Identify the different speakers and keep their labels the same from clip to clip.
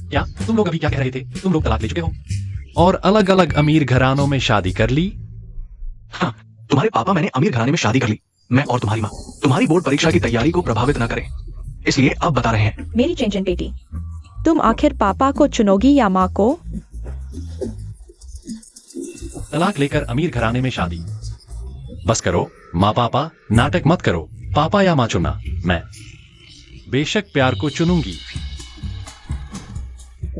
Speaker 1: क्या तुम लोग अभी क्या कह रहे थे? तुम लोग तलाक ले चुके हो और अलग अलग अमीर घरानों में शादी कर ली।
Speaker 2: हाँ, तुम्हारे पापा मैंने अमीर घराने में शादी कर ली। मैं और तुम्हारी माँ तुम्हारी बोर्ड परीक्षा की तैयारी को प्रभावित न करें, इसलिए अब बता रहे हैं।
Speaker 3: मेरी चेंजन बेटी, तुम आखिर पापा को चुनोगी या माँ को?
Speaker 1: तलाक लेकर अमीर घराने में शादी। बस करो माँ पापा, नाटक मत करो। पापा या माँ चुनना, मैं बेशक प्यार को चुनूंगी।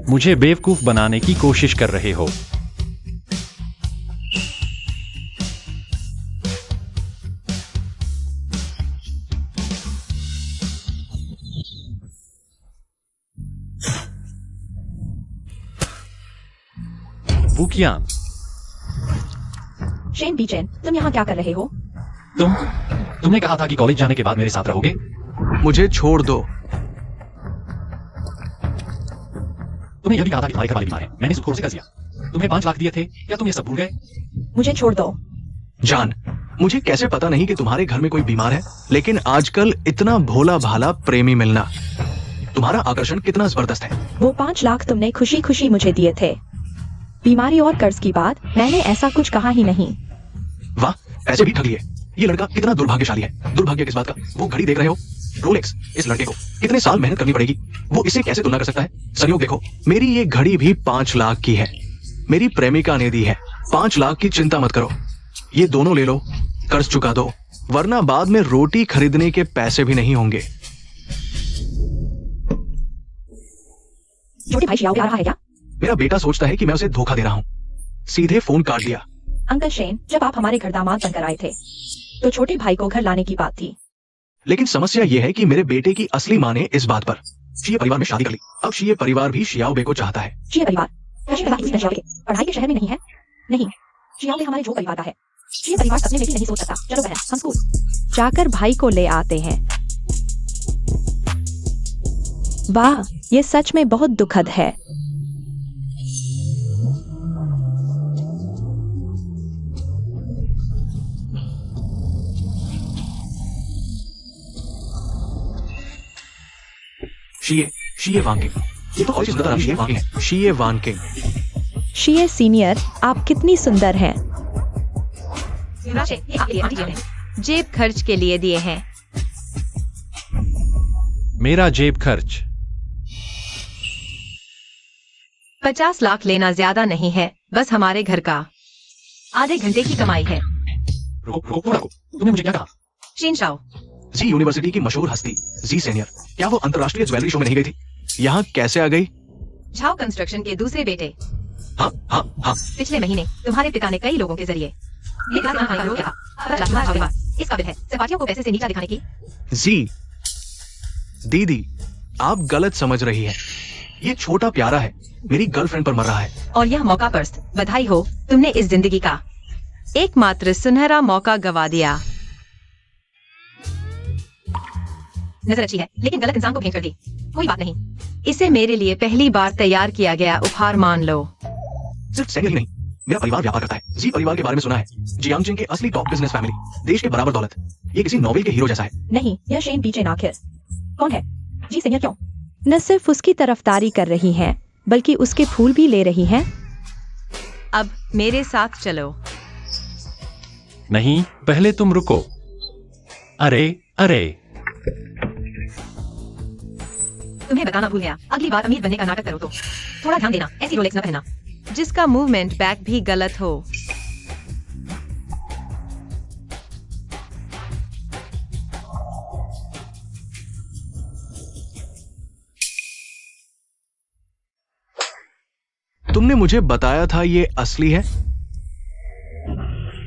Speaker 1: मुझे बेवकूफ बनाने की कोशिश कर रहे हो। बुकियान,
Speaker 3: शेन बीचेन, तुम यहाँ क्या कर रहे हो?
Speaker 1: तुमने कहा था कि कॉलेज जाने के बाद मेरे साथ रहोगे।
Speaker 2: मुझे छोड़ दो।
Speaker 1: तुमने यह भी कहा था कि तुम्हारे घर वाले बीमार हैं। मैंने सुखोर से कर दिया। तुम्हें 5 लाख दिए थे, क्या तुम ये सब भूल गए?
Speaker 3: मुझे छोड़ दो।
Speaker 2: जान, मुझे कैसे पता नहीं कि तुम्हारे घर में कोई बीमार है, लेकिन आजकल इतना भोला भाला प्रेमी मिलना, तुम्हारा आकर्षण कितना जबरदस्त है।
Speaker 3: वो 5 लाख तुमने खुशी खुशी मुझे दिए थे। बीमारी और कर्ज की बात मैंने ऐसा कुछ कहा ही नहीं।
Speaker 2: वाह, ऐसे भी ठग लिए। ये लड़का कितना दुर्भाग्यशाली है। दुर्भाग्य किस बात का? वो घड़ी देख रहे हो, रोलेक्स। इस लड़के को कितने साल मेहनत करनी पड़ेगी, वो इसे कैसे तुलना कर सकता है? संयोग देखो, मेरी ये घड़ी भी 5 लाख की है। मेरी प्रेमिका ने दी है। 5 लाख की चिंता मत करो, ये दोनों ले लो, कर्ज चुका दो, वरना बाद में रोटी खरीदने के पैसे भी नहीं होंगे।
Speaker 3: छोटे भाई शियाओ आ रहा है क्या?
Speaker 2: मेरा बेटा सोचता है कि मैं उसे धोखा दे रहा हूँ। सीधे फोन काट दिया।
Speaker 3: अंकल शेन, जब आप हमारे घर दामाद बनकर आए थे तो छोटे भाई को घर लाने की बात थी।
Speaker 2: लेकिन समस्या यह है कि मेरे बेटे की असली माँ ने इस बात पर शीये परिवार में शादी कर ली। अब शीये परिवार भी शियाओबे को चाहता है।
Speaker 3: शीये परिवार? शीये परिवार किसी शियाओबे के पढ़ाई के शहर में नहीं है? नहीं, शियाओबे हमारे जो परिवार का है। शीये परिवार सपने में भी नहीं सोच सकता। चलो बहन, हम स्कूल जाकर भाई को ले आते हैं। वाह, ये सच में बहुत दुखद है।
Speaker 2: शीये वांकिंग, ये तो कॉलेज नजर शीये वांकिंग है। शीये वांकिंग।
Speaker 3: शीये सीनियर, आप कितनी सुंदर हैं।
Speaker 4: जेब खर्च के लिए दिए हैं।
Speaker 1: मेरा जेब खर्च
Speaker 4: 50 लाख लेना ज्यादा नहीं है, बस हमारे घर का आधे घंटे की कमाई है।
Speaker 1: रुको, तुमने मुझे क्या कहा?
Speaker 4: शीन शाओ,
Speaker 2: जी यूनिवर्सिटी की मशहूर हस्ती जी सीनियर, क्या वो अंतरराष्ट्रीय ज्वेलरी शो में नहीं गई थी? यहाँ कैसे आ गई?
Speaker 4: झाओ कंस्ट्रक्शन के दूसरे बेटे।
Speaker 2: हाँ हाँ हाँ।
Speaker 4: पिछले महीने तुम्हारे पिता ने कई लोगों के जरिए इसका बिल है सपाटियों को पैसे से नीचा दिखाने की।
Speaker 2: जी दीदी, आप गलत समझ रही है। ये छोटा प्यारा है, मेरी गर्लफ्रेंड पर मर रहा है।
Speaker 4: और यह मौका पर्स, बधाई हो, तुमने इस जिंदगी का एकमात्र सुनहरा मौका गवा दिया। नजर अच्छी है, लेकिन गलत इंसान को भेंट कर दी। कोई बात नहीं, इसे मेरे लिए पहली बार तैयार किया गया उपहार मान लो।
Speaker 2: सिर्फ सैनिक ही नहीं, मेरा परिवार व्यापार करता है। जी परिवार के बारे में सुना है, जियांगजिंग के असली टॉप बिजनेस फैमिली, देश के बराबर दौलत। ये किसी नॉवेल के हीरो जैसा है।
Speaker 3: नहीं, यह शेन बीचेन आखिर कौन है? जी सीनियर क्यों? न सिर्फ उसकी तरफदारी कर रही हैं, बल्कि उसके फूल भी ले रही हैं।
Speaker 4: अब मेरे साथ चलो।
Speaker 1: नहीं, पहले तुम रुको। अरे
Speaker 4: तुम्हें बताना भूल गया, अगली बार अमीर बनने का नाटक करो तो थोड़ा ध्यान देना, ऐसी रोलेक्स न पहनना जिसका मूवमेंट बैक भी गलत हो।
Speaker 2: तुमने मुझे बताया था ये असली है।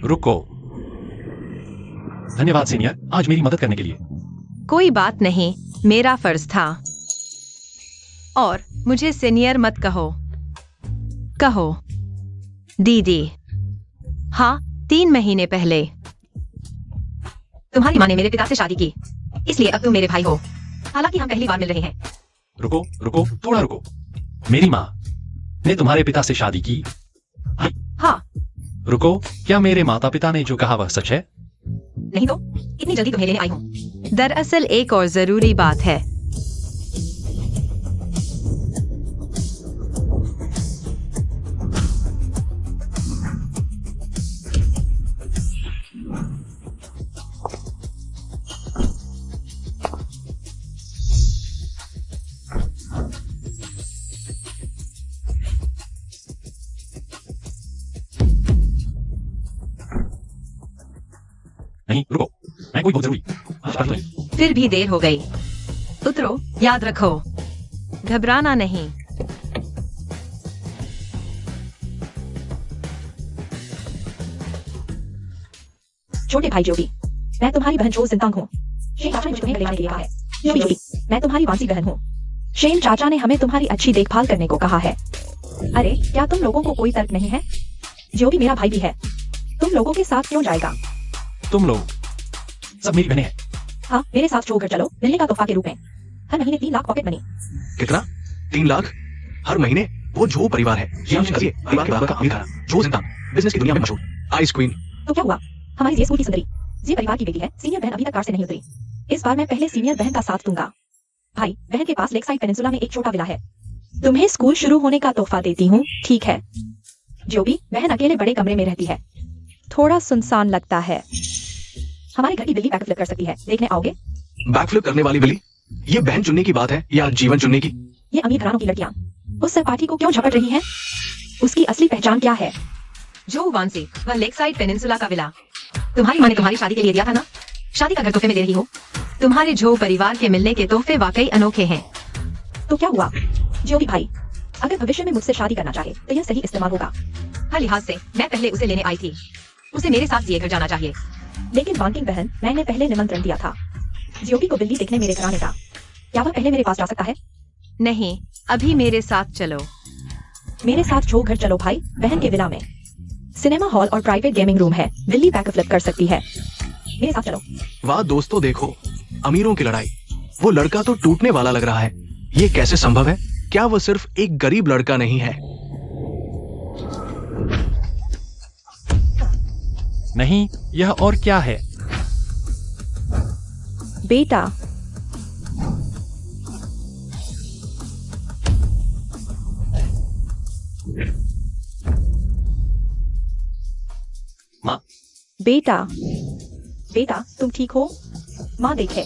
Speaker 1: रुको। धन्यवाद सीनियर, आज मेरी मदद करने के लिए।
Speaker 4: कोई बात नहीं, मेरा फर्ज था। और मुझे सीनियर मत कहो, कहो दीदी। हाँ, 3 महीने पहले तुम्हारी माँ ने मेरे पिता से शादी की, इसलिए अब तुम मेरे भाई हो, हालांकि हम पहली बार मिल रहे हैं।
Speaker 1: रुको, थोड़ा रुको। मेरी माँ ने तुम्हारे पिता से शादी की?
Speaker 4: हाँ।
Speaker 1: रुको, क्या मेरे माता पिता ने जो कहा वह सच है?
Speaker 4: नहीं तो इतनी जल्दी तुम्हें लेने आई हूँ। दरअसल एक और जरूरी बात है।
Speaker 1: है कोई बहुत जरूरी। आज बात नहीं।
Speaker 4: फिर भी देर हो गई। उतरो, याद रखो, घबराना नहीं।
Speaker 3: छोटे भाई जोगी, मैं तुम्हारी बहन जो सिंतांग हूँ। शेन चाचा ने मुझे तुम्हें ले जाने के लिए कहा है। जोगी जोगी, मैं तुम्हारी वांसी बहन हूँ। शेन चाचा ने हमें तुम्हारी अच्छी देखभाल करने को कहा है। अरे क्या तुम लोगों को कोई तर्क नहीं है? जोगी मेरा भाई भी है, तुम लोगों के साथ क्यों जाएगा?
Speaker 1: तुम लोग सब मेरी बहनें हैं।
Speaker 3: हाँ, मेरे साथ जो घर चलो मिलने का तोहफा के रूप में। हर महीने 3 लाख पॉकेट मनी।
Speaker 2: कितना? 3 लाख हर महीने? वो जो परिवार है, जी हम करिए, परिवार के बाबा का अमीर घराना, जो जिंदा बिजनेस की दुनिया में मशहूर, आइस क्वीन।
Speaker 3: तो क्या हुआ? हमारी ये स्कूल की सुंदरी, ये परिवार की बेटी है। सीनियर बहन अभी तक कार से नहीं उतरी। इस बार मैं पहले सीनियर बहन का साथ दूंगा। भाई, बहन के पास लेक साइड पेनिनसुला में एक छोटा विला है। तुम्हें स्कूल शुरू होने का तोहफा देती हूँ, ठीक है? जो भी, बहन अकेले बड़े कमरे में रहती है, थोड़ा सुनसान लगता है। हमारे घर की बिल्ली बैकफ्लिप कर सकती है, देखने आओगे?
Speaker 2: बैकफ्लिप करने वाली बिल्ली? ये बहन चुनने की बात है या जीवन चुनने की?
Speaker 3: ये अमीर घरानों की लड़कियां उस सहपाठी को क्यों झपट रही हैं? उसकी असली पहचान क्या है?
Speaker 4: जो वांसी, वह लेक साइड पेनिनसुला का विला। तुम्हारी माँ ने तुम्हारी शादी के लिए दिया था ना? शादी का घर तोहफे में दे रही हो। तुम्हारे जो परिवार के मिलने के तोहफे वाकई अनोखे हैं।
Speaker 3: तो क्या हुआ? जो भी भाई, अगर भविष्य में मुझसे शादी करना चाहे तो यह सही इस्तेमाल होगा।
Speaker 4: हर लिहाज से मैं पहले उसे लेने आई थी। उसे मेरे साथ जिए घर जाना चाहिए।
Speaker 3: लेकिन वांकिंग बहन, मैंने पहले निमंत्रण दिया था ज्योति को बिल्ली देखने मेरे घर आने का। क्या वह पहले मेरे पास जा सकता है?
Speaker 4: नहीं, अभी मेरे साथ चलो।
Speaker 3: मेरे साथ जो घर चलो भाई, बहन के विला में सिनेमा हॉल और प्राइवेट गेमिंग रूम है। बिल्ली बैकफ्लिप कर सकती है। मेरे साथ चलो।
Speaker 2: वाह दोस्तों, देखो अमीरों की लड़ाई। वो लड़का तो टूटने वाला लग रहा है। ये कैसे संभव है? क्या वो सिर्फ एक गरीब लड़का नहीं है?
Speaker 1: नहीं, यह और क्या है?
Speaker 3: बेटा,
Speaker 1: माँ,
Speaker 3: बेटा, बेटा तुम ठीक हो? माँ देखे।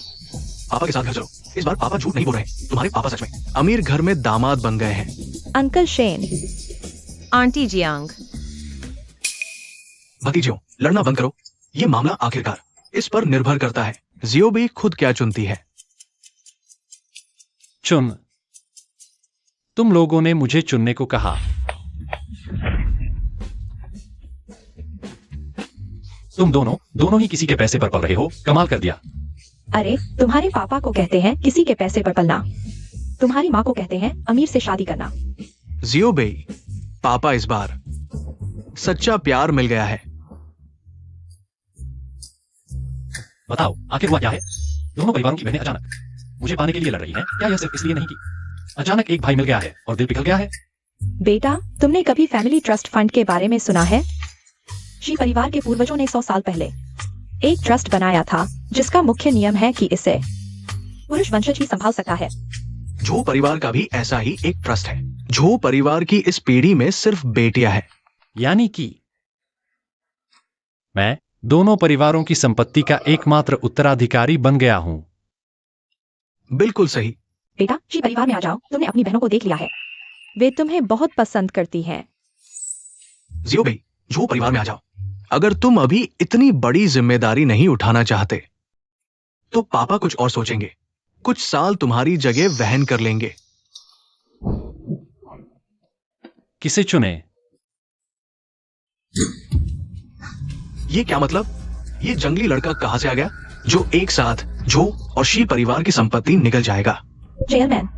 Speaker 2: पापा के साथ घर चलो। इस बार पापा झूठ नहीं बोल रहे। तुम्हारे पापा सच में अमीर घर में दामाद बन गए हैं।
Speaker 3: अंकल शेन,
Speaker 4: आंटी जियांग,
Speaker 2: भतीजों, लड़ना बंद करो। ये मामला आखिरकार इस पर निर्भर करता है जियो भी खुद क्या चुनती है।
Speaker 1: चुन। तुम लोगों ने मुझे चुनने को कहा। तुम दोनों ही किसी के पैसे पर पल रहे हो। कमाल कर दिया।
Speaker 3: अरे तुम्हारे पापा को कहते हैं किसी के पैसे पर पलना, तुम्हारी माँ को कहते हैं अमीर से शादी करना।
Speaker 2: जियो बेई, पापा इस बार सच्चा प्यार मिल गया है।
Speaker 1: बताओ आखिर हुआ क्या है? दोनों परिवारों की बहनें अचानक मुझे पाने के लिए लड़ रही हैं। क्या यह सिर्फ इसलिए नहीं कि अचानक एक भाई मिल गया है और दिल पिघल गया है?
Speaker 3: बेटा, तुमने कभी फैमिली ट्रस्ट फंड के बारे में सुना है? शी परिवार के पूर्वजों ने 100 साल पहले एक ट्रस्ट बनाया था जिसका मुख्य नियम है कि इसे पुरुष वंशज ही संभाल सकता है।
Speaker 2: जो परिवार का भी ऐसा ही एक ट्रस्ट है। जो परिवार की इस पीढ़ी में सिर्फ बेटियां हैं।
Speaker 1: यानी कि मैं दोनों परिवारों की संपत्ति का एकमात्र उत्तराधिकारी बन गया हूं।
Speaker 2: बिल्कुल सही।
Speaker 3: बेटा, शी परिवार में आ जाओ। तुमने अपनी बहनों को देख लिया है, वे तुम्हें बहुत पसंद करती हैं।
Speaker 2: जियो भाई, जो परिवार में आ जाओ। अगर तुम अभी इतनी बड़ी जिम्मेदारी नहीं उठाना चाहते तो पापा कुछ और सोचेंगे। कुछ साल तुम्हारी जगह वहन कर लेंगे।
Speaker 1: किसे चुने?
Speaker 2: ये क्या मतलब? ये जंगली लड़का कहां से आ गया जो एक साथ जो और शी परिवार की संपत्ति निकल जाएगा?
Speaker 3: चेयरमैन,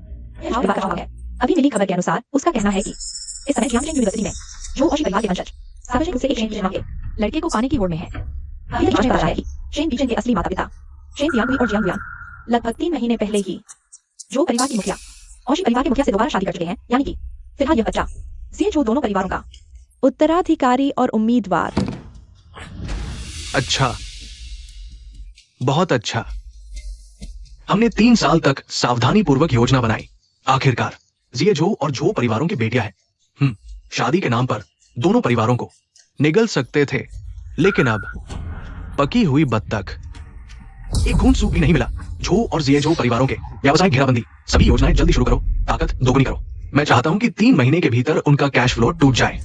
Speaker 3: यह जो बात है, अभी मिली खबर के अनुसार उसका कहना है कि इस समय जियांग यूनिवर्सिटी में जो और शी परिवार के वंशज सार्वजनिक रूप से एक शेन नाम के लड़के को पाने की होड़ में है। अभी तक जांच में पता है कि शेन बीजन के असली माता पिता शेन जियांग और जियांग युआन लगभग 3 महीने पहले ही जो परिवार की मुखिया और शी परिवार के मुखिया से दोबारा शादी कर चुके हैं। यानी कि फिलहाल यह बच्चा सी जो दोनों परिवारों का उत्तराधिकारी और उम्मीदवार।
Speaker 2: अच्छा, बहुत अच्छा। हमने 3 साल तक सावधानी पूर्वक योजना बनाई। आखिरकार जिये जो और जो परिवारों की बेटियां हैं। शादी के नाम पर दोनों परिवारों को निगल सकते थे, लेकिन अब पकी हुई बत्तख, एक बूंद सूप भी नहीं मिला। जो और जिये जो परिवारों के व्यावसायिक घेराबंदी, सभी योजनाएं जल्दी शुरू करो, ताकत दोगुनी करो। मैं चाहता हूं कि 3 महीने के भीतर उनका कैश फ्लो टूट जाए।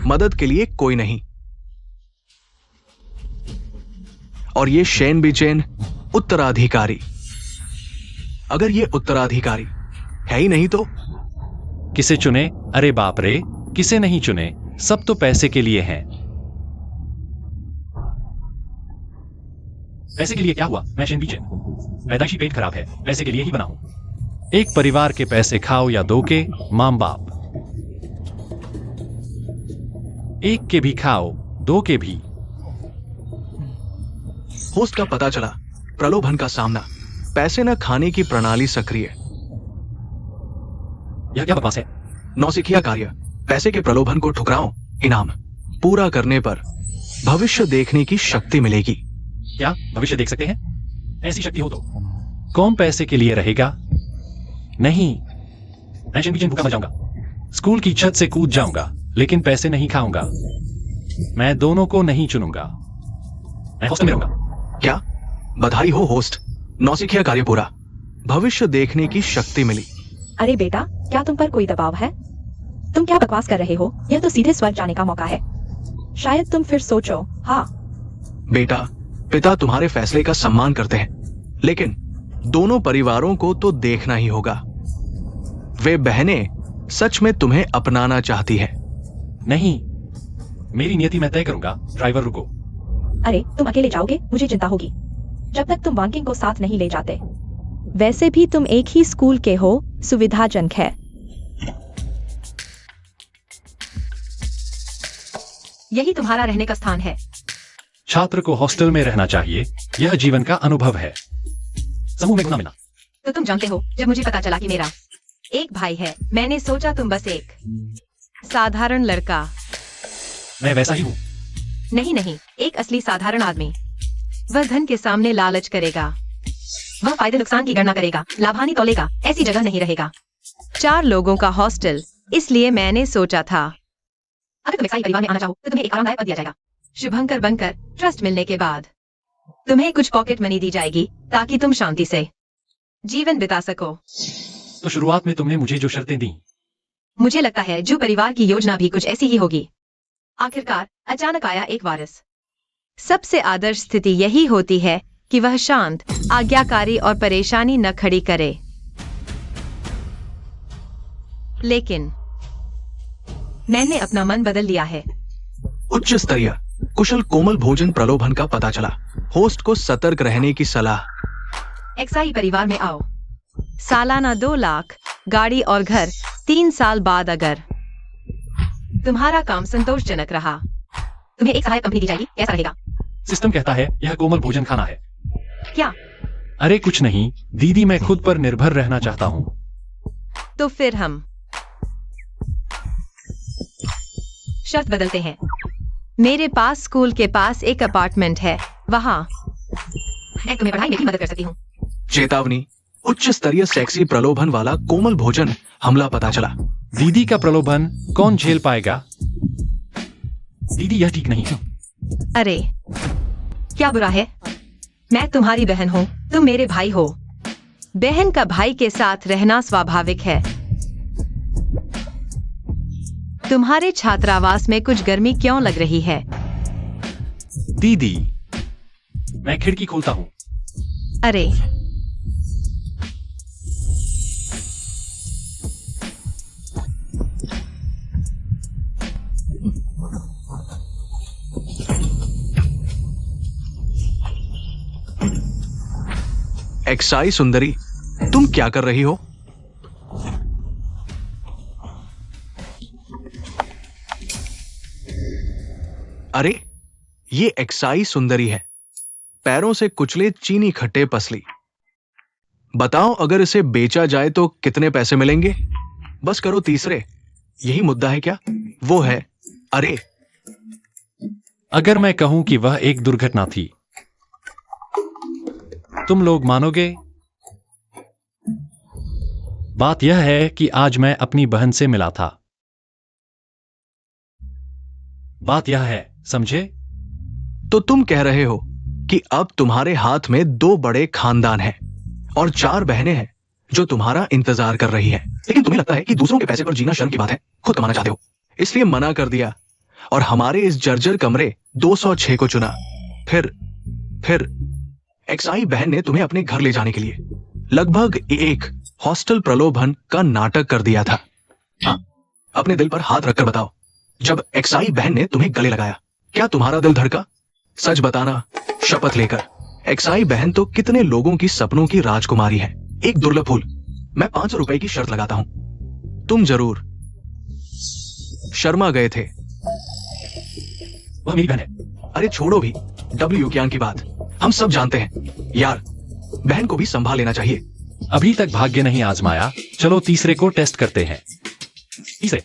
Speaker 2: मदद के लिए कोई नहीं। और ये शेन बिचेन उत्तराधिकारी। अगर ये उत्तराधिकारी है ही नहीं तो
Speaker 1: किसे चुने? अरे बाप रे, किसे नहीं चुने, सब तो पैसे के लिए हैं। पैसे के लिए क्या हुआ? मैं शेन बीचेन हूं। पैदाइशी पेट खराब है, पैसे के लिए ही बना हूं। एक परिवार के पैसे खाओ या दो के, मां बाप एक के भी खाओ, दो के भी।
Speaker 2: होस्ट का पता चला प्रलोभन का सामना, पैसे न खाने की प्रणाली सक्रिय।
Speaker 1: यह क्या बकवास है?
Speaker 2: नौसिखिया कार्य, पैसे के प्रलोभन को ठुकराओ, इनाम पूरा करने पर भविष्य देखने की शक्ति मिलेगी।
Speaker 1: क्या भविष्य देख सकते हैं? ऐसी शक्ति हो तो कौन पैसे के लिए रहेगा? नहीं, मैं शेन बीचेन भूखा मर जाऊंगा, स्कूल की छत से कूद जाऊंगा, लेकिन पैसे नहीं खाऊंगा। मैं दोनों को नहीं चुनूंगा। मैं हॉस्टल में रहूंगा।
Speaker 2: क्या? बधाई हो होस्ट, नौसिखिया कार्य पूरा, भविष्य देखने की शक्ति मिली।
Speaker 3: अरे बेटा, क्या तुम पर कोई दबाव है? तुम क्या बकवास कर रहे हो? यह तो सीधे स्वर्ग जाने का मौका है। शायद तुम फिर सोचो। हाँ
Speaker 2: बेटा, पिता तुम्हारे फैसले का सम्मान करते हैं, लेकिन दोनों परिवारों को तो देखना ही होगा। वे बहनें सच में तुम्हें अपनाना चाहती हैं।
Speaker 1: नहीं, मेरी नियति मैं तय करूंगा। ड्राइवर रुको।
Speaker 3: अरे तुम अकेले जाओगे, मुझे चिंता होगी जब तक तुम वांकिंग को साथ नहीं ले जाते। वैसे भी तुम एक ही स्कूल के हो, सुविधाजनक है।
Speaker 4: यही तुम्हारा रहने का स्थान है।
Speaker 1: छात्र को हॉस्टल में रहना चाहिए, यह जीवन का अनुभव है। समूह में गुना मिलना।
Speaker 4: तो तुम जानते हो, जब मुझे पता चला कि मेरा एक भाई है, मैंने सोचा तुम बस एक साधारण लड़का।
Speaker 1: मैं वैसा ही हूं।
Speaker 4: नहीं नहीं, एक असली साधारण आदमी। वह धन के सामने लालच करेगा, वह फायदे नुकसान की गणना करेगा, लाभानी तौलेगा, ऐसी जगह नहीं रहेगा। 4 लोगों का हॉस्टल, इसलिए मैंने सोचा था अगर तुम ईसाई परिवार में आना चाहो तो तुम्हें एक आरामदायक पद दिया जाएगा। शुभंकर बनकर ट्रस्ट मिलने के बाद तुम्हें कुछ पॉकेट मनी दी जाएगी ताकि तुम शांति से जीवन बिता सको।
Speaker 1: तो शुरुआत में तुमने मुझे जो शर्तें दी,
Speaker 4: मुझे लगता है जो परिवार की योजना भी कुछ ऐसी ही होगी। आखिरकार अचानक आया एक वारिस। सबसे आदर्श स्थिति यही होती है कि वह शांत, आज्ञाकारी और परेशानी न खड़ी करे। लेकिन मैंने अपना मन बदल लिया है।
Speaker 2: उच्च स्तरीय कुशल कोमल भोजन प्रलोभन का पता चला, होस्ट को सतर्क रहने की सलाह।
Speaker 4: एक्साई परिवार में आओ, सालाना 2 लाख, गाड़ी और घर 3 साल बाद। अगर तुम्हारा काम संतोषजनक रहा, तुम्हें एक सहायक कंपनी दी जाएगी। कैसा रहेगा?
Speaker 1: सिस्टम कहता है यह कोमल भोजन खाना है।
Speaker 4: क्या?
Speaker 1: अरे कुछ नहीं दीदी, मैं खुद पर निर्भर रहना चाहता हूं।
Speaker 4: तो फिर हम शर्त बदलते हैं। मेरे पास स्कूल के पास एक अपार्टमेंट है, वहां मैं तुम्हें पढ़ाई में भी मदद कर सकती हूँ।
Speaker 2: चेतावनी, उच्च स्तरीय सेक्सी प्रलोभन वाला कोमल भोजन हमला पता चला।
Speaker 1: दीदी का प्रलोभन कौन झेल पाएगा? दीदी यह ठीक नहीं है।
Speaker 4: अरे क्या बुरा है? मैं तुम्हारी बहन हूँ, तुम मेरे भाई हो। बहन का भाई के साथ रहना स्वाभाविक है। तुम्हारे छात्रावास में कुछ गर्मी क्यों लग रही है?
Speaker 1: दीदी, मैं खिड़की खोलता हूं।
Speaker 4: अरे
Speaker 2: एक्साई सुंदरी, तुम क्या कर रही हो? अरे ये एक्साई सुंदरी है, पैरों से कुचले चीनी खट्टे पसली। बताओ अगर इसे बेचा जाए तो कितने पैसे मिलेंगे? बस करो तीसरे, यही मुद्दा है क्या? वो है अरे।
Speaker 1: अगर मैं कहूं कि वह एक दुर्घटना थी, तुम लोग मानोगे? बात यह है कि आज मैं अपनी बहन से मिला था। बात यह है, समझे?
Speaker 2: तो तुम कह रहे हो कि अब तुम्हारे हाथ में 2 बड़े खानदान हैं और 4 बहनें हैं जो तुम्हारा इंतजार कर रही हैं। लेकिन तुम्हें लगता है कि दूसरों के पैसे पर जीना शर्म की बात है, खुद कमाना चाहते हो, इसलिए मना कर दिया और हमारे इस जर्जर कमरे 206 को चुना। फिर एक्सआई बहन ने तुम्हें अपने घर ले जाने के लिए लगभग एक हॉस्टल प्रलोभन का नाटक कर दिया था। हाँ, अपने दिल पर हाथ रखकर बताओ, जब एक्सआई बहन ने तुम्हें गले लगाया, क्या तुम्हारा दिल धड़का? सच बताना, शपथ लेकर। एक्सआई बहन तो कितने लोगों की सपनों की राजकुमारी है। एक दुर्लभ फूल। मैं 500 रुपए की शर्त लगाता हूं, तुम जरूर शर्मा गए थे।
Speaker 1: वह मेरी बहन है।
Speaker 2: अरे छोड़ो भी डब्ल्यू ज्ञान की बात, हम सब जानते हैं यार, बहन को भी संभाल लेना चाहिए।
Speaker 1: अभी तक भाग्य नहीं आजमाया, चलो तीसरे को टेस्ट करते हैं। तीसरे,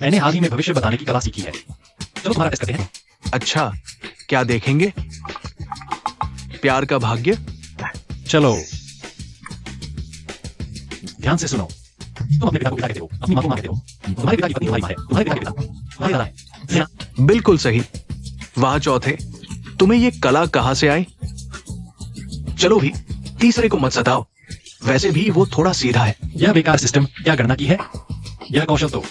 Speaker 1: मैंने हाल ही में भविष्य बताने की कला सीखी है, चलो तुम्हारा टेस्ट करते हैं।
Speaker 2: अच्छा, क्या देखेंगे? प्यार का भाग्य?
Speaker 1: चलो ध्यान से सुनो। तुम अपने पिता को पिता कहते हो, अपनी मां को मां कहते हो। तुम्हारे पिता की पत्नी तुम्हारी मां है, तुम्हारे पिता के पिता तुम्हारे दादा है। ध्यान।
Speaker 2: बिल्कुल सही। वाह चौथे, तुम्हें ये कला कहां से आई? चलो भी तीसरे को मत सताओ, वैसे भी वो थोड़ा सीधा है।
Speaker 1: यह बेकार सिस्टम क्या गणना की है? यह कौशल तो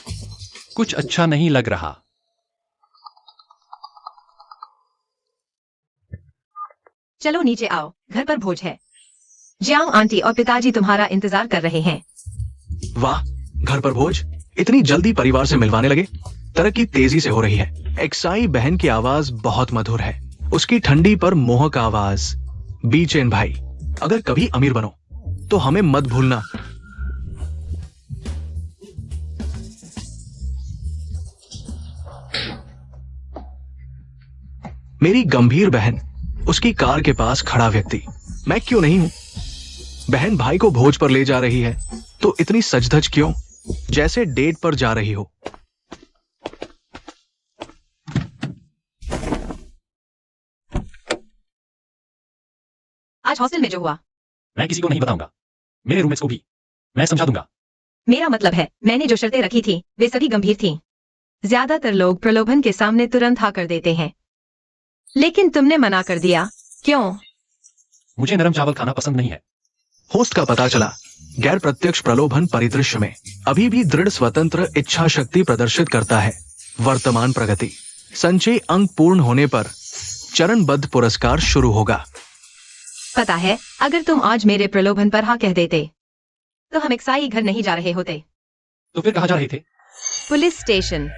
Speaker 1: कुछ अच्छा नहीं लग रहा।
Speaker 4: चलो नीचे आओ, घर पर भोज है। जियांग आंटी और पिताजी तुम्हारा इंतजार कर रहे हैं।
Speaker 2: वाह, घर पर भोज? इतनी जल्दी परिवार से मिलवाने लगे? तरक्की तेजी से हो रही है। एक्साई बहन की आवाज बहुत मधुर है, उसकी ठंडी पर मोहक आवाज। बीचेन भाई, अगर कभी अमीर बनो तो हमें मत भूलना। मेरी गंभीर बहन, उसकी कार के पास खड़ा व्यक्ति, मैं क्यों नहीं हूं? बहन भाई को भोज पर ले जा रही है तो इतनी सजधज क्यों, जैसे डेट पर जा रही हो।
Speaker 4: आज हॉस्टल में जो हुआ,
Speaker 1: मैं किसी को नहीं बताऊंगा, मेरे रूममेट्स को भी मैं समझा दूंगा।
Speaker 4: मेरा मतलब है, मैंने जो शर्तें रखी थी वे सभी गंभीर थीं। ज्यादातर लोग प्रलोभन के सामने तुरंत हाँ कर देते हैं, लेकिन तुमने मना कर दिया, क्यों?
Speaker 1: मुझे नरम चावल खाना पसंद नहीं है।
Speaker 2: होस्ट का पता चला, गैर प्रत्यक्ष प्रलोभन परिदृश्य में अभी भी दृढ़ स्वतंत्र इच्छा शक्ति प्रदर्शित करता है। वर्तमान प्रगति। संचय अंक पूर्ण होने पर चरणबद्ध पुरस्कार शुरू होगा।
Speaker 4: पता है, अगर तुम आज मेरे प्रलोभन पर हाँ कह देते तो हम एक्साई घर नहीं जा रहे होते।
Speaker 1: तो फिर कहाँ जा रहे थे?
Speaker 4: Police station.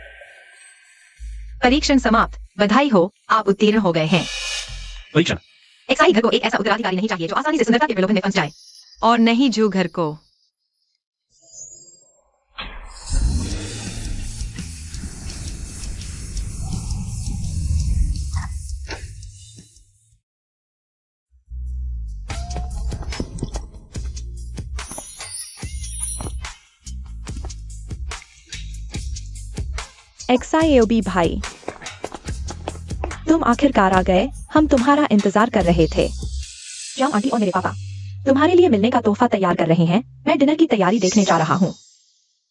Speaker 4: परीक्षण समाप्त, बधाई हो, आप उत्तीर्ण हो गए हैं।
Speaker 1: परीक्षण?
Speaker 4: एक्साई घर को एक ऐसा उत्तराधिकारी नहीं चाहिए जो आसानी से सुंदरता के प्रलोभन में फंस जाए, और नहीं जू घर को।
Speaker 3: एक्साईओबी भाई, तुम आखिरकार आ गए, हम तुम्हारा इंतजार कर रहे थे। जियांग आंटी और मेरे पापा तुम्हारे लिए मिलने का तोहफा तैयार कर रहे हैं। मैं डिनर की तैयारी देखने जा रहा हूँ।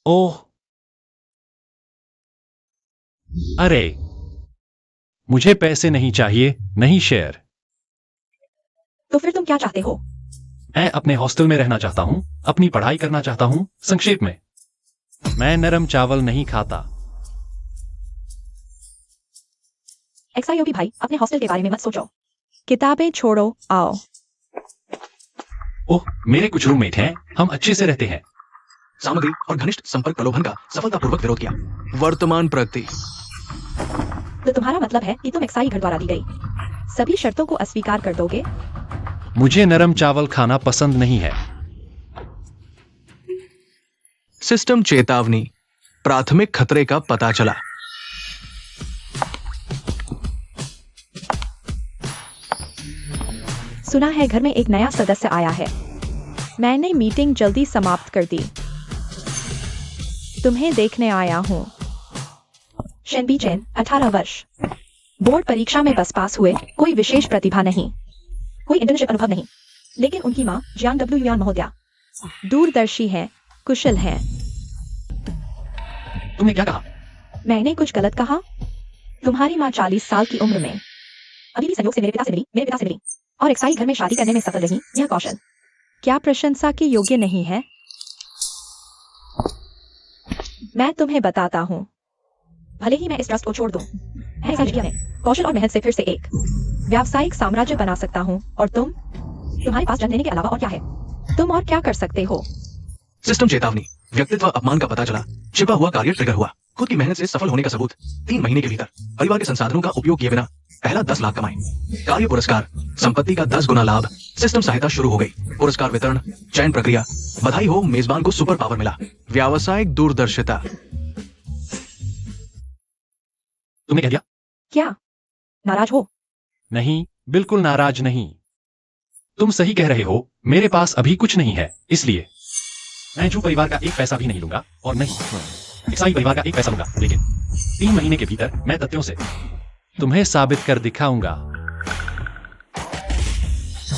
Speaker 1: ओह, अरे मुझे पैसे नहीं चाहिए, नहीं शेयर।
Speaker 3: तो फिर तुम क्या चाहते हो?
Speaker 1: मैं अपने हॉस्टल में रहना चाहता हूं, अपनी पढ़ाई करना चाहता हूं। संक्षेप में, मैं नरम चावल नहीं खाता।
Speaker 3: एक्साईओबी भाई, अपने हॉस्टल के बारे में मत सोचो, किताबें छोड़ो, आओ।
Speaker 1: ओह, मेरे कुछ रूममेट हैं, हम अच्छे से रहते हैं।
Speaker 2: सामग्री और घनिष्ठ संपर्क प्रलोभन का सफलतापूर्वक विरोध किया। वर्तमान प्रगति।
Speaker 3: तो तुम्हारा मतलब है कि तुम एक्साई घर द्वारा दी गई सभी शर्तों को अस्वीकार कर दोगे?
Speaker 1: मुझे नरम चावल खाना पसंद नहीं है।
Speaker 2: सिस्टम चेतावनी, प्राथमिक खतरे का पता चला।
Speaker 3: सुना है घर में एक नया सदस्य आया है। मैंने मीटिंग जल्दी समाप्त कर दी, तुम्हें देखने आया हूँ। शेनबी चेन, 18 वर्ष, बोर्ड परीक्षा में बस पास हुए, कोई विशेष प्रतिभा नहीं, कोई इंटर्नशिप अनुभव नहीं, लेकिन उनकी माँ जियांग डब्ल्यू युआन महोदया दूरदर्शी हैं, कुशल हैं।
Speaker 1: तुमने क्या कहा?
Speaker 3: मैंने कुछ गलत कहा? तुम्हारी माँ 40 साल की उम्र में अभी भी संयोग से मेरे पिता से मिली और एक्साई घर में शादी करने में सफल रही। यह कौशल क्या प्रशंसा के योग्य नहीं है? मैं तुम्हें बताता हूँ, भले ही मैं इस ट्रस्ट को छोड़ दूं, मैं एक्साई में कौशल और मेहनत से फिर से एक व्यावसायिक साम्राज्य बना सकता हूँ और तुम्हारे पास जन्म लेने के अलावा और क्या है? तुम और क्या कर सकते हो?
Speaker 2: सिस्टम चेतावनी, व्यक्तित्व अपमान का पता चला, छिपा हुआ कार्य ट्रिगर हुआ, खुद की मेहनत से सफल होने का सबूत, 3 महीने के भीतर परिवार के संसाधनों का उपयोग किए बिना पहला 10 लाख कमाए, कार्य पुरस्कार, संपत्ति का 10 गुना लाभ, सिस्टम सहायता शुरू हो गई, पुरस्कार वितरण, चयन प्रक्रिया, बधाई हो मेजबान को सुपर पावर मिला, व्यावसायिक दूरदर्शिता।
Speaker 1: तुमने कह दिया?
Speaker 3: क्या नाराज हो?
Speaker 1: नहीं, बिल्कुल नाराज नहीं। तुम सही कह रहे हो, मेरे पास अभी कुछ नहीं है, इसलिए मैं जू परिवार का एक पैसा भी नहीं लूंगा और नहीं एक्साई परिवार का एक पैसा लूंगा, लेकिन 3 महीने के भीतर मैं तथ्यों से तुम्हें साबित कर दिखाऊंगा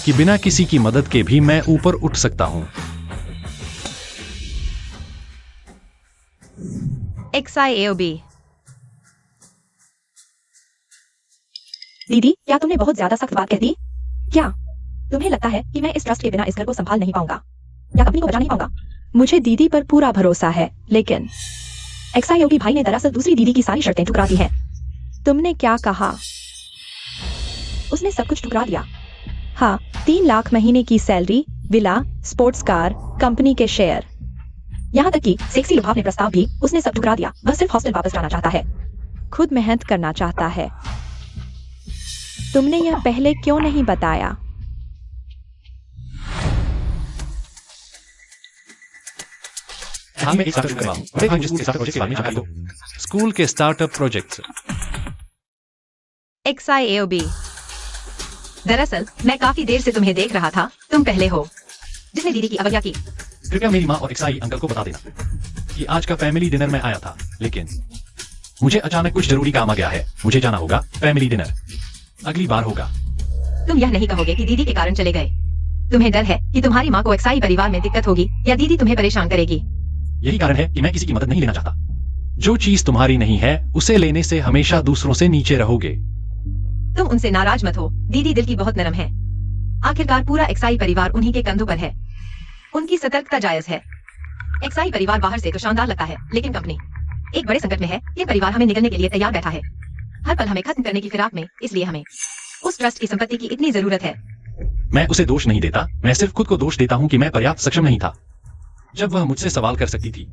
Speaker 1: कि बिना किसी की मदद के भी मैं ऊपर उठ सकता हूं।
Speaker 4: XIAOB।
Speaker 3: दीदी, क्या तुमने बहुत ज्यादा सख्त बात कह दी? क्या तुम्हें लगता है कि मैं इस ट्रस्ट के बिना इस घर को संभाल नहीं पाऊंगा या कंपनी को बचा नहीं पाऊंगा? मुझे दीदी पर पूरा भरोसा है, लेकिन XIOB भाई ने दरअसल दूसरी दीदी की सारी शर्तें ठुकरा दी हैं। तुमने क्या कहा? उसने सब कुछ ठुकरा दिया। हाँ, 3 लाख महीने की salary, villa, sports car, company के शेयर, यहाँ तक कि सेक्सी लुभावने प्रस्ताव भी उसने सब ठुकरा दिया। वह सिर्फ हॉस्टल वापस जाना चाहता है, खुद मेहनत करना चाहता है। तुमने यह पहले क्यों नहीं बताया?
Speaker 1: हाँ, मैं एक स्टार्टअप करवा हूं। बड़े भाई मुझे स्कूल के स्टार्टअप प्रोजेक्ट के बारे में जानकारी दो। स्कूल के स्टार्टअप प्रोजेक्ट्स।
Speaker 4: XIAOB। दरअसल मैं काफी देर से तुम्हें देख रहा था। तुम पहले हो जिसने दीदी की अवज्ञा की।
Speaker 1: कृपया मेरी माँ और एक्साई अंकल को बता देना कि आज का फैमिली डिनर में आया था, लेकिन मुझे अचानक कुछ जरूरी काम आ गया है। मुझे जाना होगा। फैमिली डिनर अगली बार होगा।
Speaker 4: तुम यह नहीं कहोगे कि दीदी के कारण चले गए। तुम्हें डर है कि तुम्हारी माँ को XI परिवार में दिक्कत होगी या दीदी तुम्हें परेशान करेगी।
Speaker 1: यही कारण है कि मैं किसी की मदद नहीं लेना चाहता। जो चीज तुम्हारी नहीं है, उसे लेने से हमेशा दूसरों से नीचे रहोगे।
Speaker 4: तुम उनसे नाराज मत हो। दीदी दिल की बहुत नरम है। आखिरकार पूरा XI परिवार उन्हीं के कंधों पर है। उनकी सतर्कता जायज है। XI परिवार बाहर से तो शानदार लगता है, लेकिन कंपनी एक बड़े संकट में है। ये परिवार हमें निगलने के लिए तैयार बैठा है, हर पल हमें खत्म करने की फिराक में। इसलिए हमें उस ट्रस्ट की संपत्ति की इतनी जरूरत है।
Speaker 1: मैं उसे दोष नहीं देता, मैं सिर्फ खुद को दोष देता हूँ कि मैं पर्याप्त सक्षम नहीं था। जब वह मुझसे सवाल कर सकती थी,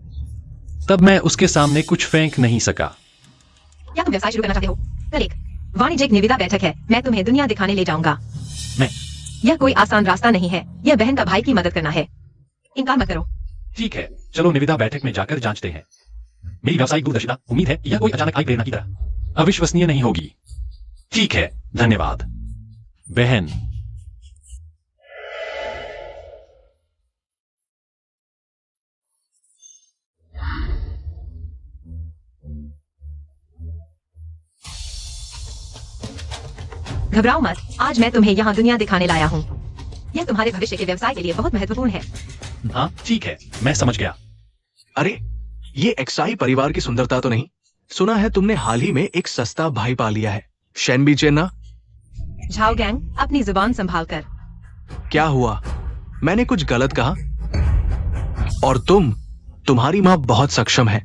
Speaker 1: तब मैं उसके सामने कुछ फेंक नहीं सका।
Speaker 4: क्या तुम व्यवसाय शुरू करना चाहते हो? कल एक वाणिज्यिक निविदा बैठक है। मैं तुम्हें दुनिया दिखाने ले जाऊंगा। यह कोई आसान रास्ता नहीं है। यह बहन का भाई की मदद करना है। इनकार मत करो।
Speaker 1: ठीक है, चलो निविदा बैठक में जाकर जांचते हैं। मेरी व्यावसायिक दूरदर्शिता, उम्मीद है यह कोई अचानक आई प्रेरणा की तरह अविश्वसनीय नहीं होगी। ठीक है, धन्यवाद बहन।
Speaker 4: घबराओ मत, आज मैं तुम्हें यहाँ दुनिया दिखाने लाया हूँ। यह तुम्हारे भविष्य के व्यवसाय के लिए बहुत महत्वपूर्ण है।
Speaker 1: हाँ ठीक है, मैं समझ गया।
Speaker 2: अरे, ये XI परिवार की सुंदरता तो नहीं? सुना है तुमने हाल ही में एक सस्ता भाई पा लिया है, शेनबीचेन ना?
Speaker 4: झाओ गैंग, अपनी जुबान संभाल कर।
Speaker 2: क्या हुआ? मैंने कुछ गलत कहा? और तुम्हारी माँ बहुत सक्षम है।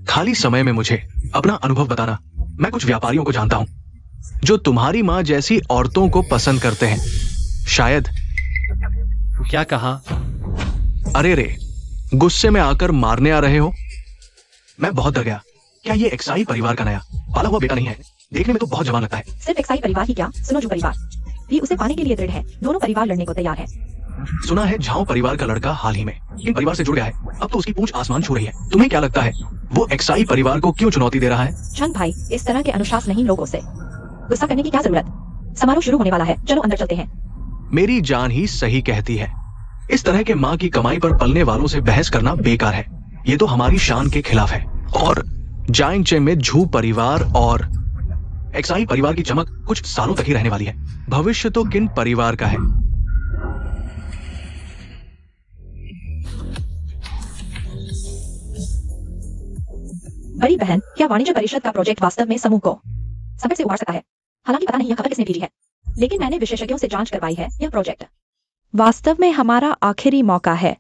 Speaker 2: खाली समय में मुझे अपना अनुभव बताना। मैं कुछ व्यापारियों को जानता हूं जो तुम्हारी माँ जैसी औरतों को पसंद करते हैं। शायद।
Speaker 1: क्या कहा?
Speaker 2: अरे रे, गुस्से में आकर मारने आ रहे हो? मैं बहुत डर गया। क्या ये XI परिवार का नया पाला हुआ बेटा नहीं है? देखने में तो बहुत जवान लगता है।
Speaker 3: सिर्फ XI परिवार ही क्या, सुनो जो परिवार भी उसे पाने के लिए दृढ़ है। दोनों परिवार लड़ने को तैयार है।
Speaker 2: सुना है झाओ परिवार का लड़का हाल ही में इन परिवार से जुड़ गया है। अब तो उसकी पूंछ आसमान छू रही है। तुम्हें क्या लगता है वो XI परिवार को क्यों चुनौती दे रहा है?
Speaker 3: चंग भाई, इस तरह के अनुशासनहीन लोगों से गुस्सा करने की क्या जरूरत? समारोह शुरू होने वाला है, चलो अंदर चलते हैं।
Speaker 2: मेरी जान ही सही कहती है। इस तरह के माँ की कमाई पर पलने वालों से बहस करना बेकार है। ये तो हमारी शान के खिलाफ है। और जाइंचे में झू परिवार और XI परिवार की चमक कुछ सालों तक ही रहने वाली है। भविष्य तो किन परिवार का है?
Speaker 3: बड़ी बहन, क्या वाणिज्य परिषद का प्रोजेक्ट वास्तव में समूह को संकट से उबार सकता है? हालांकि पता नहीं यह खबर किसने भेजी है, लेकिन मैंने विशेषज्ञों से जांच करवाई है। यह प्रोजेक्ट वास्तव में हमारा आखिरी मौका है।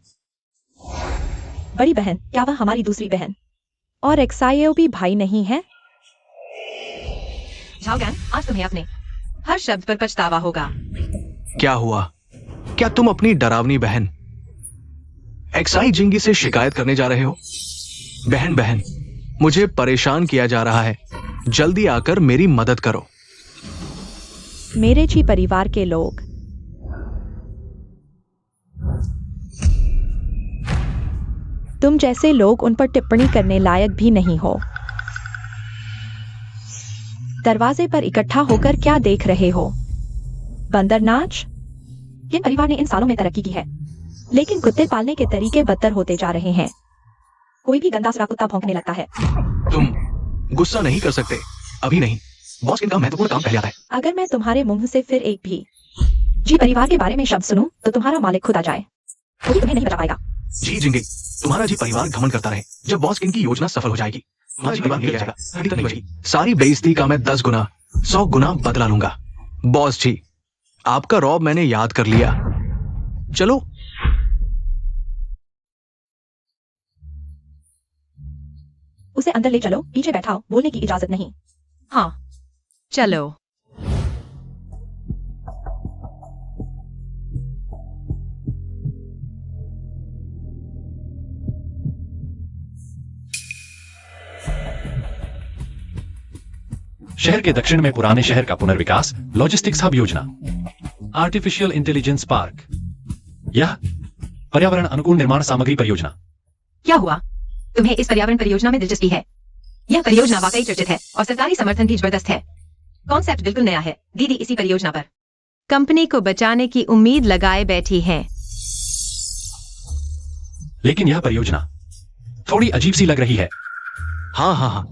Speaker 3: बड़ी बहन, क्या वह हमारी दूसरी बहन और XIOB भाई नहीं है?
Speaker 4: झाओ गैंग, आज तुम्हें अपने हर शब्द पर पछतावा होगा।
Speaker 2: क्या हुआ? क्या तुम अपनी डरावनी बहन एक्साई जिंगी से शिकायत करने जा रहे हो? बहन बहन, मुझे परेशान किया जा रहा है, जल्दी आकर मेरी मदद करो।
Speaker 3: मेरे जी परिवार के लोग तुम जैसे लोग उन पर टिप्पणी करने लायक भी नहीं हो। दरवाजे पर इकट्ठा होकर क्या देख रहे हो? बंदर नाच? ये परिवार ने इन सालों में तरक्की की है, लेकिन कुत्ते पालने के तरीके बदतर होते जा रहे हैं। कोई भी गंदा सा कुत्ता भौंकने लगता है।
Speaker 2: तुम गुस्सा नहीं कर सकते, अभी नहीं। बॉस इनका महत्वपूर्ण काम पहले आता है।
Speaker 3: अगर मैं तुम्हारे मुंह से फिर एक भी जी परिवार के बारे में शब्द सुनूं, तो तुम्हारा मालिक खुद आ जाए। कोई तुम्हें नहीं बचा पाएगा।
Speaker 2: जी जिंगी, तुम्हारा जी परिवार घमंड करता रहे। जब बॉस इनकी योजना सफल हो जाएगी, तुम्हारा जी परिवार मिल जाएगा, हड्डी तक नहीं बचेगी। सारी बेइज्जती का मैं 10 गुना 100 गुना बदला लूंगा। बॉस जी, आपका रौब मैंने याद कर लिया। चलो।
Speaker 3: उसे अंदर ले चलो, पीछे बैठाओ, बोलने की इजाजत नहीं।
Speaker 4: हाँ, चलो।
Speaker 1: शहर के दक्षिण में पुराने शहर का पुनर्विकास, लॉजिस्टिक्स हब योजना, आर्टिफिशियल इंटेलिजेंस पार्क, यह पर्यावरण अनुकूल निर्माण सामग्री परियोजना।
Speaker 4: क्या हुआ? तुम्हें इस पर्यावरण परियोजना में दिलचस्पी है? यह परियोजना वाकई चर्चित है और सरकारी समर्थन भी जबरदस्त है। कॉन्सेप्ट बिल्कुल नया है। दीदी इसी परियोजना पर कंपनी को बचाने की उम्मीद लगाए बैठी है।
Speaker 1: लेकिन यह परियोजना थोड़ी अजीब सी लग रही है।
Speaker 2: हाँ हाँ हाँ,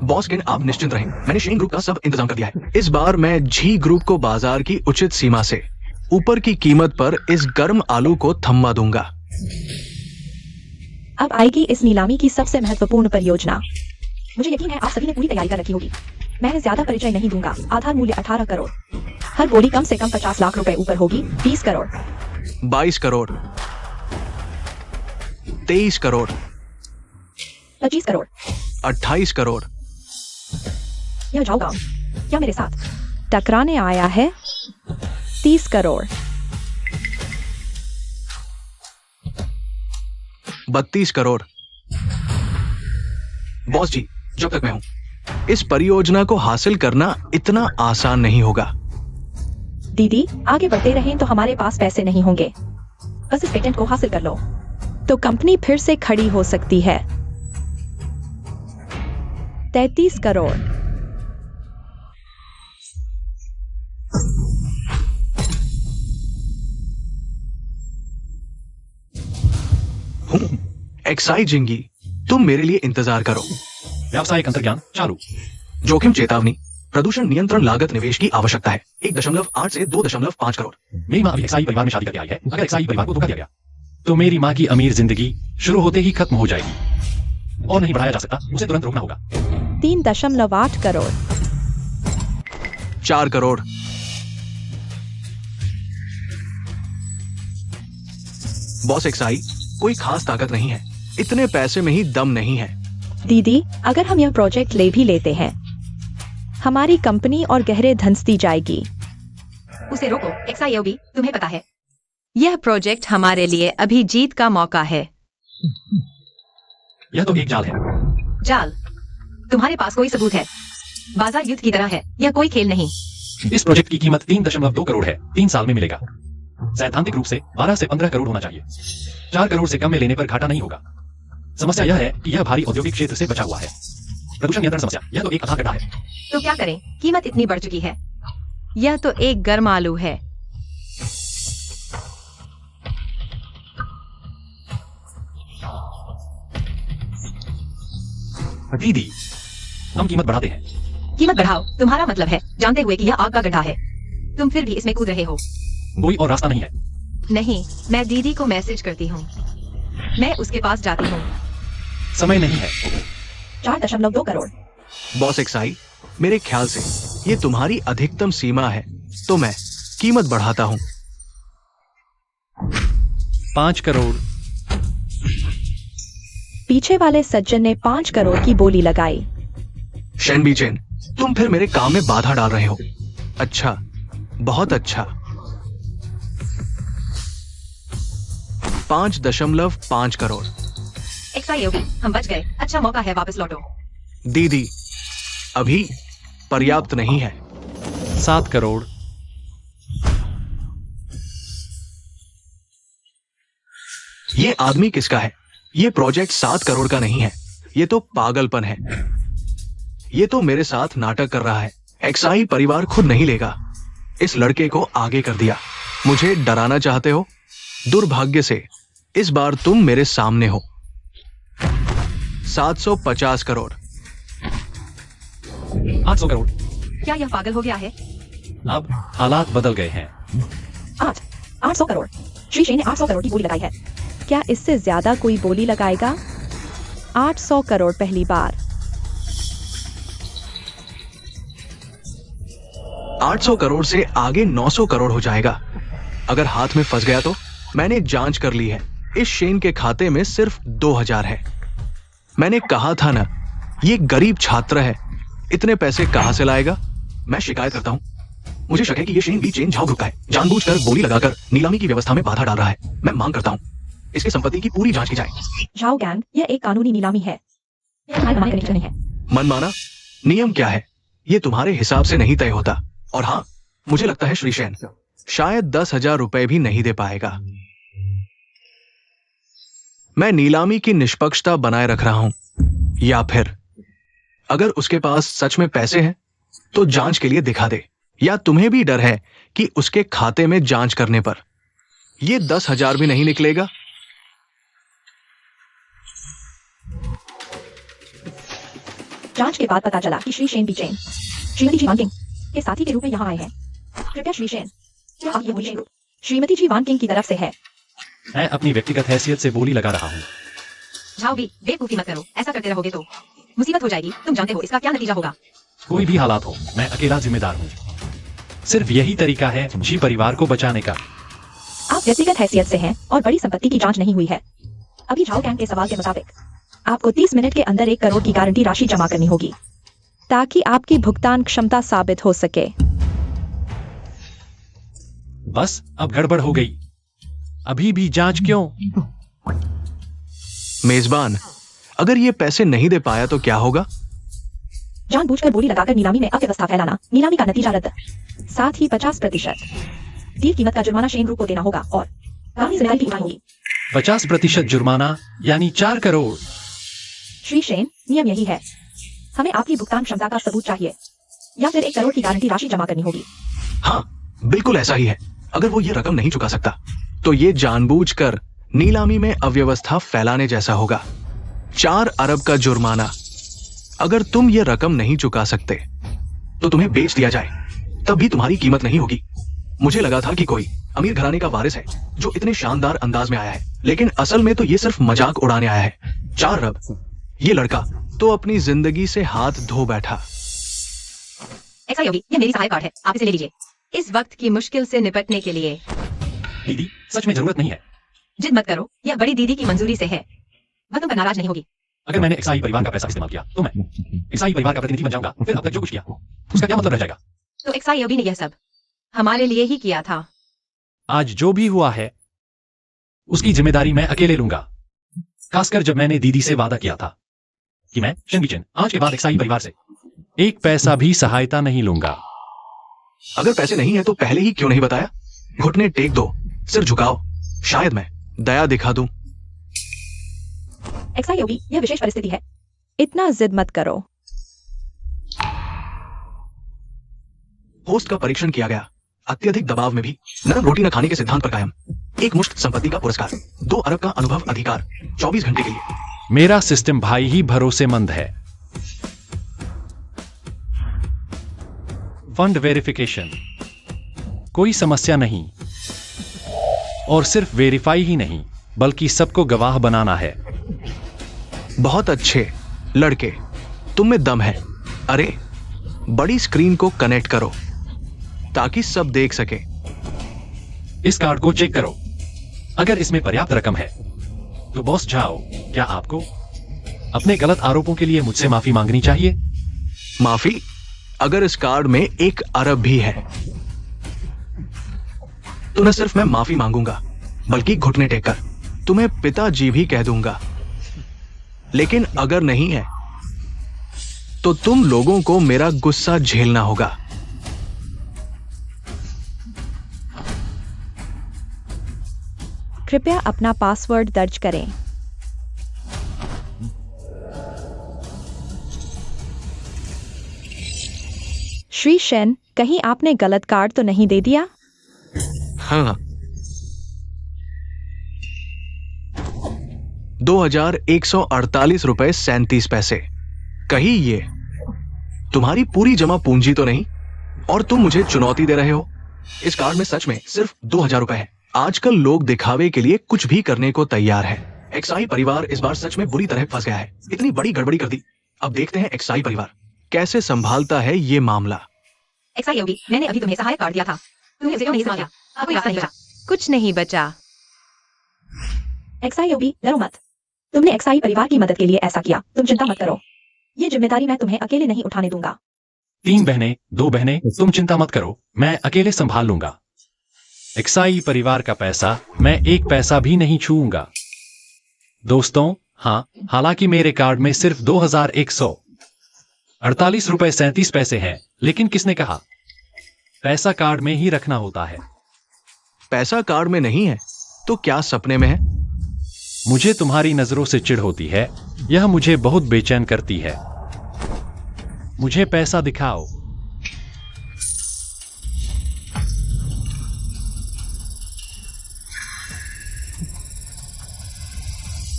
Speaker 2: बॉस किन, आप निश्चिंत रहें, मैंने शेन ग्रुप का सब इंतजाम कर दिया है। इस बार मैं जी ग्रुप को बाजार की उचित सीमा से ऊपर की कीमत पर इस गर्म आलू को थम्मा दूंगा।
Speaker 3: अब आएगी इस नीलामी की सबसे महत्वपूर्ण परियोजना। मुझे यकीन है आप सभी ने पूरी तैयारी कर रखी होगी। मैं ज्यादा परिचय नहीं दूंगा। आधार मूल्य 18 करोड़। हर बोली कम से कम 50 लाख रुपए ऊपर होगी। 20 करोड़,
Speaker 2: 22 करोड़, 23 करोड़,
Speaker 3: 25 करोड़।
Speaker 2: 28 करोड़।
Speaker 3: यह जाओ गांव या मेरे साथ? टकराने आया है। 30 करोड़,
Speaker 2: 32 करोड़। बॉस जी, जब तक मैं हूं, इस परियोजना को हासिल करना इतना आसान नहीं होगा।
Speaker 3: दीदी आगे बढ़ते रहें तो हमारे पास पैसे नहीं होंगे। बस इस पेटेंट को हासिल कर लो तो कंपनी फिर से खड़ी हो सकती है। 33 करोड़,
Speaker 2: एक्साई जिंगी, तुम मेरे लिए इंतजार करो।
Speaker 1: व्यावसायिक अंतर्ज्ञान चालू।
Speaker 2: जोखिम चेतावनी, प्रदूषण नियंत्रण लागत निवेश की आवश्यकता है 1.8 से 2.5 करोड़।
Speaker 1: मेरी माँ अभी एक्साई परिवार में शादी करके आई है। अगर एक्साई परिवार को धोखा दिया गया तो मेरी माँ की अमीर जिंदगी शुरू होते ही खत्म हो जाएगी और नहीं बढ़ाया जा सकता। उसे तुरंत रोकना होगा।
Speaker 3: 3.8 करोड़,
Speaker 2: 4 करोड़, बॉस एक्साई, कोई खास ताकत नहीं है, इतने पैसे में ही दम नहीं है।
Speaker 3: दीदी अगर हम यह प्रोजेक्ट ले भी लेते हैं, हमारी कंपनी और गहरे धंसती जाएगी।
Speaker 4: उसे रोको एक्साईओबी, तुम्हें पता है यह प्रोजेक्ट हमारे लिए अभी जीत का मौका है।
Speaker 1: यह तो एक जाल है।
Speaker 4: जाल? तुम्हारे पास कोई सबूत है? बाजार युद्ध की तरह है, यह कोई खेल नहीं।
Speaker 1: इस प्रोजेक्ट की कीमत 3.2 करोड़ है। 3 साल में मिलेगा। सैद्धांतिक रूप से 12 से 15 करोड़ होना चाहिए। 4 करोड़ से कम में लेने पर घाटा नहीं होगा। समस्या यह है कि यह भारी औद्योगिक क्षेत्र से बचा हुआ है। प्रदूषण नियंत्रण समस्या, यह तो एक अथाह गड्ढा है।
Speaker 4: तो क्या करें? कीमत इतनी बढ़ चुकी है। यह तो एक गर्म आलू है।
Speaker 1: दीदी हम कीमत बढ़ाते हैं।
Speaker 4: कीमत बढ़ाओ, तुम्हारा मतलब है जानते हुए कि यह आग का गड्ढा है, तुम फिर भी इसमें कूद रहे हो।
Speaker 1: कोई और रास्ता नहीं है।
Speaker 4: नहीं, मैं दीदी को मैसेज करती हूँ। मैं उसके पास जाती हूँ।
Speaker 1: समय नहीं है।
Speaker 3: 4.2 करोड़,
Speaker 2: बॉस एक्साई, मेरे ख्याल से ये तुम्हारी अधिकतम सीमा है, तो मैं कीमत बढ़ाता हूं।
Speaker 1: 5 करोड़,
Speaker 3: पीछे वाले सज्जन ने 5 करोड़ की बोली लगाई।
Speaker 2: शेन बीचेन, तुम फिर मेरे काम में बाधा डाल रहे हो। अच्छा, बहुत अच्छा। 5.5 करोड़।
Speaker 4: XIOB, हम बच गए। अच्छा मौका है, वापस लौटो।
Speaker 2: दीदी, अभी पर्याप्त नहीं है।
Speaker 1: 7 करोड़।
Speaker 2: ये आदमी किसका है? ये प्रोजेक्ट 7 करोड़ का नहीं है। ये तो पागलपन है। ये तो मेरे साथ नाटक कर रहा है। एक्साई परिवार खुद नहीं लेगा। इस लड़के को आगे कर दिया। मुझे डराना चाहते हो? दुर्भाग्य से इस बार तुम मेरे सामने हो। 750 करोड़।
Speaker 1: 800 करोड़।
Speaker 4: क्या यह पागल हो गया है?
Speaker 1: अब हालात बदल गए हैं।
Speaker 3: 800 करोड़। श्री शेन ने 800 करोड़ की बोली लगाई है।
Speaker 5: क्या इससे ज्यादा कोई बोली लगाएगा? 800 करोड़ पहली बार।
Speaker 2: 800 करोड़ से आगे 900 करोड़ हो जाएगा। अगर हाथ में फंस गया तो? मैंने जांच कर ली है। इस शेन के खाते में सिर्फ 2000 है। मैंने कहा था ना, ये गरीब छात्र है। इतने पैसे कहां से लाएगा? मैं शिकायत करता हूं। मुझे शक है कि ये Shen Bi Chen Zhao group का है। जानबूझकर बोली लगाकर नीलामी की व्यवस्था में बाधा डाल रहा है। मैं मांग करता हूं, इसकी संपत्ति की पूरी जांच की जाए।
Speaker 3: झाओ गैंग, यह एक कानूनी नीलामी है। यह तुम्हारे कमाई का निश्चय नहीं है।
Speaker 2: मनमाना नियम क्या है? ये तुम्हारे हिसाब से नहीं तय होता। और हाँ, मुझे लगता है श्री शेन शायद 10,000 रुपए भी नहीं दे पाएगा। मैं नीलामी की निष्पक्षता बनाए रख रहा हूं। या फिर अगर उसके पास सच में पैसे हैं तो जांच के लिए दिखा दे। या तुम्हें भी डर है कि उसके खाते में जांच करने पर ये 10,000 भी नहीं निकलेगा?
Speaker 3: जांच के बाद पता चला कि श्री शेन बीचेन श्रीमती जी वानकिंग के साथी के रूप में यहाँ आए हैं। कृपया श्री शेन, क्या आप ये बोलिए श्रीमती जी वानकिंग की तरफ से है?
Speaker 1: मैं अपनी व्यक्तिगत हैसियत से बोली लगा रहा हूँ।
Speaker 4: झाओ भी, बेवकूफी मत करो। ऐसा करते रहोगे तो मुसीबत हो जाएगी। तुम जानते हो इसका क्या नतीजा होगा।
Speaker 1: कोई भी हालात हो, मैं अकेला जिम्मेदार हूँ। सिर्फ यही तरीका है जी परिवार को बचाने का।
Speaker 3: आप व्यक्तिगत हैसियत से हैं और बड़ी संपत्ति की जांच नहीं हुई है। अभी झाओ गैंग के सवाल के मुताबिक आपको 30 मिनट के अंदर 1 करोड़ की गारंटी राशि जमा करनी होगी,
Speaker 5: ताकि आपकी भुगतान क्षमता साबित हो सके।
Speaker 1: बस अब गड़बड़ हो गई। अभी भी जांच क्यों?
Speaker 2: मेजबान, अगर ये पैसे नहीं दे पाया तो क्या होगा?
Speaker 3: जानबूझकर बोली लगाकर नीलामी में अव्यवस्था फैलाना, नीलामी का नतीजा रद्द, साथ ही 50% डील कीमत का जुर्माना शेन ग्रुप को देना होगा और कानूनी जिम्मेदारी भी उठानी होगी।
Speaker 1: 50% जुर्माना यानी 4 करोड़।
Speaker 3: श्री शेन, नियम यही है। हमें आपकी भुगतान क्षमता का सबूत चाहिए या फिर 1 करोड़ की गारंटी राशि जमा करनी होगी।
Speaker 2: हाँ, बिल्कुल ऐसा ही है। अगर वो ये रकम नहीं चुका सकता तो ये जानबूझकर नीलामी में अव्यवस्था फैलाने जैसा होगा। 4 अरब का जुर्माना। अगर तुम ये रकम नहीं चुका सकते तो तुम्हें बेच दिया जाए, तब भी तुम्हारी कीमत नहीं होगी। मुझे लगा था कि कोई अमीर घराने का वारिस है जो इतने शानदार अंदाज में आया है, लेकिन असल में तो ये सिर्फ मजाक उड़ाने आया है। 4 अरब। ये लड़का तो अपनी जिंदगी से हाथ धो बैठा।
Speaker 4: XIOB, ये मेरी सहाय कार्ड है, आप इसे ले लीजिए। इस वक्त की मुश्किल से निपटने के लिए।
Speaker 1: दीदी, सच में जरूरत नहीं है।
Speaker 4: जिद मत करो, यह बड़ी दीदी की मंजूरी से है। वह तुम पर नाराज नहीं होगी।
Speaker 1: अगर मैंने एक्साई परिवार का पैसा इस्तेमाल किया तो मैं एक्साई परिवार का प्रतिनिधि बन जाऊंगा। फिर अब तक जो कुछ किया उसका क्या मतलब रह जाएगा?
Speaker 4: तो XIOB ने यह सब हमारे लिए ही किया था।
Speaker 1: आज जो भी हुआ है उसकी जिम्मेदारी मैं अकेले लूंगा। खासकर जब मैंने दीदी से वादा किया था कि मैं शिनबिचन आज के बाद एक्साई परिवार से 1 पैसा भी सहायता नहीं लूंगा।
Speaker 2: अगर पैसे नहीं है तो पहले ही क्यों नहीं बताया? घुटने टेक दो, सिर झुकाओ, शायद मैं दया दिखा दूं।
Speaker 3: XIOB, यह विशेष परिस्थिति है।
Speaker 5: इतना जिद मत करो।
Speaker 2: होस्ट का परीक्षण किया गया। अत्यधिक दबाव में भी नरम रोटी न खाने के सिद्धांत पर कायम। 1 मुश्त संपत्ति का पुरस्कार, 2 अरब का अनुभव अधिकार, 24 घंटे के लिए।
Speaker 1: मेरा सिस्टम भाई ही भरोसेमंद है। फंड वेरिफिकेशन, कोई समस्या नहीं। और सिर्फ वेरीफाई ही नहीं बल्कि सबको गवाह बनाना है।
Speaker 2: बहुत अच्छे लड़के, तुम में दम है। अरे, बड़ी स्क्रीन को कनेक्ट करो ताकि सब देख सके।
Speaker 1: इस कार्ड को चेक करो। अगर इसमें पर्याप्त रकम है तो बॉस जाओ, क्या आपको अपने गलत आरोपों के लिए मुझसे माफी मांगनी चाहिए?
Speaker 2: माफी? अगर इस कार्ड में 1 अरब भी है तो न सिर्फ मैं माफी मांगूंगा बल्कि घुटने टेककर तुम्हें पिताजी भी कह दूंगा। लेकिन अगर नहीं है तो तुम लोगों को मेरा गुस्सा झेलना होगा।
Speaker 5: कृपया अपना पासवर्ड दर्ज करें। श्री शेन, कहीं आपने गलत कार्ड तो नहीं दे दिया?
Speaker 2: हाँ, 2148 रुपए 37 पैसे। कहीं ये तुम्हारी पूरी जमा पूंजी तो नहीं और तुम मुझे चुनौती दे रहे हो? इस कार्ड में सच में सिर्फ 2000 रुपए है। आजकल लोग दिखावे के लिए कुछ भी करने को तैयार है। एक्साई परिवार इस बार सच में बुरी तरह फंस गया है। इतनी बड़ी गड़बड़ी कर दी। अब देखते हैं एक्साई परिवार कैसे संभालता है ये मामला।
Speaker 3: एक्साई योगी, मैंने अभी तुम्हें सहायक कार्ड दिया था, तुमने उसे क्यों नहीं इस्तेमाल किया? अब कोई रास्ता नहीं बचा।
Speaker 4: कुछ नहीं बचा।
Speaker 3: एक्साई योगी, डरो मत। तुमने एक्साई परिवार की मदद के लिए ऐसा किया, तुम चिंता मत करो। ये जिम्मेदारी मैं तुम्हें अकेले नहीं उठाने दूंगा।
Speaker 1: 3 बहनें, 2 बहनें, तुम चिंता मत करो, मैं अकेले संभाल लूंगा। एक्साई परिवार का पैसा मैं 1 पैसा भी नहीं छूऊंगा। दोस्तों, हाँ, हालांकि मेरे कार्ड में सिर्फ 2148 रुपए 37 पैसे हैं, लेकिन किसने कहा पैसा कार्ड में ही रखना होता है?
Speaker 2: पैसा कार्ड में नहीं है तो क्या सपने में है?
Speaker 1: मुझे तुम्हारी नजरों से चिढ़ होती है, यह मुझे बहुत बेचैन करती है। मुझे पैसा दिखाओ।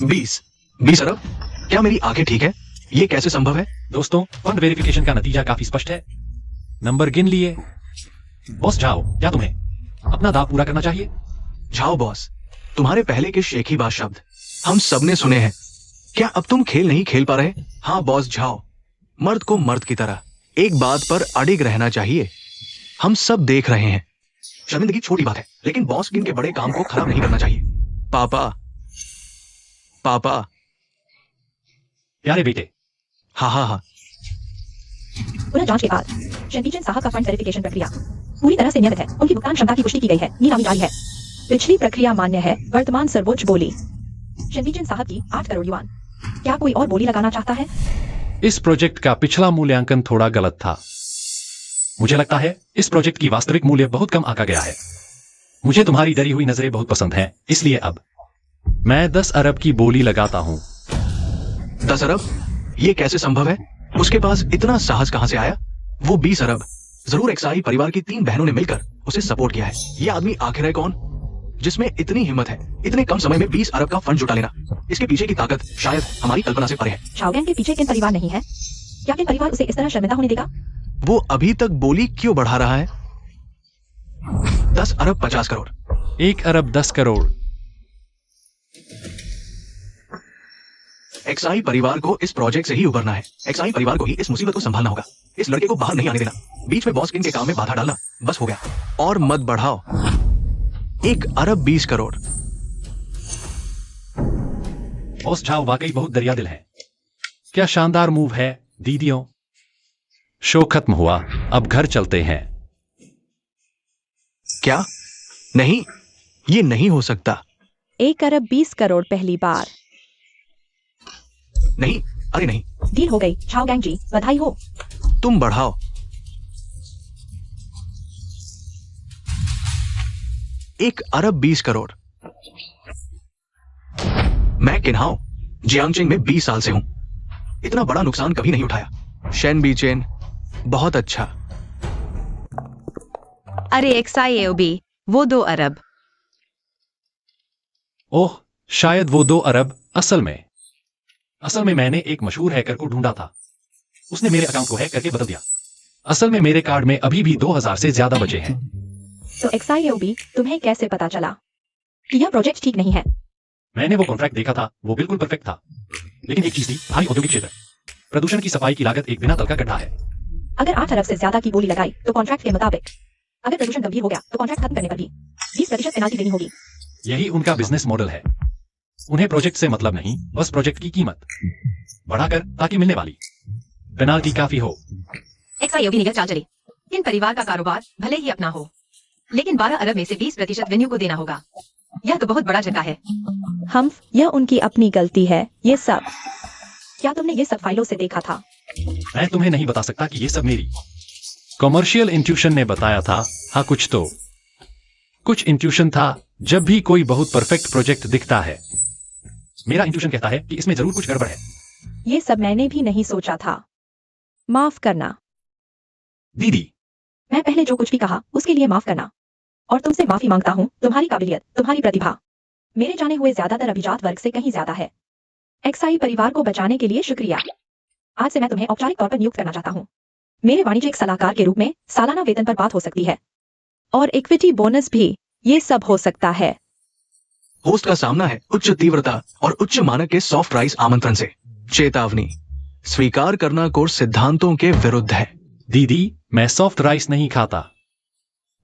Speaker 2: बीस अरब? क्या मेरी आंखें ठीक है? ये कैसे संभव है?
Speaker 1: दोस्तों, फंड वेरिफिकेशन का नतीजा काफी स्पष्ट है। नंबर गिन लिए। बॉस जाओ, क्या तुम्हें अपना दाव पूरा करना चाहिए?
Speaker 2: जाओ बॉस, तुम्हारे पहले के शेखीबाज शब्द हम सबने सुने हैं। क्या अब तुम खेल नहीं खेल पा रहे? हाँ बॉस, जाओ। मर्द को मर्द की तरह एक बात पर अडिग रहना चाहिए। हम सब देख रहे हैं। शर्मिंदगी छोटी बात है, लेकिन बॉस इनके बड़े काम को खराब नहीं करना चाहिए। पापा,
Speaker 1: प्यारे बेटे।
Speaker 2: हाँ।
Speaker 3: पुनः जांच के बाद शेनबीचन साहब का फंड वेरिफिकेशन प्रक्रिया पूरी तरह से नियमित है। उनकी भुगतान क्षमता की पुष्टि की गई है। नीलामी जारी है। पिछली प्रक्रिया मान्य है। वर्तमान सर्वोच्च बोली शेनबीचन साहब की 8 करोड़ युआन। क्या कोई और बोली लगाना चाहता है?
Speaker 1: इस प्रोजेक्ट का पिछला मूल्यांकन थोड़ा गलत था। मुझे लगता है इस प्रोजेक्ट की वास्तविक मूल्य बहुत कम आंका गया है। मुझे तुम्हारी डरी हुई नजरें बहुत पसंद हैं, इसलिए अब मैं 10 अरब की बोली लगाता हूं।
Speaker 2: 10 अरब? ये कैसे संभव है? उसके पास इतना साहस कहां से आया? वो 20 अरब। जरूर एक्साई परिवार की 3 बहनों ने मिलकर उसे सपोर्ट किया है। ये आदमी आखिर है कौन जिसमें इतनी हिम्मत है इतने कम समय में 20 अरब का फंड जुटा लेना? इसके पीछे की ताकत शायद हमारी कल्पना से परे है।
Speaker 3: शाओगैंग के पीछे किन परिवार नहीं है? क्या किन परिवार उसे इस तरह शर्मिंदा होने देगा?
Speaker 2: वो अभी तक बोली क्यों बढ़ा रहा है? 10 अरब 50 करोड़।
Speaker 1: 1 अरब 10 करोड़।
Speaker 2: एक्साई परिवार को इस प्रोजेक्ट से ही उबरना है। एक्साई परिवार को ही इस मुसीबत को संभालना होगा। इस लड़के को बाहर नहीं आने देना। बीच में बॉस किन के काम में बाधा डालना बस हो गया। और मत बढ़ाओ। 1 अरब 20 करोड़।
Speaker 1: बॉस झाओ वाकई बहुत दरिया दिल है। क्या शानदार मूव है दीदियों। शो खत्म हुआ, अब घर चलते हैं।
Speaker 2: क्या? नहीं, ये नहीं हो सकता।
Speaker 5: 1 अरब 20 करोड़ पहली बार।
Speaker 2: नहीं, अरे नहीं।
Speaker 3: डील हो गई। शाओगैंग जी, बधाई हो।
Speaker 2: तुम बढ़ाओ। 1 अरब 20 करोड़। मैं किन्हाओ जियांगचिंग में 20 साल से हूं। इतना बड़ा नुकसान कभी नहीं उठाया। शेन बीचेन, बहुत अच्छा।
Speaker 4: अरे एक्साईओबी, वो 2 अरब।
Speaker 1: ओह, शायद वो 2 अरब। असल में मैंने एक मशहूर हैकर को ढूंढा था। उसने मेरे अकाउंट को हैक करके बदल दिया। असल में मेरे कार्ड में अभी भी 2000 से ज्यादा बचे हैं।
Speaker 3: तो एक्साईओबी, तुम्हें कैसे पता चला कि यह प्रोजेक्ट ठीक नहीं है?
Speaker 1: मैंने वो कॉन्ट्रैक्ट देखा था, वो बिल्कुल परफेक्ट था। लेकिन एक चीज थी, भारी औद्योगिक क्षेत्र, प्रदूषण की सफाई की लागत एक बिना तल का गड्ढा है।
Speaker 3: अगर 8 अरब से ज्यादा की बोली लगाई तो कॉन्ट्रैक्ट के मुताबिक अगर प्रदूषण गंभीर हो गया तो कॉन्ट्रैक्ट खत्म करने पर भी 20% पेनाल्टी देनी होगी।
Speaker 1: यही उनका बिजनेस मॉडल है। उन्हें प्रोजेक्ट से मतलब नहीं, बस प्रोजेक्ट की कीमत बढ़ाकर ताकि मिलने वाली पेनाल्टी काफी हो।
Speaker 4: XIOB ने यह चाल चली। इन परिवार का कारोबार भले ही अपना हो, लेकिन 12 अरब में से 20% वेन्यू को देना होगा। यह तो बहुत बड़ा झटका है।
Speaker 5: यह उनकी अपनी गलती है। ये सब
Speaker 3: क्या तुमने ये सब फाइलों से देखा था?
Speaker 1: मैं तुम्हें नहीं बता सकता कि ये सब मेरी कॉमर्शियल इंट्यूशन ने बताया था। हाँ, कुछ इंट्यूशन था। जब भी कोई बहुत परफेक्ट प्रोजेक्ट दिखता है, मेरा इंट्यूशन कहता है कि इसमें जरूर कुछ गड़बड़ है।
Speaker 3: ये सब मैंने भी नहीं सोचा था।
Speaker 5: माफ करना।
Speaker 1: दीदी,
Speaker 3: मैं पहले जो कुछ भी कहा उसके लिए माफ करना, और तुमसे माफी मांगता हूँ। तुम्हारी काबिलियत, तुम्हारी प्रतिभा मेरे जाने हुए ज्यादातर अभिजात वर्ग से कहीं ज्यादा है। XI परिवार को बचाने के लिए शुक्रिया। आज से मैं तुम्हें औपचारिक तौर पर नियुक्त करना चाहता हूँ। मेरे वाणिज्यिक सलाहकार के रूप में सालाना वेतन पर बात हो सकती है।
Speaker 5: और इक्विटी बोनस भी। ये सब हो सकता है।
Speaker 2: होस्ट का सामना है उच्च तीव्रता और उच्च मानक के सॉफ्ट राइस आमंत्रण से। चेतावनी, स्वीकार करना कोर्स सिद्धांतों के विरुद्ध है।
Speaker 1: दीदी, मैं सॉफ्ट राइस नहीं खाता।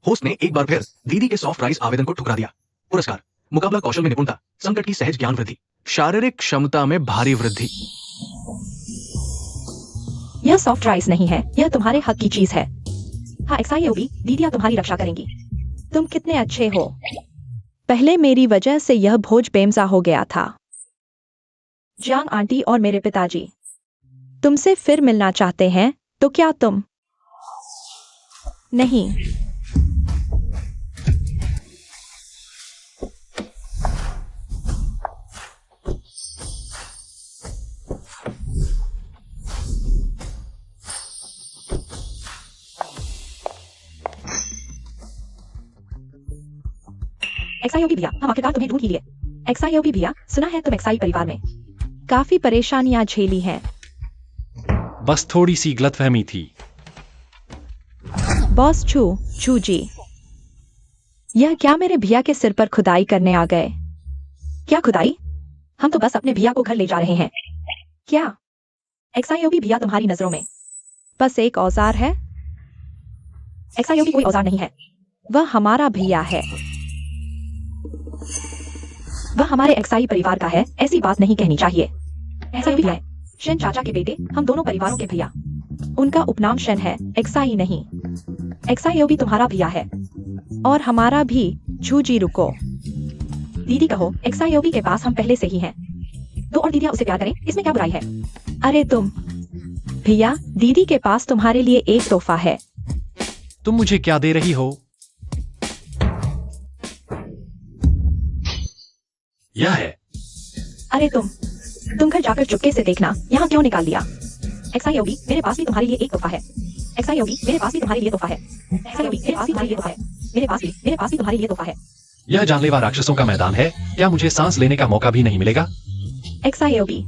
Speaker 2: होस्ट ने एक बार फिर दीदी के सॉफ्ट राइस आवेदन को ठुकरा दिया। पुरस्कार, मुकाबला कौशल में निपुणता, संकट की सहज ज्ञान वृद्धि, शारीरिक क्षमता में भारी वृद्धि।
Speaker 3: यह सॉफ्ट राइस नहीं है, यह तुम्हारे हक की चीज है। हाँ XIOB, दीदियाँ तुम्हारी रक्षा करेंगी।
Speaker 5: तुम कितने अच्छे हो। पहले मेरी वजह से यह भोज बेमजा हो गया था।
Speaker 3: जान आंटी और मेरे पिताजी
Speaker 5: तुमसे फिर मिलना चाहते हैं, तो क्या तुम नहीं?
Speaker 3: XIOB भैया, हम आखिरकार तुम्हें ढूंढ ही लिए। XIOB भैया, सुना है तुम XI परिवार में
Speaker 5: काफी परेशानियां झेली हैं।
Speaker 1: बस थोड़ी सी गलतफहमी थी।
Speaker 5: बॉस छू जी, यह क्या मेरे भैया के सिर पर खुदाई करने आ गए?
Speaker 3: क्या खुदाई? हम तो बस अपने भैया को घर ले जा रहे हैं। क्या XIOB भैया तुम्हारी नजरों में
Speaker 5: बस एक औजार है?
Speaker 3: XIOB कोई औजार नहीं है।
Speaker 5: वह हमारा भैया है।
Speaker 3: वह हमारे XI परिवार का है। ऐसी बात नहीं कहनी चाहिए। XIOB भैया, शन चाचा के बेटे, हम दोनों परिवारों के भैया।
Speaker 5: उनका उपनाम शन है, XI नहीं।
Speaker 3: XIOB तुम्हारा भैया है।
Speaker 5: और हमारा भी। जी रुको।
Speaker 3: दीदी कहो, XIOB के पास हम पहले से ही हैं। तो और दीदियाँ उसे प्यार करें, इसमें क्या बुराई है?
Speaker 5: अरे तुम भैया, दीदी के पास तुम्हारे लिए एक तोहफा है।
Speaker 1: तुम मुझे क्या दे रही हो? यह है।
Speaker 3: अरे तुम घर जाकर चुपके से देखना, यहाँ क्यों निकाल लिया? XIOB, मेरे पास भी तुम्हारे लिए एक तोहफा है। XIOB, मेरे पास भी तुम्हारे लिए तोहफा है। XIOB, मेरे पास भी तुम्हारे लिए तोहफा है। मेरे पास भी तुम्हारे लिए तोहफा है।
Speaker 1: यह जानलेवा राक्षसों का मैदान है। क्या मुझे सांस लेने का मौका भी नहीं मिलेगा?
Speaker 3: XIOB,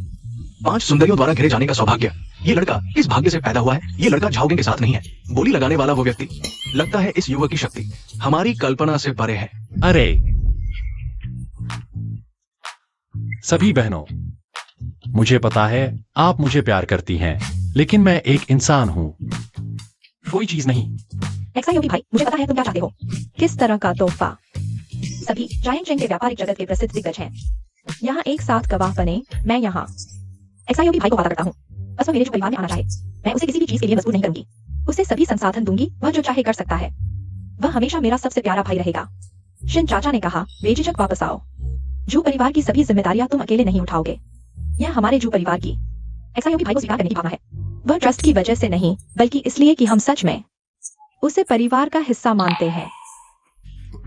Speaker 2: 5 सुंदरियों द्वारा घिरे जाने का सौभाग्य। ये लड़का किस भाग्य से पैदा हुआ है? ये लड़का झाओगे के साथ नहीं है। बोली लगाने वाला वो व्यक्ति। लगता है इस युवक की शक्ति हमारी कल्पना से परे है।
Speaker 1: अरे सभी बहनों, मुझे पता है आप मुझे प्यार करती हैं, लेकिन मैं एक इंसान हूं, कोई चीज नहीं।
Speaker 3: XIOB भाई, मुझे पता है तुम क्या चाहते हो।
Speaker 5: किस तरह का तोहफा?
Speaker 3: सभी जायंट चेंग के व्यापारिक जगत के प्रसिद्ध दिग्गज हैं। यहाँ एक साथ गवाह बने। मैं यहाँ XIOB भाई को वादा करता हूँ, बस वो मेरे जो परिवार में आना चाहे, मैं उसे किसी भी चीज के लिए मजबूर नहीं करूंगी। उसे सभी संसाधन दूंगी, वह जो चाहे कर सकता है। वह हमेशा मेरा सबसे प्यारा भाई रहेगा। शिन चाचा ने कहा, बेझिझक वापस आओ। जू परिवार की सभी जिम्मेदारियां तुम अकेले नहीं उठाओगे। यह हमारे जू परिवार की XIOB भाई को स्वीकार करने की भावना है। वह ट्रस्ट की वजह से नहीं, बल्कि इसलिए कि हम सच में
Speaker 5: उसे परिवार का हिस्सा मानते हैं।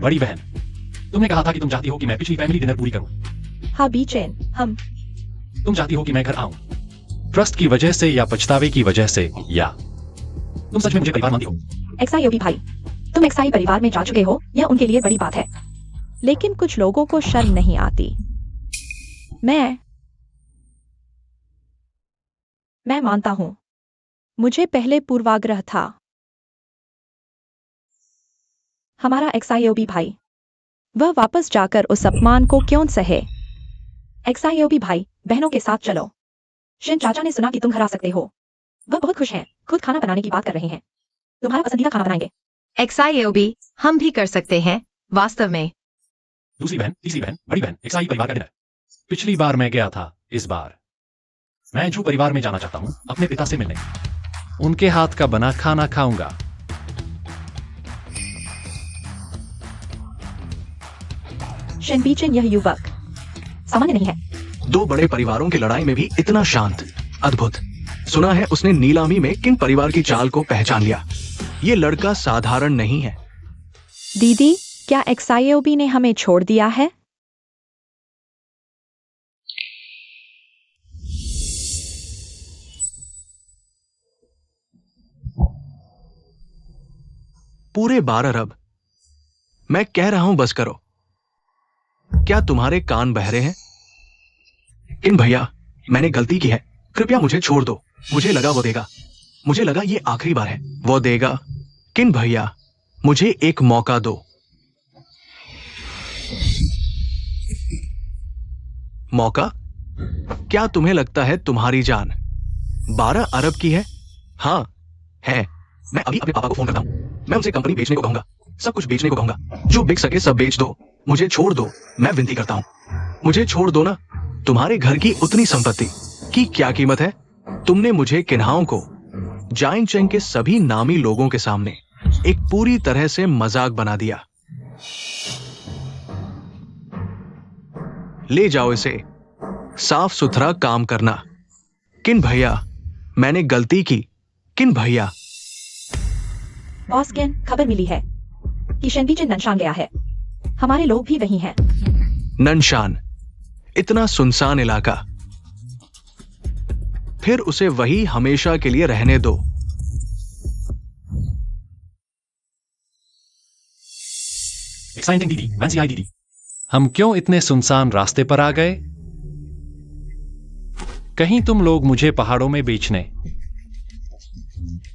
Speaker 1: बड़ी बहन, तुमने कहा था कि तुम चाहती हो कि मैं पिछली फैमिली डिनर पूरी करूं।
Speaker 5: हाँ बीचेन,
Speaker 1: तुम चाहती हो कि मैं घर आऊं, ट्रस्ट की वजह से या पछतावे की वजह से, या तुम सच में मुझे परिवार मानती हो?
Speaker 3: XIOB भाई, तुम XI परिवार में जा चुके हो, यह उनके लिए बड़ी बात है।
Speaker 5: लेकिन कुछ लोगों को शर्म नहीं आती। मैं मानता हूं, मुझे पहले पूर्वाग्रह था।
Speaker 3: हमारा XIOB भाई,
Speaker 5: वह वापस जाकर उस अपमान को क्यों सहे?
Speaker 3: XIOB भाई, बहनों के साथ चलो। शिन चाचा ने सुना कि तुम घर आ सकते हो। वह बहुत खुश हैं, खुद खाना बनाने की बात कर रहे हैं। तुम्हारा पसंदीदा खाना बनाएंगे।
Speaker 4: XIOB, हम भी कर सकते हैं, वास्तव में।
Speaker 1: दूसरी बहन, तीसरी बहन, बड़ी बहन, XI परिवार का डिनर। पिछली बार मैं गया था, इस बार मैं जू परिवार में जाना चाहता हूं, अपने पिता से मिलने। उनके हाथ का बना खाना खाऊंगा।
Speaker 3: शेनबीचन, यह युवक सामान्य नहीं है।
Speaker 2: दो बड़े परिवारों की लड़ाई में भी इतना शांत, अद्भुत। सुना है उसने नीलामी में किन परिवार की चाल को पहचान लिया। ये लड़का साधारण नहीं है।
Speaker 5: दीदी, क्या एक्सआईओबी ने हमें छोड़ दिया है?
Speaker 2: पूरे 12 अरब। मैं कह रहा हूं बस करो। क्या तुम्हारे कान बहरे हैं? किन भैया, मैंने गलती की है, कृपया मुझे छोड़ दो। मुझे लगा वो देगा। मुझे लगा ये आखिरी बार है, वो देगा। किन भैया, मुझे एक मौका दो। मौका? क्या तुम्हें लगता है तुम्हारी जान 12 अरब की है? हाँ है। मैं अभी अपने पापा को फोन करता हूं। मैं उनसे कंपनी बेचने को कहूंगा, सब कुछ बेचने को कहूंगा। जो बिक सके सब बेच दो। मुझे छोड़ दो, मैं विनती करता हूं। मुझे छोड़ दो ना। तुम्हारे घर की उतनी संपत्ति की क्या कीमत है? तुमने मुझे किन्हाओं को, जाइन चेंग के सभी नामी लोगों के सामने एक पूरी तरह से मजाक बना दिया। ले जाओ इसे, साफ सुथरा काम करना। किन भैया, मैंने गलती की। किन भैया।
Speaker 3: बॉस केन, खबर मिली है कि शेनबीचन ननशान गया है। हमारे लोग भी वही हैं।
Speaker 2: ननशान, इतना सुनसान इलाका। फिर उसे वही हमेशा के लिए रहने दो।
Speaker 1: एक्साइटिंग दीदी, फैंसी आई दीदी। हम क्यों इतने सुनसान रास्ते पर आ गए? कहीं तुम लोग मुझे पहाड़ों में बेचने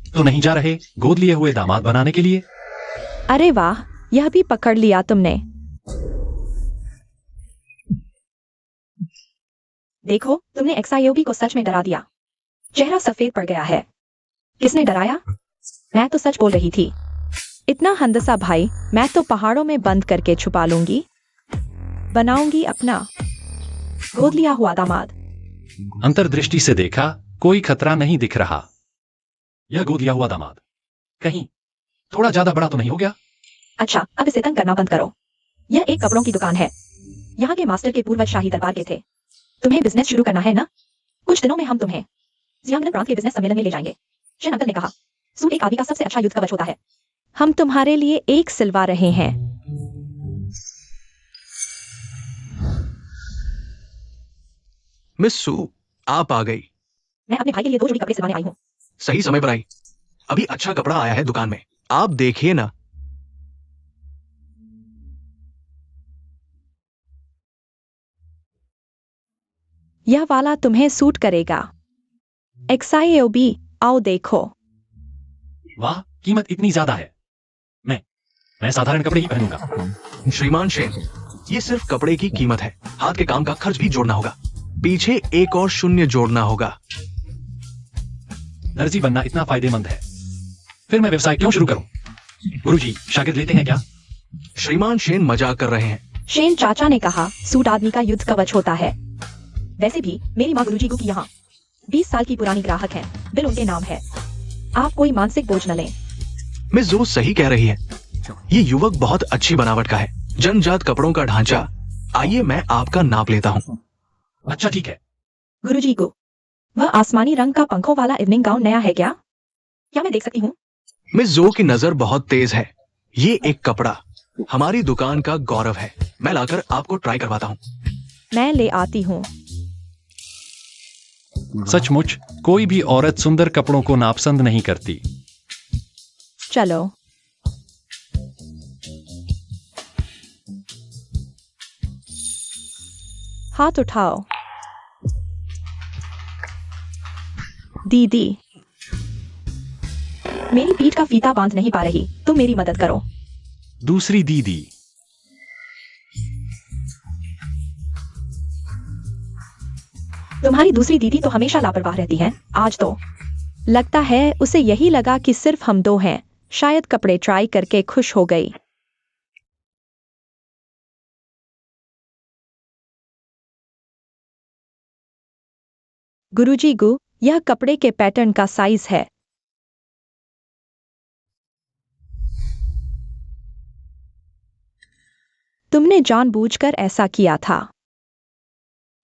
Speaker 1: तो नहीं जा रहे, गोद लिए हुए दामाद बनाने के लिए?
Speaker 5: अरे वाह, यह भी पकड़ लिया तुमने।
Speaker 3: देखो, तुमने एक्सआईओबी को सच में डरा दिया। चेहरा सफेद पड़ गया है। किसने डराया? मैं तो सच बोल रही थी।
Speaker 5: इतना हंदसा भाई, मैं तो पहाड़ों में बंद करके छुपा लूंगी। बनाऊंगी अपना
Speaker 3: गोद लिया हुआ दामाद।
Speaker 1: अंतर्दृष्टि से देखा, कोई खतरा नहीं दिख रहा। यह गोद लिया हुआ दामाद कहीं थोड़ा ज्यादा बड़ा तो नहीं हो गया?
Speaker 3: अच्छा, अब इसे तंग करना बंद करो। यह एक कपड़ों की दुकान है। यहाँ के मास्टर के पूर्वज शाही दरबार के थे। तुम्हें बिजनेस शुरू करना है ना? कुछ दिनों में हम तुम्हें जियांगन प्रांत के बिजनेस सम्मेलन में ले जाएंगे। शेन अंकल ने कहा, सूट एक आदमी का सबसे अच्छा युद्ध कवच होता है।
Speaker 5: हम तुम्हारे लिए एक सिलवा रहे हैं।
Speaker 2: मिस सू, आप आ गई।
Speaker 3: मैं अपने भाई के लिए 2 जोड़ी कपड़े सिलवाने आई हूँ।
Speaker 2: सही समय पर आई। अभी अच्छा कपड़ा आया है दुकान में, आप देखिए ना।
Speaker 5: यह वाला तुम्हें सूट करेगा। एक्सआईओबी, आओ देखो।
Speaker 1: वाह, कीमत इतनी ज्यादा है। मैं साधारण कपड़े ही पहनूंगा।
Speaker 2: श्रीमान शेन, ये सिर्फ कपड़े की कीमत है। हाथ के काम का खर्च भी जोड़ना होगा। पीछे एक और शून्य जोड़ना होगा।
Speaker 1: दर्जी बनना इतना फायदेमंद है, फिर मैं व्यवसाय क्यों शुरू करूं? गुरुजी, शागिर्द लेते हैं क्या?
Speaker 2: श्रीमान शेन मजाक कर रहे हैं।
Speaker 3: शेन चाचा ने कहा, सूट आदमी का युद्ध कवच होता है। वैसे भी मेरी माँ गुरुजी को की यहाँ 20 साल की पुरानी ग्राहक है। बिल उनके नाम है। आप कोई मानसिक बोझ न लें।
Speaker 2: मिस जो सही कह रही है। ये युवक बहुत अच्छी बनावट का है, जनजात कपड़ों का ढांचा। आइए मैं आपका नाप लेता हूँ।
Speaker 1: अच्छा ठीक है।
Speaker 3: गुरुजी को वह आसमानी रंग का पंखों वाला इवनिंग गाउन नया है क्या? क्या मैं देख सकती हूँ?
Speaker 2: मिस जो की नजर बहुत तेज है। ये एक कपड़ा हमारी दुकान का गौरव है। मैं लाकर आपको ट्राई करवाता हूँ।
Speaker 5: मैं ले आती हूँ।
Speaker 1: सचमुच कोई भी औरत सुंदर कपड़ों को नापसंद नहीं करती।
Speaker 5: चलो। हाथ उठाओ। दीदी,
Speaker 3: मेरी पीठ का फीता बांध नहीं पा रही, तुम मेरी मदद करो।
Speaker 1: दूसरी दीदी,
Speaker 3: तुम्हारी दूसरी दीदी तो हमेशा लापरवाह रहती है। आज तो
Speaker 5: लगता है उसे यही लगा कि सिर्फ हम दो हैं। शायद कपड़े ट्राई करके खुश हो गई। गुरुजी गु, यह कपड़े के पैटर्न का साइज है। तुमने जानबूझकर ऐसा किया था।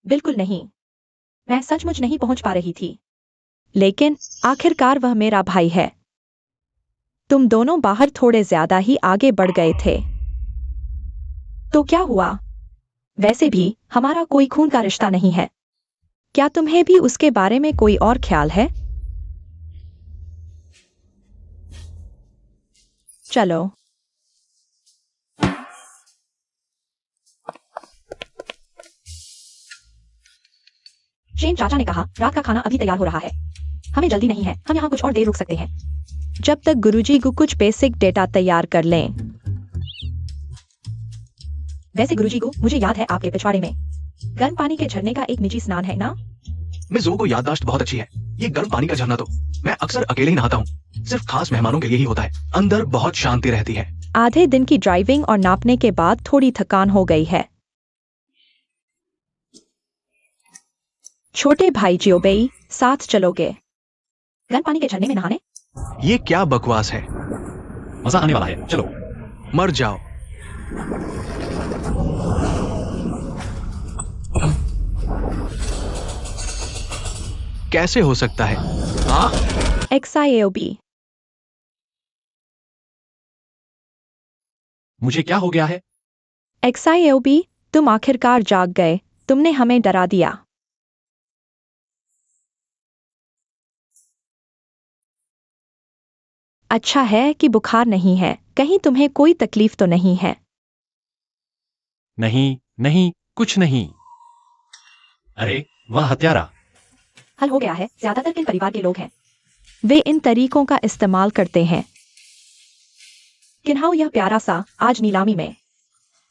Speaker 3: बिल्कुल नहीं, मैं सचमुच नहीं पहुंच पा रही थी।
Speaker 5: लेकिन आखिरकार वह मेरा भाई है। तुम दोनों बाहर थोड़े ज्यादा ही आगे बढ़ गए थे।
Speaker 3: तो क्या हुआ? वैसे भी हमारा कोई खून का रिश्ता नहीं है।
Speaker 5: क्या तुम्हें भी उसके बारे में कोई और ख्याल है? चलो।
Speaker 3: शेन चाचा ने कहा रात का खाना अभी तैयार हो रहा है। हमें जल्दी नहीं है, हम यहाँ कुछ और देर रुक सकते हैं।
Speaker 5: जब तक गुरुजी को कुछ बेसिक डेटा तैयार कर लें।
Speaker 3: वैसे गुरुजी को मुझे याद है आपके पिछवाड़े में गर्म पानी के झरने का एक निजी स्नान है ना?
Speaker 2: मिस जो को याददाश्त बहुत अच्छी है। ये गर्म पानी का झरना तो मैं अक्सर अकेले ही नहाता हूँ। सिर्फ खास मेहमानों के लिए ही होता है। अंदर बहुत शांति रहती है।
Speaker 5: आधे दिन की ड्राइविंग और नापने के बाद थोड़ी थकान हो गई है। छोटे भाई जियोबेई, साथ चलोगे?
Speaker 3: गर्म पानी के झरने में नहाने?
Speaker 2: ये क्या बकवास है।
Speaker 1: मजा आने वाला है, चलो।
Speaker 2: मर जाओ। कैसे हो सकता है?
Speaker 5: XIAOB।
Speaker 1: मुझे क्या हो गया है?
Speaker 5: XIAOB, तुम आखिरकार जाग गए। तुमने हमें डरा दिया। अच्छा है कि बुखार नहीं है। कहीं तुम्हें कोई तकलीफ तो नहीं है?
Speaker 1: नहीं नहीं, कुछ नहीं। अरे वह हत्यारा।
Speaker 3: हल हो गया है। ज्यादातर किन परिवार के लोग हैं?
Speaker 5: वे इन तरीकों का इस्तेमाल करते हैं।
Speaker 3: किन्हाउ यह प्यारा सा आज नीलामी में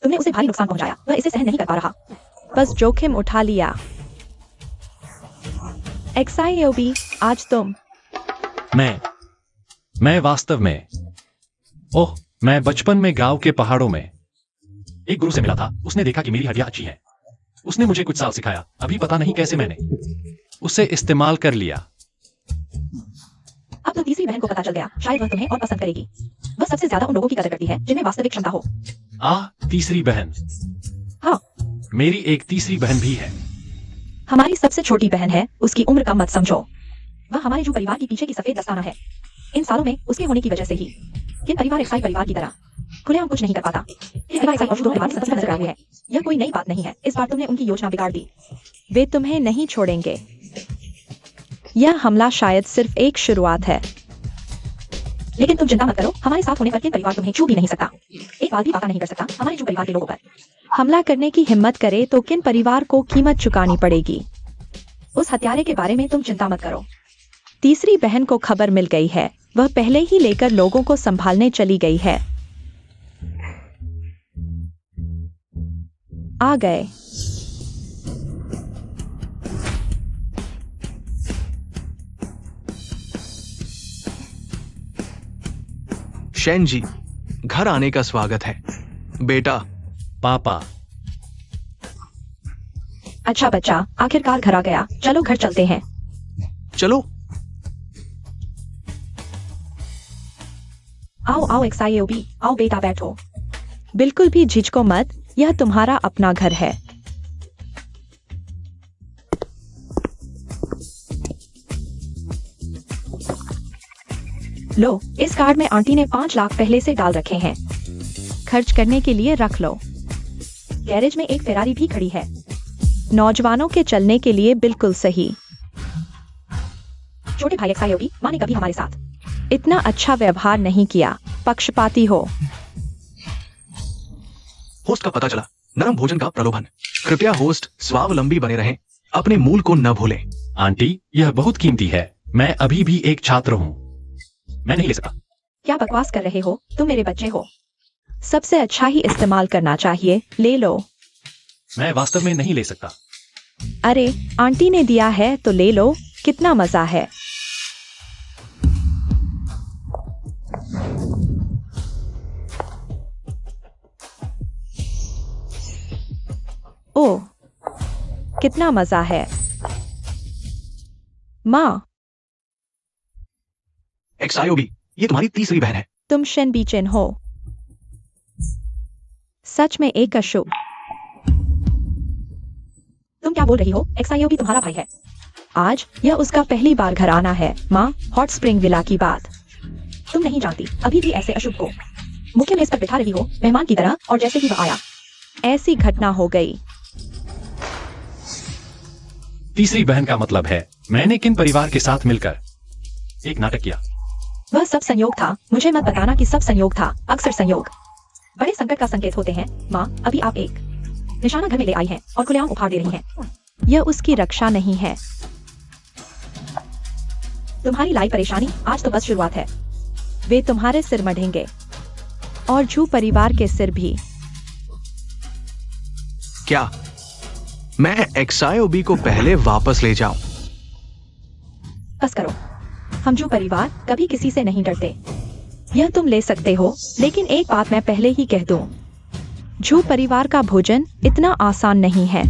Speaker 3: तुमने उसे भारी नुकसान पहुंचाया। वह इसे सहन नहीं कर पा रहा।
Speaker 5: बस जोखिम उठा लिया। XIAOB, आज तुम।
Speaker 1: मैं वास्तव में, ओह, मैं बचपन में गांव के पहाड़ों में एक गुरु से मिला था। उसने देखा कि मेरी हड्डियां अच्छी हैं। उसने मुझे कुछ साल सिखाया। अभी पता नहीं कैसे मैंने उसे इस्तेमाल कर लिया।
Speaker 3: अब तो तीसरी बहन को पता चल गया। शायद वह तुम्हें और पसंद करेगी। वह सबसे ज्यादा उन लोगों की कदर करती है जिनमें वास्तविक क्षमता हो।
Speaker 1: तीसरी बहन।
Speaker 3: हाँ,
Speaker 1: मेरी एक तीसरी बहन भी है।
Speaker 3: हमारी सबसे छोटी बहन है। उसकी उम्र कम मत समझो। वह हमारे जो परिवार के पीछे की सफेद दस्ताना है। इन सालों में उसके होने की वजह से ही किन परिवार एक्साई परिवार की तरह खुलेआम कुछ नहीं कर पाता। परिवार एक्साई और शुद्ध परिवार सबसे नजर आए है। यह कोई नई बात नहीं है। इस बार तुमने उनकी योजना बिगाड़ दी।
Speaker 5: वे तुम्हें नहीं छोड़ेंगे। यह हमला शायद सिर्फ एक शुरुआत है।
Speaker 3: लेकिन तुम चिंता मत करो। हमारे साथ होने पर किन परिवार तुम्हें छू भी नहीं सकता। एक बात भी वादा नहीं कर सकता हमारे जो परिवार के लोगों पर।
Speaker 5: हमला करने की हिम्मत करे तो किन परिवार को कीमत चुकानी पड़ेगी।
Speaker 3: उस हत्यारे के बारे में तुम चिंता मत करो।
Speaker 5: तीसरी बहन को खबर मिल गई है। वह पहले ही लेकर लोगों को संभालने चली गई है। आ गए।
Speaker 2: शैन जी, घर आने का स्वागत है। बेटा।
Speaker 1: पापा।
Speaker 3: अच्छा बच्चा, आखिरकार घर आ गया। चलो घर चलते हैं।
Speaker 2: चलो।
Speaker 3: आओ आओ XIAOB, आओ बेटा बैठो।
Speaker 5: बिल्कुल भी झिझको मत। यह तुम्हारा अपना घर है।
Speaker 3: लो, इस कार्ड में आंटी ने 5 लाख पहले से डाल रखे हैं।
Speaker 5: खर्च करने के लिए रख लो।
Speaker 3: गैरेज में एक फेरारी भी खड़ी है।
Speaker 5: नौजवानों के चलने के लिए बिल्कुल सही।
Speaker 3: छोटे भाई XIAOB, माँ ने कभी हमारे साथ
Speaker 5: इतना अच्छा व्यवहार नहीं किया। पक्षपाती हो।
Speaker 2: होस्ट का पता चला। नरम भोजन का प्रलोभन। कृपया होस्ट स्वावलंबी बने रहें। अपने मूल को न भूलें।
Speaker 1: आंटी, यह बहुत कीमती है। मैं अभी भी एक छात्र हूँ। मैं नहीं ले सकता।
Speaker 3: क्या बकवास कर रहे हो? तुम मेरे बच्चे हो।
Speaker 5: सबसे अच्छा ही इस्तेमाल करना चाहिए। ले लो।
Speaker 1: मैं वास्तव में नहीं ले सकता।
Speaker 5: अरे, आंटी ने दिया है तो ले लो। कितना मजा है। ओह, कितना मजा है। माँ।
Speaker 2: XIAOB, ये तुम्हारी तीसरी बहन है।
Speaker 5: तुम शेन बीचेन हो। सच में एक अशुभ।
Speaker 3: तुम क्या बोल रही हो? XIO भी तुम्हारा भाई है।
Speaker 5: आज यह उसका पहली बार घर आना है माँ। हॉट स्प्रिंग विला की बात।
Speaker 3: तुम नहीं जानती अभी भी ऐसे अशुभ को मुख्य मेज पर बिठा रही हो मेहमान की तरह, और जैसे ही वह आया
Speaker 5: ऐसी घटना हो गई।
Speaker 1: तीसरी बहन का मतलब है मैंने किन परिवार के साथ मिलकर एक नाटक किया।
Speaker 3: वह सब संयोग था। मुझे मत बताना कि सब संयोग था। अक्सर संयोग बड़े संकट का संकेत होते हैं माँ। अभी आप एक निशाना घर में ले आई हैं और खुलेआम उपहार दे रही हैं।
Speaker 5: यह उसकी रक्षा नहीं है।
Speaker 3: तुम्हारी लाई परेशानी आज तो बस शुरुआत है।
Speaker 5: वे तुम्हारे सिर मढ़ेंगे और झू परिवार के सिर भी।
Speaker 2: क्या मैं XIOB को पहले वापस ले जाऊं?
Speaker 3: बस करो। हम जो परिवार कभी किसी से नहीं डरते।
Speaker 5: यह तुम ले सकते हो, लेकिन एक बात मैं पहले ही कह दूं, झू परिवार का भोजन इतना आसान नहीं है।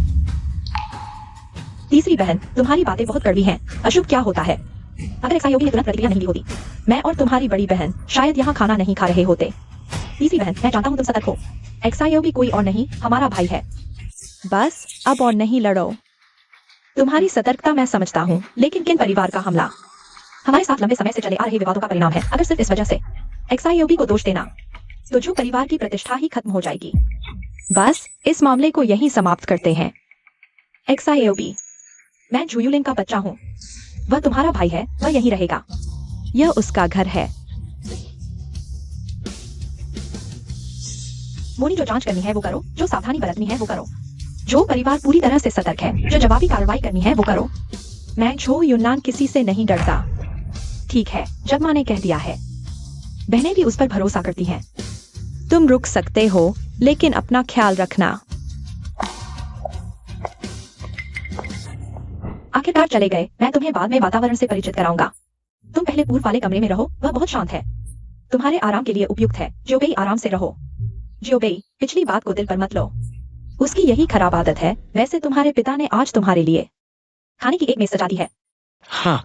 Speaker 3: तीसरी बहन, तुम्हारी बातें बहुत कड़वी हैं। अशुभ क्या होता है? अगर XIOB ने तुरंत प्रतिक्रिया नहीं दी होती, मैं और तुम्हारी बड़ी बहन शायद यहाँ खाना नहीं खा रहे होते। तीसरी बहन, मैं जानता हूँ तुम सतर्क हो। XIOB कोई और नहीं, हमारा भाई है।
Speaker 5: बस अब और नहीं लड़ो।
Speaker 3: तुम्हारी सतर्कता मैं समझता हूँ, लेकिन किन परिवार का हमला हमारे साथ लंबे समय से चले आ रहे विवादों का परिणाम है। अगर सिर्फ इस वजह से XIOB को दोष देना, तो जो परिवार की प्रतिष्ठा ही खत्म हो जाएगी।
Speaker 5: बस इस मामले को यहीं समाप्त करते हैं।
Speaker 3: XIOB, मैं झुयुलिंग का बच्चा हूँ। वह तुम्हारा भाई है, वह यहीं रहेगा।
Speaker 5: यह उसका घर है।
Speaker 3: मोनी, जो जांच करनी है वो करो, जो सावधानी बरतनी है वो करो, जो परिवार पूरी तरह से सतर्क है, जो जवाबी कार्रवाई करनी है वो करो।
Speaker 5: मैं झो युन्नान किसी से नहीं डरता।
Speaker 3: ठीक है, जब माँ ने कह दिया है। बहनें भी उस पर भरोसा करती हैं।
Speaker 5: तुम रुक सकते हो, लेकिन अपना ख्याल रखना।
Speaker 3: आखिरकार चले गए। मैं तुम्हें बाद में वातावरण से परिचित कराऊंगा। तुम पहले पूर्व वाले कमरे में रहो, वह बहुत शांत है, तुम्हारे आराम के लिए उपयुक्त है। ज्योबेई, आराम से रहो। ज्योबेई, पिछली बात को दिल पर मत लो। उसकी यही खराब आदत है। वैसे तुम्हारे पिता ने आज तुम्हारे लिए खाने की एक मेज सजा दी है।
Speaker 2: हाँ,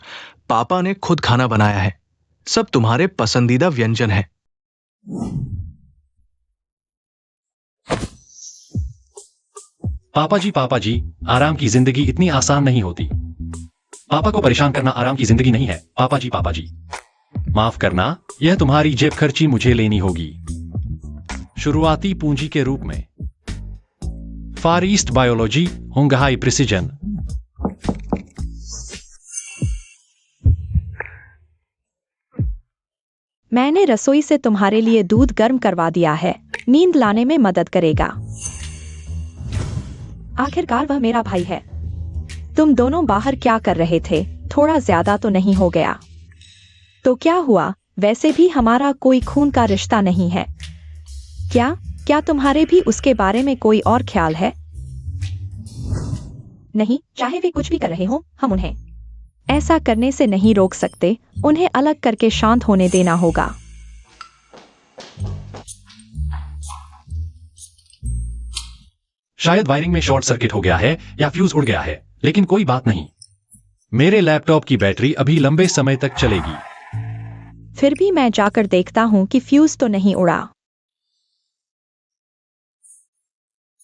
Speaker 2: पापा ने खुद खाना बनाया है। सब तुम्हारे पसंदीदा व्यंजन है।
Speaker 1: पापा जी, आराम की जिंदगी इतनी आसान नहीं होती। पापा को परेशान करना आराम की जिंदगी नहीं है। पापा जी, माफ करना, यह तुम्हारी जेब खर्ची मुझे लेनी होगी, शुरुआती पूंजी के रूप में। फार ईस्ट बायोलॉजी, होंगहाई प्रिसिजन।
Speaker 5: मैंने रसोई से तुम्हारे लिए दूध गर्म करवा दिया है, नींद लाने में मदद करेगा।
Speaker 3: आखिरकार वह मेरा भाई है।
Speaker 5: तुम दोनों बाहर क्या कर रहे थे? थोड़ा ज्यादा तो नहीं हो गया? तो क्या हुआ? वैसे भी हमारा कोई खून का रिश्ता नहीं है। क्या तुम्हारे भी उसके बारे में कोई और ख्याल है?
Speaker 3: नहीं, चाहे वे कुछ भी कर रहे हो, हम उन्हें
Speaker 5: ऐसा करने से नहीं रोक सकते। उन्हें अलग करके शांत होने देना होगा।
Speaker 1: शायद वायरिंग में शॉर्ट सर्किट हो गया है या फ्यूज उड़ गया है, लेकिन कोई बात नहीं। मेरे लैपटॉप की बैटरी अभी लंबे समय तक चलेगी।
Speaker 5: फिर भी मैं जाकर देखता हूं कि फ्यूज तो नहीं उड़ा।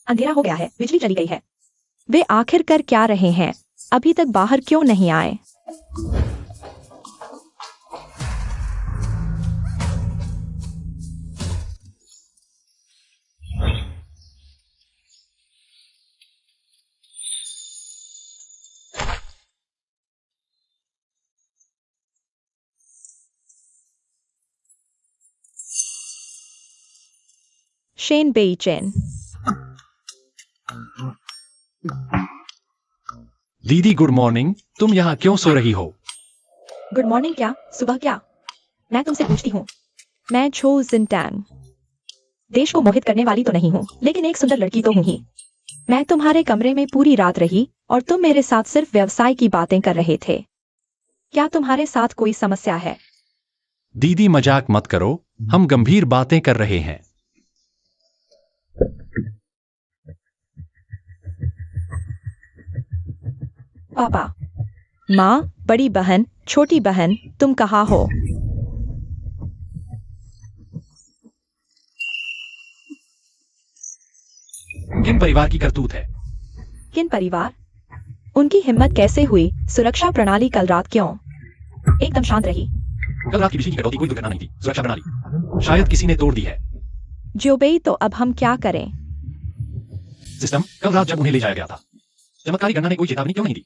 Speaker 3: अंधेरा हो गया है, बिजली चली गई है।
Speaker 5: वे आखिर कर क्या रहे हैं? अभी तक बाहर क्यों नहीं आए? शेन बेईचैन।
Speaker 1: दीदी गुड मॉर्निंग। तुम यहाँ क्यों सो रही हो?
Speaker 3: गुड मॉर्निंग क्या? सुबह क्या? मैं तुमसे पूछती हूँ।
Speaker 5: मैं छो जिनटैन।
Speaker 3: देश को मोहित करने वाली तो नहीं हूँ, लेकिन एक सुंदर लड़की तो हूँ ही।
Speaker 5: मैं तुम्हारे कमरे में पूरी रात रही और तुम मेरे साथ सिर्फ व्यवसाय की बातें कर रहे थे। क्या तुम्हारे साथ कोई समस्या है?
Speaker 1: दीदी मजाक मत करो, हम गंभीर बातें कर रहे हैं।
Speaker 3: पापा,
Speaker 5: माँ, बड़ी बहन, छोटी बहन, तुम कहाँ हो?
Speaker 1: किन परिवार की करतूत है?
Speaker 5: किन परिवार? उनकी हिम्मत कैसे हुई? सुरक्षा प्रणाली कल रात क्यों
Speaker 3: एकदम शांत रही।
Speaker 1: कल रात की बिजली की कटौती कोई दुर्घटना नहीं थी, सुरक्षा प्रणाली शायद किसी ने तोड़ दी है।
Speaker 5: जोबेई, तो अब हम क्या करें?
Speaker 1: सिस्टम कल रात जब उन्हें ले जाया गया था, चमत्कारी गणना ने कोई चेतावनी क्यों नहीं दी?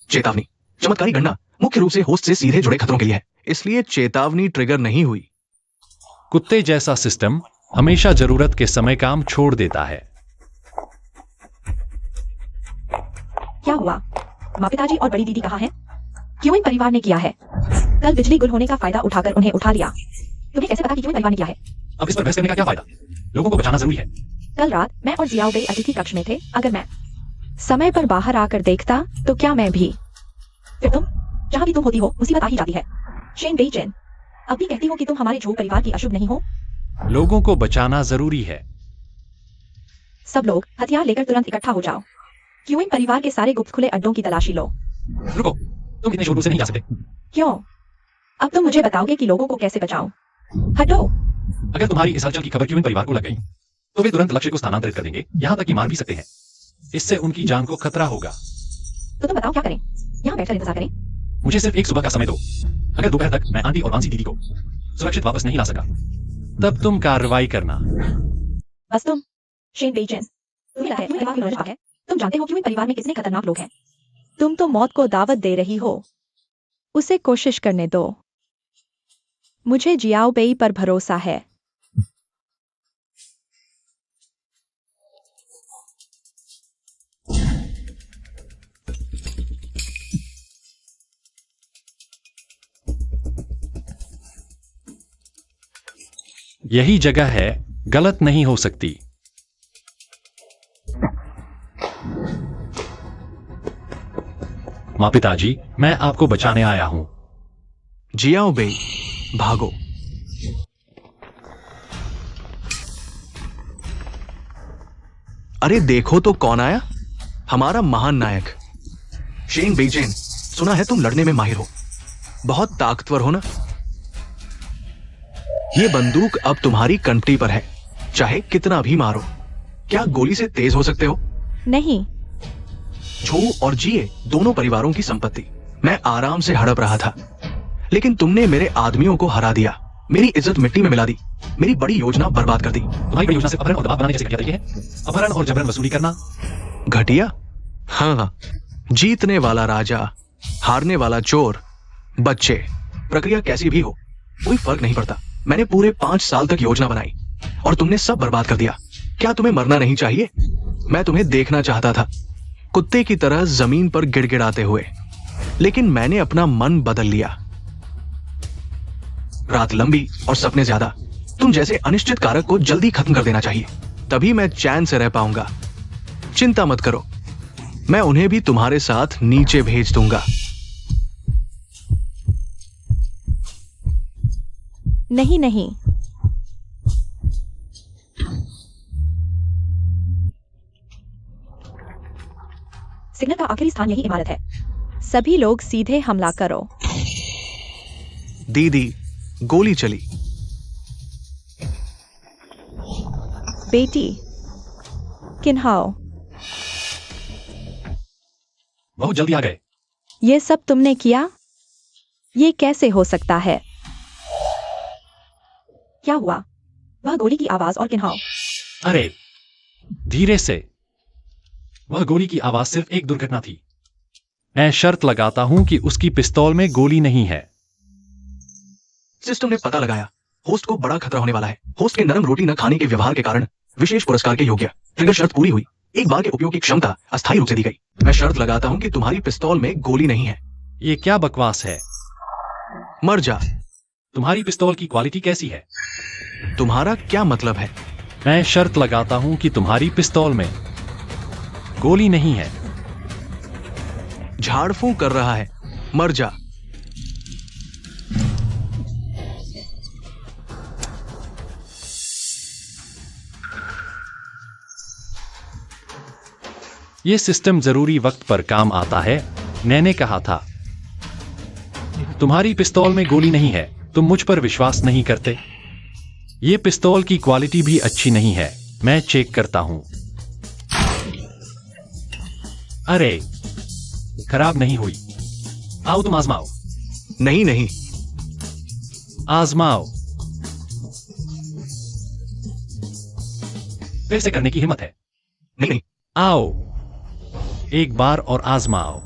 Speaker 2: चेतावनी? चमत्कारी गणना मुख्य रूप से होस्ट से सीधे जुड़े खतरों के लिए है, इसलिए चेतावनी ट्रिगर नहीं हुई।
Speaker 1: कुत्ते जैसा सिस्टम हमेशा जरूरत के समय काम छोड़ देता है।
Speaker 3: क्या हुआ? माँ पिताजी और बड़ी दीदी कहाँ हैं? क्यों इन परिवार ने किया है? कल बिजली गुल होने का फायदा उठाकर उन्हें उठा लिया। तुम्हें कैसे पता कि क्यों इन परिवार ने किया है?
Speaker 1: अब इस पर बहस करने का क्या फायदा? लोगों को बचाना जरूरी है।
Speaker 3: कल रात मैं और जियाओ बेई अतिथि कक्ष में थे। अगर मैं
Speaker 5: समय पर बाहर आकर देखता तो क्या मैं भी?
Speaker 3: फिर तुम जहाँ भी तुम होती हो मुसीबत आ ही जाती है। शेन बेईचेन, अब भी कहती हो कि तुम हमारे झोल परिवार की अशुभ नहीं हो।
Speaker 1: लोगों को बचाना जरूरी है।
Speaker 3: सब लोग हथियार लेकर तुरंत इकट्ठा हो जाओ। क्यों इन परिवार के सारे गुप्त खुले अड्डों की तलाशी लो।
Speaker 1: रुको, तुम इतने शोर से नहीं जा सकते।
Speaker 3: क्यों? अब तुम मुझे बताओगे कि लोगों को कैसे बचाऊं। हटो।
Speaker 1: अगर तुम्हारी इस हलचल की खबर क्यों इन परिवार को लग गई, तो वे तुरंत लक्ष्य को स्थानांतरित कर देंगे, यहाँ तक कि मार भी सकते हैं। इससे उनकी जान को खतरा होगा।
Speaker 3: तो तुम बताओ क्या करें? यहाँ बैठकर इंतजार करें?
Speaker 1: मुझे सिर्फ एक सुबह का समय दो। अगर दोपहर तक मैं आंटी और वांसी दीदी को सुरक्षित वापस नहीं ला सका, तब तुम कार्रवाई करना।
Speaker 3: बस तुम शेन बेईचेन, तुम्हें लगता है तुम्हें दिमाग की नौबत है? तुम जानते हो क्यों इन परिवार में कितने खतरनाक लोग हैं?
Speaker 5: तुम तो मौत को दावत दे रही हो। उसे कोशिश करने दो। मुझे जियाओ बेई पर भरोसा है।
Speaker 1: यही जगह है, गलत नहीं हो सकती। माँ पिताजी, मैं आपको बचाने आया हूं।
Speaker 2: जियाओ बेई, भागो। अरे देखो तो कौन आया, हमारा महान नायक शेन बेईचेन। सुना है तुम लड़ने में माहिर हो, बहुत ताकतवर हो ना। ये बंदूक अब तुम्हारी कंठी पर है, चाहे कितना भी मारो। क्या गोली से तेज हो सकते हो?
Speaker 5: नहीं।
Speaker 2: छो और जिए दोनों परिवारों की संपत्ति। मैं आराम से हड़प रहा था, लेकिन तुमने मेरे आदमियों को हरा दिया, मेरी इज्जत मिट्टी में मिला दी, मेरी बड़ी योजना बर्बाद कर दी।
Speaker 1: तुम्हारी बड़ी योजना सिर्फ अपहरण और दबाव बनाने जैसे घटिया तरीके हैं। अपहरण और जबरन वसूली करना।
Speaker 2: घटिया? हाँ, जीतने वाला राजा, हारने वाला चोर, बच्चे, प्रक्रिया कैसी भी हो, कोई फर्क नहीं पड़ता। मैंने पूरे 5 साल तक योजना बनाई और तुमने सब बर्बाद कर दिया। क्या तुम्हें मरना नहीं चाहिए? मैं तुम्हें देखना चाहता था, कुत्ते की तरह जमीन पर गिड़गिड़ाते हुए, लेकिन मैंने अपना मन बदल लिया। रात लंबी और सपने ज्यादा। तुम जैसे अनिश्चित कारक को जल्दी खत्म कर देना चाहिए, तभी मैं चैन से रह पाऊंगा। चिंता मत करो, मैं उन्हें भी तुम्हारे साथ नीचे भेज दूंगा।
Speaker 5: नहीं नहीं,
Speaker 3: सिग्नल का आखिरी स्थान यही इमारत है।
Speaker 5: सभी लोग सीधे हमला करो।
Speaker 2: दीदी, गोली चली।
Speaker 5: बेटी, किन्हाओ,
Speaker 1: बहुत जल्दी आ गए।
Speaker 5: ये सब तुमने किया? ये कैसे हो सकता है?
Speaker 3: क्या हुआ? वह गोली की आवाज और किन्हाओ।
Speaker 1: अरे धीरे से, वह गोली की आवाज सिर्फ एक दुर्घटना थी। मैं शर्त लगाता हूं कि उसकी पिस्तौल में गोली नहीं है।
Speaker 2: सिस्टम ने पता लगाया, होस्ट को बड़ा खतरा होने वाला है। होस्ट के नरम रोटी न खाने के व्यवहार के कारण विशेष पुरस्कार के योग्य। ट्रिगर शर्त पूरी हुई, एक बार के उपयोग की क्षमता अस्थायी रूप से दी गई। मैं शर्त लगाता हूं कि तुम्हारी पिस्तौल में गोली नहीं है।
Speaker 1: ये क्या बकवास है?
Speaker 2: मर जा।
Speaker 1: तुम्हारी पिस्तौल की क्वालिटी कैसी है?
Speaker 2: तुम्हारा क्या मतलब है?
Speaker 1: मैं शर्त लगाता हूं कि तुम्हारी पिस्तौल में गोली नहीं है।
Speaker 2: झाड़ फूंक कर रहा है, मर जा।
Speaker 1: ये सिस्टम जरूरी वक्त पर काम आता है, मैंने कहा था। तुम्हारी पिस्तौल में गोली नहीं है, तुम मुझ पर विश्वास नहीं करते। ये पिस्तौल की क्वालिटी भी अच्छी नहीं है, मैं चेक करता हूं। अरे खराब नहीं हुई। आओ तुम आजमाओ।
Speaker 2: नहीं नहीं,
Speaker 1: आजमाओ। फिर से करने की हिम्मत है।
Speaker 2: नहीं नहीं,
Speaker 1: आओ एक बार और आजमाओ।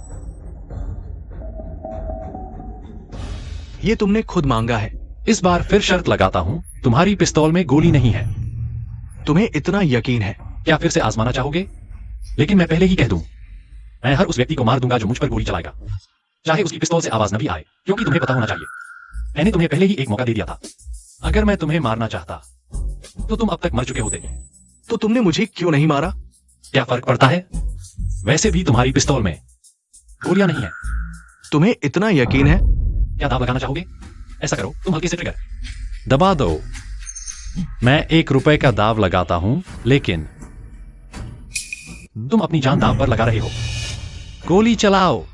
Speaker 2: ये तुमने खुद मांगा है।
Speaker 1: इस बार फिर शर्त लगाता हूं, तुम्हारी पिस्तौल में गोली नहीं है।
Speaker 2: तुम्हें इतना यकीन है?
Speaker 1: क्या फिर से आजमाना चाहोगे? लेकिन मैं पहले ही कह दूं, मैं हर उस व्यक्ति को मार दूंगा जो मुझ पर गोली चलाएगा, चाहे उसकी पिस्तौल से आवाज न भी आए, क्योंकि तुम्हें पता होना चाहिए मैंने तुम्हें पहले ही एक मौका दे दिया था। अगर मैं तुम्हें मारना चाहता तो तुम अब तक मर चुके होते।
Speaker 2: तो तुमने मुझे क्यों नहीं मारा?
Speaker 1: क्या फर्क पड़ता है? वैसे भी तुम्हारी पिस्तौल में गोलियां नहीं है।
Speaker 2: तुम्हें इतना यकीन है?
Speaker 1: क्या दाव लगाना चाहोगे? ऐसा करो, तुम हल्के से ट्रिगर दबा दो। मैं ₹1 का दाव लगाता हूं, लेकिन तुम अपनी जान दाव पर लगा रहे हो। गोली चलाओ।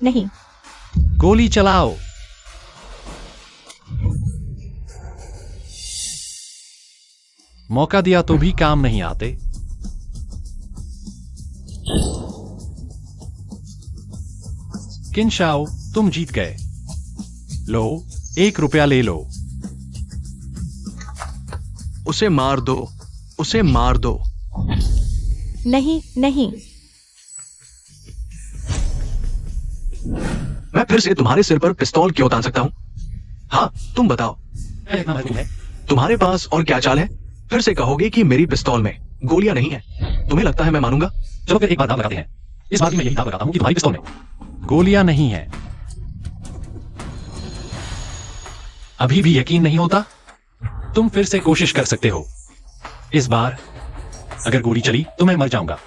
Speaker 5: नहीं,
Speaker 1: गोली चलाओ। मौका दिया तो भी काम नहीं आते। किनशाओ, तुम जीत गए। लो, ₹1 ले लो।
Speaker 2: उसे मार दो, उसे मार दो।
Speaker 5: नहीं नहीं,
Speaker 2: मैं फिर से तुम्हारे सिर पर पिस्तौल क्यों तान सकता हूं? हाँ, तुम बताओ,
Speaker 1: क्या इतना महत्व है?
Speaker 2: तुम्हारे पास और क्या चाल है? फिर से कहोगे कि मेरी पिस्तौल में गोलियां नहीं है। तुम्हें लगता है मैं मानूंगा?
Speaker 1: चलो फिर एक बार दाव लगाते हैं। इस बार भी मैं यही दाव लगाता हूं कि तुम्हारी पिस्तौल में गोलियां नहीं है। अभी भी यकीन नहीं होता? तुम फिर से कोशिश कर सकते हो। इस बार अगर गोली चली तो मैं मर जाऊंगा।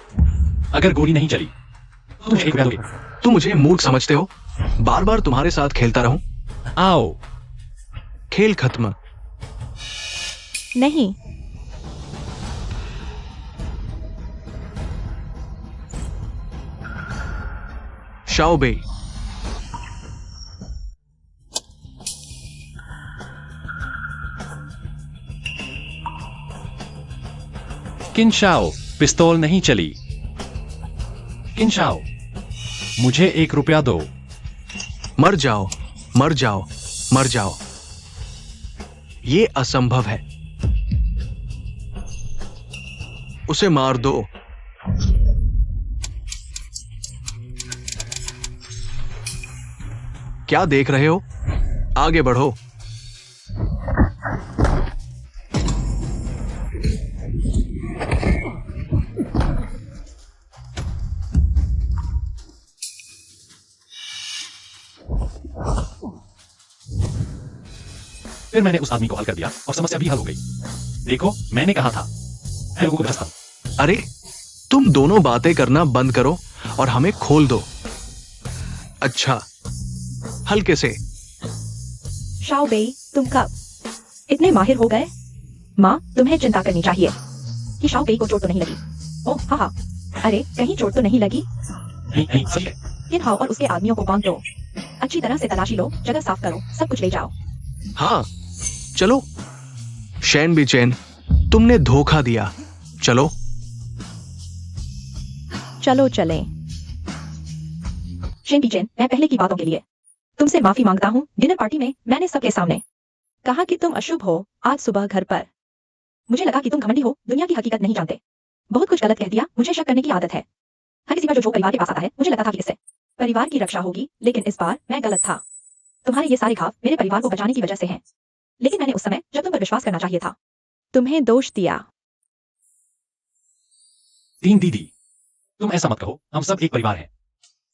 Speaker 1: अगर गोली नहीं चली तो तुम मुझे ₹1 दोगे।
Speaker 2: तुम मुझे मूर्ख समझते हो? बार बार तुम्हारे साथ खेलता रहूं?
Speaker 1: आओ।
Speaker 2: खेल खत्म।
Speaker 5: नहीं,
Speaker 2: शाओ बे,
Speaker 1: किनशाओ, पिस्तौल नहीं चली। किनशाओ, मुझे ₹1 दो।
Speaker 2: मर जाओ, मर जाओ, मर जाओ। ये असंभव है। उसे मार दो। क्या देख रहे हो? आगे बढ़ो।
Speaker 1: फिर मैंने उस आदमी को हल कर दिया और समस्या भी हल हो गई। देखो, मैंने कहा था मैं लोगों को बचाता हूं।
Speaker 2: अरे, तुम दोनों बातें करना बंद करो और हमें खोल दो। अच्छा, हल्के से।
Speaker 3: शाओ बेई, तुम कब इतने माहिर हो गए? माँ, तुम्हें चिंता करनी चाहिए कि शाओ बेई को चोट तो नहीं लगी। ओह हाँ हाँ, अरे कहीं चोट तो नहीं लगी?
Speaker 1: नहीं नहीं, सही है।
Speaker 3: किन हाओ और उसके आदमियों को बांध दो। अच्छी तरह से तलाशी लो, जगह साफ करो, सब कुछ ले जाओ।
Speaker 2: हाँ, चलो। शैन भी चैन, तुमने धोखा दिया। चलो।
Speaker 5: चलो चलें।
Speaker 3: शेन बीचेन, मैं पहले की बातों के लिए तुमसे माफी मांगता हूँ। डिनर पार्टी में मैंने सबके सामने
Speaker 5: कहा कि तुम अशुभ हो आज सुबह घर पर।
Speaker 3: मुझे लगा कि तुम घमंडी हो, दुनिया की हकीकत नहीं जानते। बहुत कुछ गलत कह दिया, मुझे शक करने की आदत है। हर किसी पर जो परिवार के पास आता है, मुझे लगा था कि इससे परिवार की रक्षा होगी, लेकिन इस बार मैं गलत था। तुम्हारे ये सारे घाव मेरे परिवार को बचाने की वजह से हैं। लेकिन मैंने उस समय जब तुम पर विश्वास करना चाहिए था।
Speaker 5: तुम्हें दोष दिया।
Speaker 1: तीन दीदी, तुम ऐसा मत कहो, हम सब एक परिवार हैं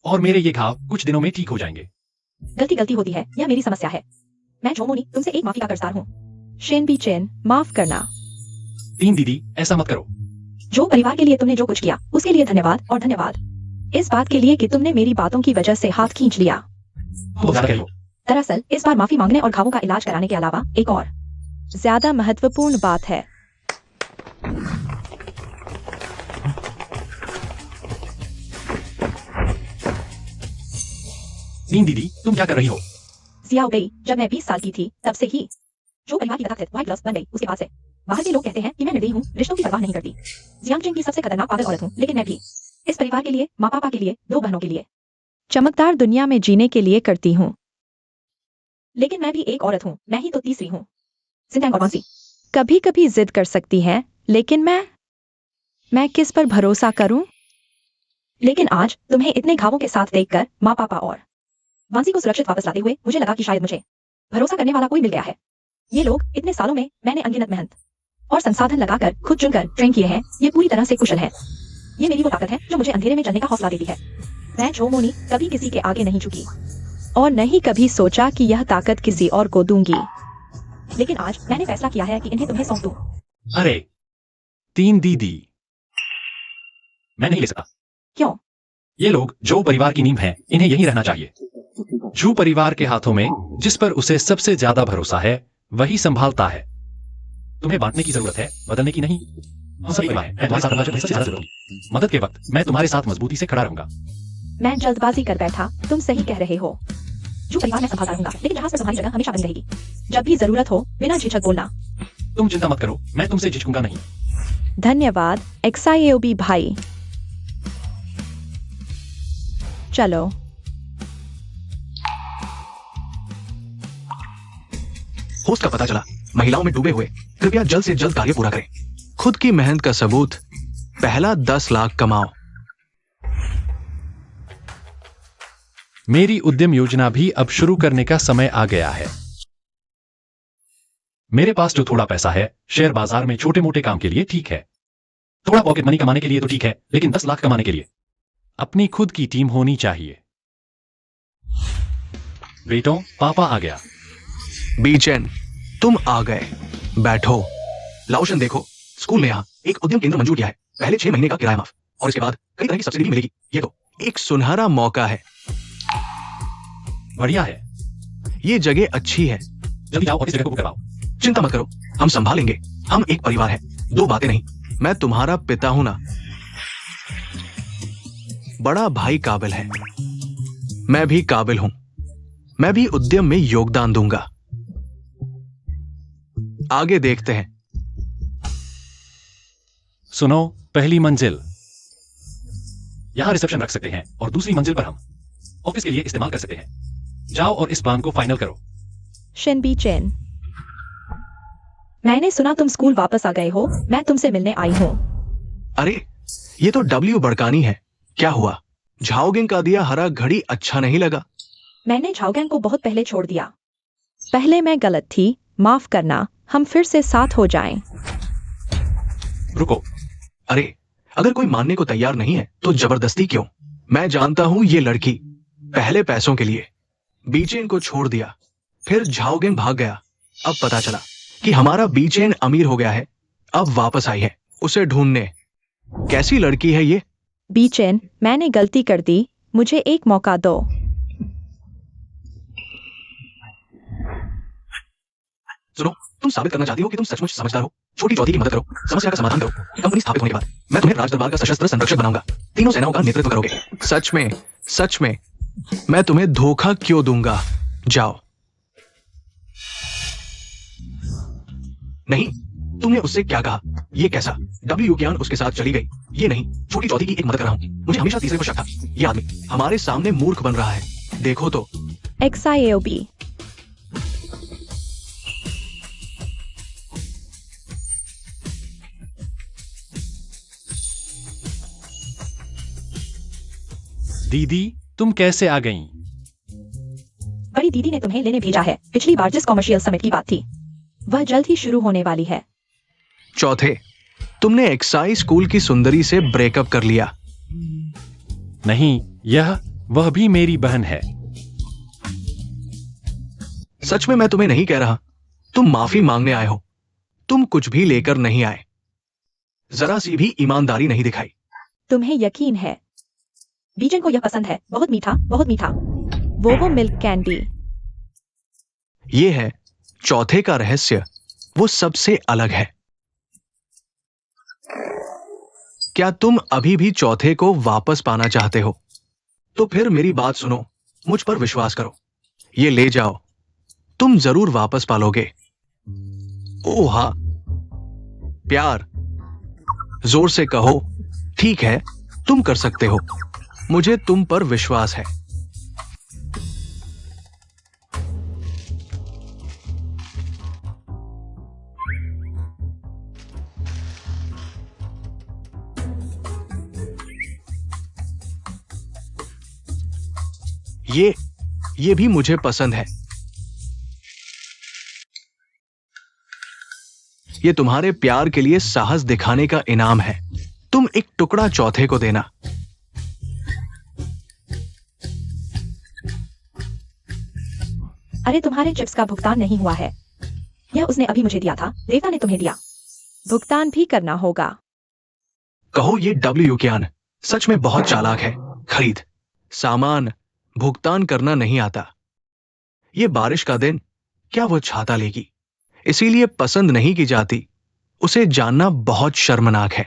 Speaker 1: और मेरे ये घाव कुछ दिनों में ठीक हो जाएंगे।
Speaker 3: गलती होती है, यह मेरी समस्या है। मैं झोमोनी तुमसे एक माफी का कर्जदार हूँ।
Speaker 5: शेन बी चेन, माफ करना।
Speaker 1: तीन दीदी, ऐसा मत करो।
Speaker 3: जो परिवार के लिए तुमने जो कुछ किया उसके लिए धन्यवाद और धन्यवाद
Speaker 5: इस बात के लिए कि तुमने मेरी बातों की वजह से हाथ खींच लिया।
Speaker 1: बहुत ज्यादा कह रही हो।
Speaker 3: दरअसल इस बार माफी मांगने और घावों का इलाज कराने के अलावा एक और
Speaker 5: ज्यादा महत्वपूर्ण बात है।
Speaker 1: तीन दीदी, तुम क्या कर रही हो?
Speaker 3: जियाओ बेई, जब मैं 20 साल की थी तब से ही जो परिवार की तथाकथित व्हाइट ग्लव्स बन गई, उसके बाद से बाहर के लोग कहते हैं कि मैं निर्दयी हूँ, रिश्तों की परवाह नहीं करती। जियांग चेंग की सबसे खतरनाक पागल औरत हूँ, लेकिन मैं भी इस परिवार के लिए, माँ पापा के लिए, 2 बहनों के लिए।
Speaker 5: चमकदार दुनिया में जीने के लिए करती हूँ।
Speaker 3: लेकिन मैं भी एक औरत हूँ, मैं ही तो तीसरी हूँ। सिंथैंग और मौसी।
Speaker 5: कभी कभी जिद कर सकती है, लेकिन मैं किस पर भरोसा करूं?
Speaker 3: लेकिन आज तुम्हें इतने घावों के साथ देखकर माँ पापा और वांसी को सुरक्षित वापस लाते हुए मुझे लगा कि शायद मुझे भरोसा करने वाला कोई मिल गया है। ये लोग इतने सालों में मैंने अनगिनत मेहनत और संसाधन लगाकर खुद चुनकर ट्रेन किए हैं, ये पूरी तरह से कुशल है। ये मेरी वो ताकत है जो मुझे अंधेरे में चलने का हौसला देती है। मैं जो मोनी कभी किसी के आगे नहीं झुकी
Speaker 5: और नहीं कभी सोचा कि यह ताकत किसी और को दूंगी।
Speaker 3: लेकिन आज मैंने फैसला किया है कि इन्हें तुम्हें सौंप दूं।
Speaker 1: अरे 3 दीदी, मैं नहीं ले सकता।
Speaker 3: क्यों?
Speaker 1: ये लोग जो परिवार की नींव है, इन्हें यहीं रहना चाहिए। जो परिवार के हाथों में जिस पर उसे सबसे ज्यादा भरोसा है, वही संभालता है। तुम्हें बांटने की जरूरत है, बदलने की नहीं। सही परिवार है, मैं तुम्हारे साथ रहूंगा जब सबसे ज्यादा जरूरत होगी। मदद के वक्त मैं तुम्हारे साथ मजबूती से खड़ा रहूंगा।
Speaker 5: मैं जल्दबाजी कर बैठा, तुम सही कह रहे हो।
Speaker 3: जो परिवार मैं संभालता रहूंगा, लेकिन जहाज में तुम्हारी जगह हमेशा बनी रहेगी। जब भी जरूरत हो, बिना झिझक बोलना।
Speaker 1: तुम चिंता मत करो, मैं तुमसे झिझकूंगा नहीं।
Speaker 5: धन्यवाद XIAOB भाई। चलो।
Speaker 2: होस्ट का पता चला, महिलाओं में डूबे हुए कृपया जल्द से जल्द कार्य पूरा करें। खुद की मेहनत का सबूत, पहला 10 लाख कमाओ।
Speaker 1: मेरी उद्यम योजना भी अब शुरू करने का समय आ गया है। मेरे पास जो थोड़ा पैसा है, शेयर बाजार में छोटे मोटे काम के लिए ठीक है। थोड़ा पॉकेट मनी कमाने के लिए तो ठीक है, लेकिन 10 लाख कमाने के लिए अपनी खुद की टीम होनी चाहिए। बेटों, पापा आ गया।
Speaker 2: बीचेन, तुम आ गए। बैठो। लाओशन देखो, स्कूल ने यहाँ एक उद्यम केंद्र मंजूर किया है। पहले 6 महीने का किराया माफ और इसके बाद कई तरह की सब्सिडी भी मिलेगी। ये तो एक सुनहरा मौका है।
Speaker 1: बढ़िया है।
Speaker 2: ये जगह अच्छी है।
Speaker 1: जल्दी जाओ और इस जगह को बुक करवाओ।
Speaker 2: चिंता मत करो, हम संभालेंगे। हम एक परिवार है, 2 बातें नहीं। मैं तुम्हारा पिता हूं ना। बड़ा भाई काबिल है, मैं भी काबिल हूं। मैं भी उद्यम में योगदान दूंगा। आगे देखते हैं।
Speaker 1: सुनो, पहली मंजिल यहां रिसेप्शन रख सकते हैं और दूसरी मंजिल पर हम ऑफिस के लिए इस्तेमाल कर सकते हैं। जाओ और इस प्लान को फाइनल करो।
Speaker 5: शिनबी चेन,
Speaker 3: मैंने सुना तुम स्कूल वापस आ गए हो, मैं तुमसे मिलने आई हूँ।
Speaker 2: अरे, ये तो W बड़कानी है। क्या हुआ? झाओगिंग का दिया हरा घड़ी अच्छा नहीं लगा?
Speaker 3: मैंने झाओगैंग को बहुत पहले छोड़ दिया।
Speaker 5: पहले मैं गलत थी, माफ करना। हम फिर से साथ हो जाएं।
Speaker 1: रुको।
Speaker 2: अरे, अगर कोई मानने को तैयार नहीं है तो जबरदस्ती क्यों? मैं जानता हूं ये लड़की पहले पैसों के लिए बीचेन को छोड़ दिया, फिर झाओगेंग भाग गया। अब पता चला कि हमारा बीचेन अमीर हो गया है, अब वापस आई है उसे ढूंढने। कैसी लड़की है ये?
Speaker 5: बीचेन, मैंने गलती कर दी, मुझे एक मौका दो।
Speaker 2: सुनो, तुम साबित करना चाहती हो कि तुम सचमुच समझदार हो। छोटी चौथी की मदद करो, समस्या का समाधान करो। कंपनी स्थापित होने के बाद मैं तुम्हें राजदरबार का सशस्त्र संरक्षक बनाऊंगा। 3 सेनाओं का नेतृत्व करोगे। सच में मैं तुम्हें धोखा क्यों दूंगा? जाओ। नहीं, तुमने उससे क्या कहा? ये कैसा? W ज्ञान उसके साथ चली गई। ये नहीं, छोटी चौथी की एक मदद कर रहा हूं। मुझे हमेशा तीसरे को शक था। ये आदमी हमारे सामने मूर्ख बन रहा है। देखो तो।
Speaker 5: XIAOB,
Speaker 1: दीदी, तुम कैसे आ गईं?
Speaker 3: बड़ी दीदी ने तुम्हें लेने भेजा है। पिछली बार जिस कॉमर्शियल समिट की बात थी,
Speaker 5: वह जल्द ही शुरू होने वाली है।
Speaker 2: चौथे, तुमने एक्साई स्कूल की सुंदरी से ब्रेकअप कर लिया।
Speaker 1: नहीं, वह भी मेरी बहन है।
Speaker 2: सच में मैं तुम्हें नहीं कह रहा। तुम माफी मांगने आए हो। तुम कुछ भी लेकर नहीं आए। जरा सी भी ईमानदारी नहीं दिखाई।
Speaker 5: तुम्हें यकीन है?
Speaker 3: बीचन को यह पसंद है। बहुत मीठा, बहुत मीठा।
Speaker 5: वो मिल्क कैंडी।
Speaker 2: ये है चौथे का रहस्य। वो सबसे अलग है। क्या तुम अभी भी चौथे को वापस पाना चाहते हो? तो फिर मेरी बात सुनो, मुझ पर विश्वास करो। ये ले जाओ, तुम जरूर वापस पालोगे। ओह हाँ, प्यार। जोर से कहो, ठीक है, तुम कर सकते हो। मुझे तुम पर विश्वास है। ये भी मुझे पसंद है। ये तुम्हारे प्यार के लिए साहस दिखाने का इनाम है। तुम एक टुकड़ा चौथे को देना।
Speaker 3: अरे तुम्हारे चिप्स का भुगतान नहीं हुआ है। यह उसने अभी मुझे दिया था, देवता ने तुम्हें दिया।
Speaker 5: भुगतान भी करना होगा।
Speaker 2: कहो ये डब्ल्यूक्यान सच में बहुत चालाक है। खरीद सामान, भुगतान करना नहीं आता। ये बारिश का दिन, क्या वो छाता लेगी? इसीलिए पसंद नहीं की जाती। उसे जानना बहुत शर्मनाक है।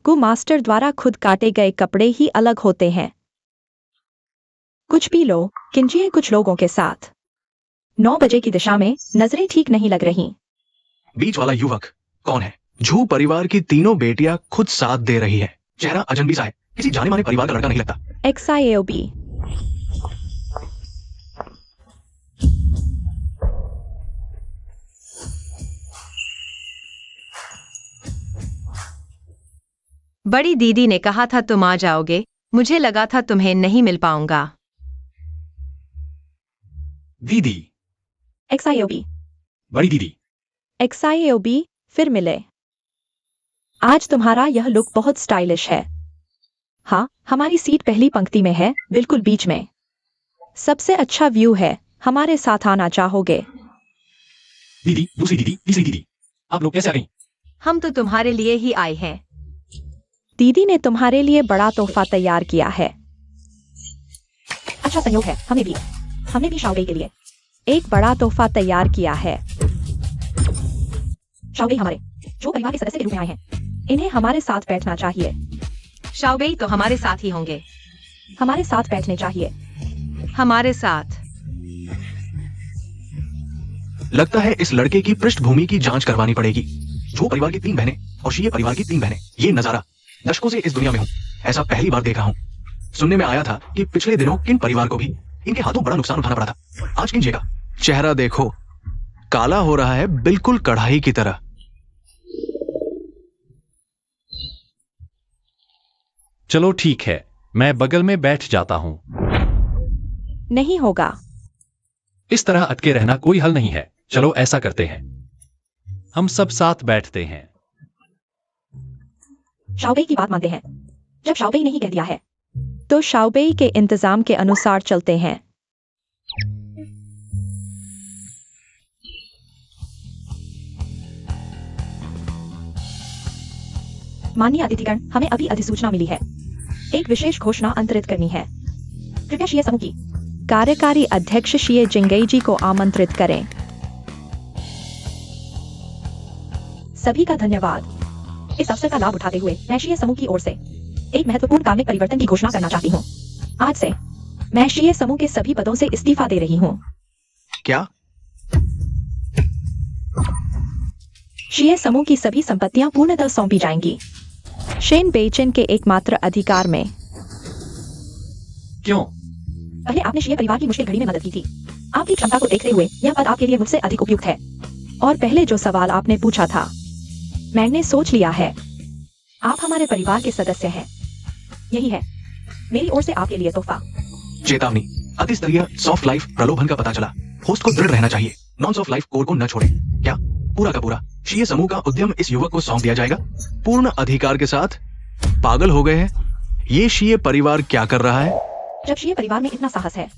Speaker 5: को मास्टर द्वारा खुद काटे गए कपड़े ही अलग होते हैं। कुछ पी लो, किंचिए कुछ लोगों के साथ। 9 बजे की दिशा में नजरें ठीक नहीं लग रही।
Speaker 2: बीच वाला युवक कौन है? झू परिवार की तीनों बेटियां खुद साथ दे रही है। चेहरा अजनबी सा है, किसी जाने माने परिवार का लड़का नहीं लगता।
Speaker 5: XIAOB।
Speaker 4: बड़ी दीदी ने कहा था तुम आ जाओगे। मुझे लगा था तुम्हें नहीं मिल पाऊंगा।
Speaker 1: दीदी,
Speaker 3: XIOB।
Speaker 1: बड़ी दीदी।
Speaker 5: XIAOB, फिर मिले। आज तुम्हारा यह लुक बहुत स्टाइलिश है। हाँ, हमारी सीट पहली पंक्ति में है, बिल्कुल बीच में। सबसे अच्छा व्यू है। हमारे साथ आना चाहोगे?
Speaker 1: दीदी, दूसरी दीदी, तीसरी दीदी, आप लोग कैसे आ गई?
Speaker 4: हम तो तुम्हारे लिए ही आए हैं।
Speaker 5: दीदी ने तुम्हारे लिए बड़ा तोहफा तैयार किया है।
Speaker 3: अच्छा संयोग है, हमने भी शाओबेई के लिए
Speaker 5: एक बड़ा तोहफा तैयार किया है।
Speaker 3: शाओबेई हमारे जो परिवार के सदस्य के रूप में आए हैं, इन्हें हमारे साथ बैठना चाहिए।
Speaker 4: शाओबेई तो हमारे साथ ही होंगे।
Speaker 3: हमारे साथ बैठने चाहिए।
Speaker 4: हमारे साथ।
Speaker 2: लगता है इस लड़के की पृष्ठभूमि की जांच करवानी पड़ेगी। जो परिवार की 3 बहनें और शीये परिवार की 3 बहनें। ये नजारा दशकों से इस दुनिया में हूं, ऐसा पहली बार देख रहा हूं। सुनने में आया था कि पिछले दिनों किन परिवार को भी इनके हाथों बड़ा नुकसान उठाना पड़ा था। आज किन जगह चेहरा देखो, काला हो रहा है, बिल्कुल कढ़ाई की तरह।
Speaker 1: चलो ठीक है, मैं बगल में बैठ जाता हूं।
Speaker 5: नहीं होगा।
Speaker 1: इस तरह अटके रहना कोई हल नहीं है। चलो ऐसा करते हैं, हम सब साथ बैठते हैं।
Speaker 3: शाओबेई की बात मानते हैं। जब शाओबेई ने ही कह दिया है
Speaker 5: तो शाओबेई के इंतजाम के अनुसार चलते हैं।
Speaker 3: माननीय अतिथिगण, हमें अभी अधिसूचना मिली है। एक विशेष घोषणा अंतरित करनी है। कृपया शीये समूह की
Speaker 5: कार्यकारी अध्यक्ष शीये जिंगई जी को आमंत्रित करें।
Speaker 3: सभी का धन्यवाद। इस अवसर का लाभ उठाते हुए मैं शीये समूह की ओर से एक महत्वपूर्ण कार्मिक परिवर्तन की घोषणा करना चाहती हूँ। आज से मैं शीये समूह के सभी पदों से इस्तीफा दे रही हूँ।
Speaker 2: क्या?
Speaker 3: शीये समूह की सभी संपत्तियां पूर्णतः सौंपी जाएंगी।
Speaker 5: शेन बेइचेन के एकमात्र अधिकार में।
Speaker 1: क्यों?
Speaker 3: पहले आपने शीये परिवार की मुश्किल घड़ी में मदद की थी। आपकी क्षमता को देखते हुए यह पद आपके लिए मुझसे अधिक उपयुक्त है।
Speaker 5: और पहले जो सवाल आपने पूछा था, मैंने सोच लिया है।
Speaker 3: आप हमारे परिवार के सदस्य हैं। यही है मेरी ओर से आपके लिए तोहफा।
Speaker 2: चेतावनी, अति स्तरीय सॉफ्ट लाइफ प्रलोभन का पता चला। होस्ट को दृढ़ रहना चाहिए, नॉन सॉफ्ट लाइफ कोर को न छोड़े। क्या पूरा का पूरा शीये समूह का उद्यम इस युवक को सौंप दिया जाएगा पूर्ण अधिकार के साथ? पागल हो गए हैं? ये शीये परिवार क्या कर रहा है?
Speaker 3: जब शीये परिवार में इतना साहस है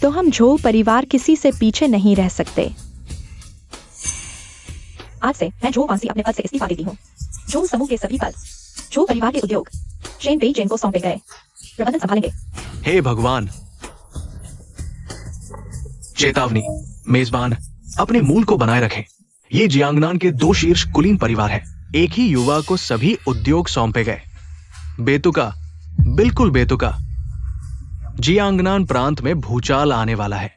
Speaker 5: तो हम झो परिवार किसी से पीछे नहीं रह सकते।
Speaker 3: आज से मैं जो वांसी अपने पद से इस्तीफा देती हूँ। जो समूह के सभी पद, जो परिवार के उद्योग शेन बेइचेन को सौंपे गए, प्रबंधन संभालेंगे।
Speaker 2: हे भगवान! चेतावनी, मेजबान अपने मूल को बनाए रखें। ये जियांगनान के 2 शीर्ष कुलीन परिवार है। एक ही युवा को सभी उद्योग सौंपे गए। बेतुका, बिल्कुल बेतुका। जियांगनान प्रांत में भूचाल आने वाला है।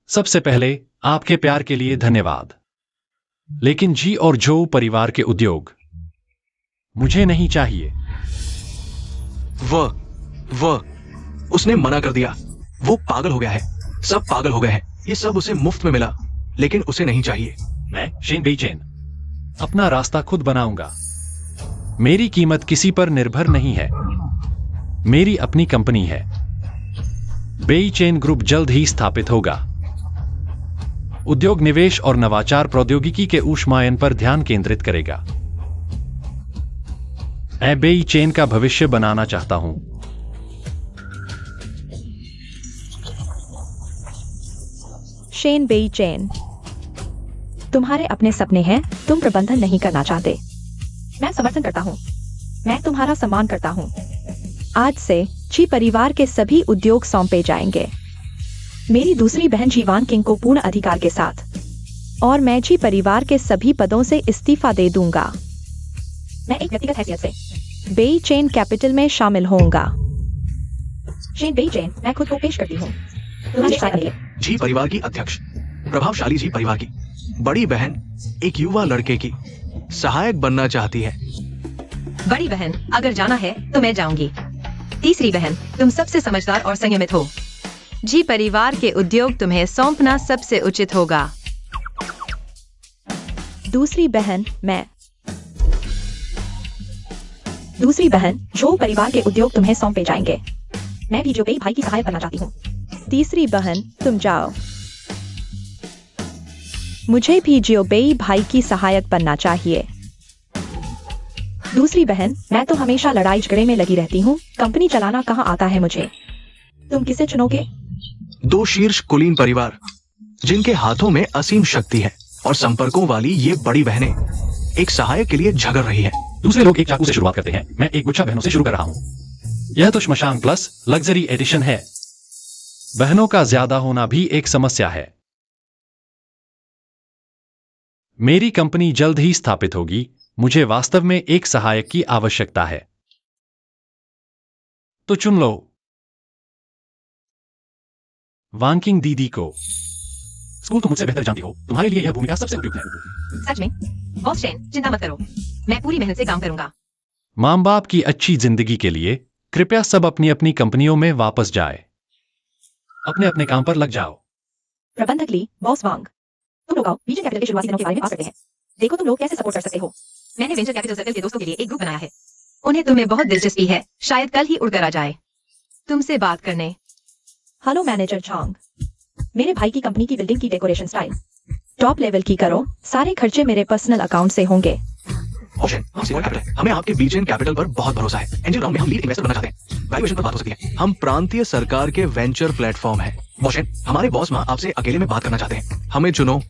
Speaker 1: सबसे पहले आपके प्यार के लिए धन्यवाद, लेकिन जी और जो परिवार के उद्योग मुझे नहीं चाहिए।
Speaker 2: उसने मना कर दिया। वो पागल हो गया है। सब पागल हो गए हैं। ये सब उसे मुफ्त में मिला, लेकिन उसे नहीं चाहिए।
Speaker 1: मैं शेन बेईचेन अपना रास्ता खुद बनाऊंगा। मेरी कीमत किसी पर निर्भर नहीं है। मेरी अपनी कंपनी है। बेईचेन ग्रुप जल्द ही स्थापित होगा। उद्योग निवेश और नवाचार प्रौद्योगिकी के ऊष्मायन पर ध्यान केंद्रित करेगा। मैं बेईचेन का भविष्य बनाना चाहता हूं।
Speaker 5: शेन बेईचेन, तुम्हारे अपने सपने हैं, तुम प्रबंधन नहीं करना चाहते।
Speaker 3: मैं समर्थन करता हूँ।
Speaker 5: मैं तुम्हारा सम्मान करता हूँ। आज से ची परिवार के सभी उद्योग सौंपे जाएंगे मेरी दूसरी बहन जीवान किंग को पूर्ण अधिकार के साथ, और मैं ची परिवार के सभी पदों से इस्तीफा दे दूंगा।
Speaker 3: मैं एक व्यक्तिगत हैसियत से
Speaker 5: बेईचेन कैपिटल में शामिल होऊंगा।
Speaker 3: शेन बेईचेन, मैं खुद को पेश करती हूँ तुम्हारी सहायता के लिए।
Speaker 2: जी परिवार की अध्यक्ष, प्रभावशाली जी परिवार की बड़ी बहन एक युवा लड़के की सहायक बनना चाहती है।
Speaker 4: बड़ी बहन, अगर जाना है तो मैं जाऊंगी। तीसरी बहन, तुम सबसे समझदार और संयमित हो। जी परिवार के उद्योग तुम्हें सौंपना सबसे उचित होगा।
Speaker 5: दूसरी बहन मैं।
Speaker 3: दूसरी बहन, जो परिवार के उद्योग तुम्हें सौंपे जाएंगे। मैं भी जो बेई भाई की सहायक बनना चाहती हूँ।
Speaker 5: तीसरी बहन तुम जाओ। मुझे भी जियोबेई भाई की सहायक बनना चाहिए।
Speaker 3: दूसरी बहन, मैं तो हमेशा लड़ाई झगड़े में लगी रहती हूँ। कंपनी चलाना कहाँ आता है मुझे। तुम किसे चुनोगे?
Speaker 2: दो शीर्ष कुलीन परिवार जिनके हाथों में असीम शक्ति है और संपर्कों वाली ये बड़ी बहनें एक सहायक के लिए झगड़ रही है।
Speaker 1: दूसरे लोग एक चाकू से शुरुआत करते हैं, मैं एक गुच्छा बहनों से शुरू कर रहा हूं। यह तो श्मशान प्लस लग्जरी एडिशन है। बहनों का ज्यादा होना भी एक समस्या है। मेरी कंपनी जल्द ही स्थापित होगी। मुझे वास्तव में एक सहायक की आवश्यकता है। तो चुन लो वांकिंग दीदी को। स्कूल तुम मुझसे बेहतर जानती हो, तुम्हारे लिए यह भूमिका सबसे उपयुक्त है।
Speaker 4: सच में? बॉस शेन, चिंता मत करो, मैं पूरी मेहनत से काम करूंगा।
Speaker 1: मां बाप की अच्छी जिंदगी के लिए कृपया सब अपनी अपनी कंपनियों में वापस जाए। अपने अपने काम पर लग जाओ।
Speaker 3: प्रबंधक ली, बॉस वांग, तुम लोग आओ बीजन कैपिटल के शुरुआती दिनों के बारे में बात करते हैं। देखो तुम लोग कैसे सपोर्ट कर सकते हो।
Speaker 4: मैंने वेंचर कैपिटल सर्कल के दोस्तों के लिए एक ग्रुप बनाया है। उन्हें तुम्हें बहुत दिलचस्पी है, शायद कल ही उड़कर आ जाए तुमसे बात करने।
Speaker 3: हेलो मैनेजर झांग, मेरे भाई की कंपनी की बिल्डिंग की डेकोरेशन स्टाइल टॉप लेवल की करो। सारे खर्चे मेरे पर्सनल अकाउंट से होंगे।
Speaker 2: ओशन, हम सिल्वर कैपिटल हैं। हमें आपके बीजेन कैपिटल पर बहुत भरोसा है। एंजल राउंड में हम लीड इन्वेस्टर बनना चाहते हैं। वैल्यूएशन पर बात हो सकती है। हम प्रांतीय सरकार के वेंचर प्लेटफॉर्म हैं। ओशन, हमारे बॉस मां आपसे अकेले में बात करना चाहते हैं। हमें चुनो।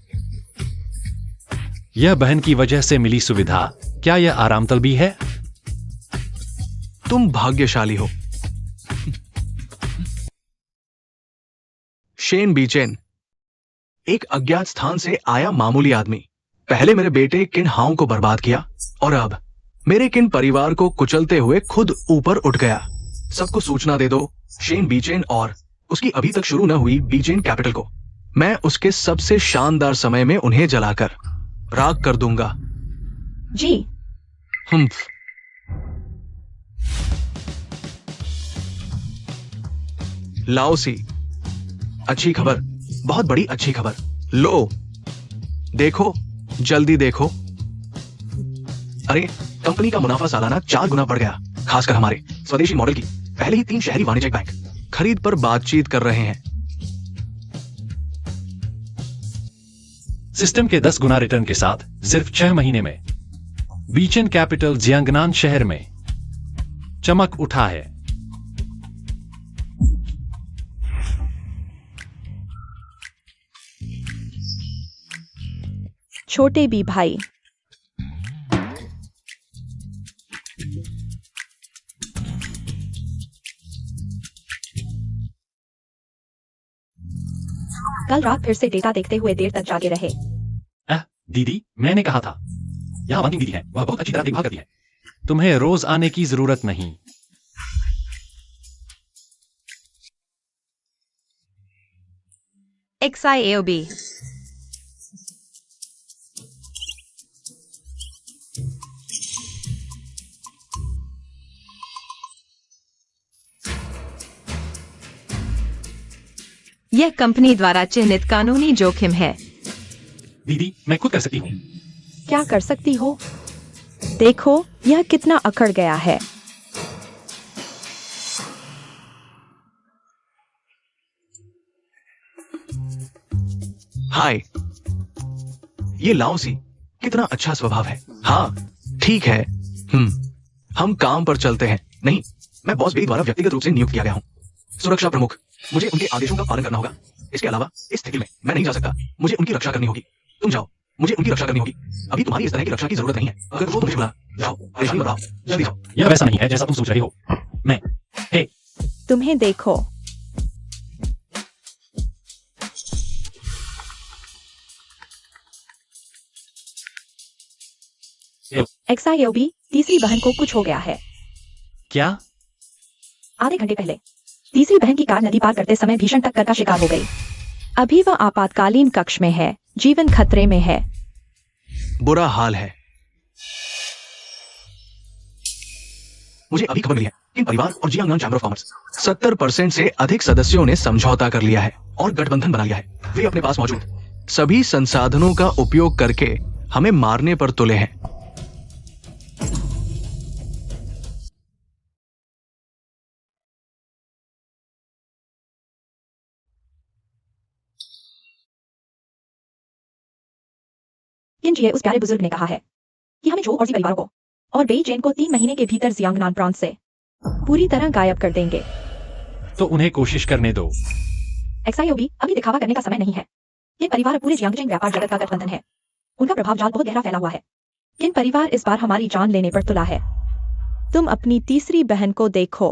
Speaker 1: यह बहन की वजह से मिली सुविधा, क्या यह आराम तलबी है?
Speaker 2: तुम भाग्यशाली हो। शेन बीचेन, एक अज्ञात स्थान से आया मामूली आदमी। पहले मेरे बेटे किन हाउ को बर्बाद किया और अब मेरे किन परिवार को कुचलते हुए खुद ऊपर उठ गया। सबको सूचना दे दो शेन बीचेन और उसकी अभी तक शुरू न हुई बीचेन कैपिटल को। मैं उसके सबसे शानदार समय में उन्हें जलाकर राख कर दूंगा।
Speaker 3: जी
Speaker 2: लाओसी, अच्छी खबर, बहुत बड़ी अच्छी खबर। लो देखो, जल्दी देखो। अरे, कंपनी का मुनाफा सालाना 4 गुना बढ़ गया, खासकर हमारे स्वदेशी मॉडल की। पहले ही 3 शहरी वाणिज्यिक बैंक खरीद पर बातचीत कर रहे हैं।
Speaker 1: सिस्टम के 10 गुना रिटर्न के साथ सिर्फ 6 महीने में बीचन कैपिटल जियांगनान शहर में चमक उठा है।
Speaker 5: छोटे बी भाई,
Speaker 3: कल रात फिर से डेटा देखते हुए देर तक जागे रहे।
Speaker 1: दीदी, मैंने कहा था, यहाँ वांकिंग दीदी है, वह बहुत अच्छी तरह देखभाल करती है। तुम्हें रोज आने की जरूरत नहीं।
Speaker 4: XIAOB। यह कंपनी द्वारा चिन्हित कानूनी जोखिम है।
Speaker 1: दीदी, मैं खुद कर सकती हूँ।
Speaker 5: क्या कर सकती हो? देखो यह कितना अकड़ गया है।
Speaker 2: हाय, ये लाओसी कितना अच्छा स्वभाव है। हाँ ठीक है। हम काम पर चलते हैं। नहीं, मैं बॉस बी द्वारा व्यक्तिगत रूप से नियुक्त किया गया हूँ। सुरक्षा प्रमुख, मुझे उनके आदेशों का पालन करना होगा। इसके अलावा इस स्थिति में मैं नहीं जा सकता। मुझे उनकी रक्षा करनी होगी। तुम जाओ, मुझे उनकी रक्षा करनी होगी। अभी तुम्हारी इस तरह की रक्षा की जरूरत नहीं है। अगर वो तुम्हें बुला, जाओ, परेशानी बताओ, जल्दी जाओ।
Speaker 1: यह वैसा नहीं है जैसा तुम सोच रही हो। मैं हे
Speaker 5: तुम्हें देखो। XIAOB तीसरी बहन को कुछ हो गया है।
Speaker 1: क्या?
Speaker 3: आधे घंटे पहले तीसरी बहन की कार नदी पार करते समय भीषण टक्कर का शिकार हो गई।
Speaker 5: अभी वह आपातकालीन कक्ष में है। जीवन खतरे में है।
Speaker 2: बुरा हाल है। मुझे अभी खबर मिली है कि परिवार और जियांगनाम चैम्बर ऑफ कॉमर्स 70% से अधिक सदस्यों ने समझौता कर लिया है और गठबंधन बना लिया है। वे अपने पास मौजूद सभी संसाधनों का उपयोग करके हमें मारने पर तुले हैं।
Speaker 3: किंजिए उस प्यारे बुजुर्ग ने कहा है कि हमें जो और सी परिवारों को और बेई चेन को 3 महीने के भीतर जियांगनान प्रांत से
Speaker 5: पूरी तरह गायब कर देंगे।
Speaker 1: तो उन्हें कोशिश करने दो।
Speaker 3: XIAOB अभी दिखावा करने का समय नहीं है। ये परिवार पूरे जियांगजेंग व्यापार जगत का गठबंधन है। उनका प्रभाव जाल बहुत गहरा फैला हुआ है।
Speaker 5: किन परिवार इस बार हमारी जान लेने पर तुला है। तुम अपनी तीसरी बहन को देखो।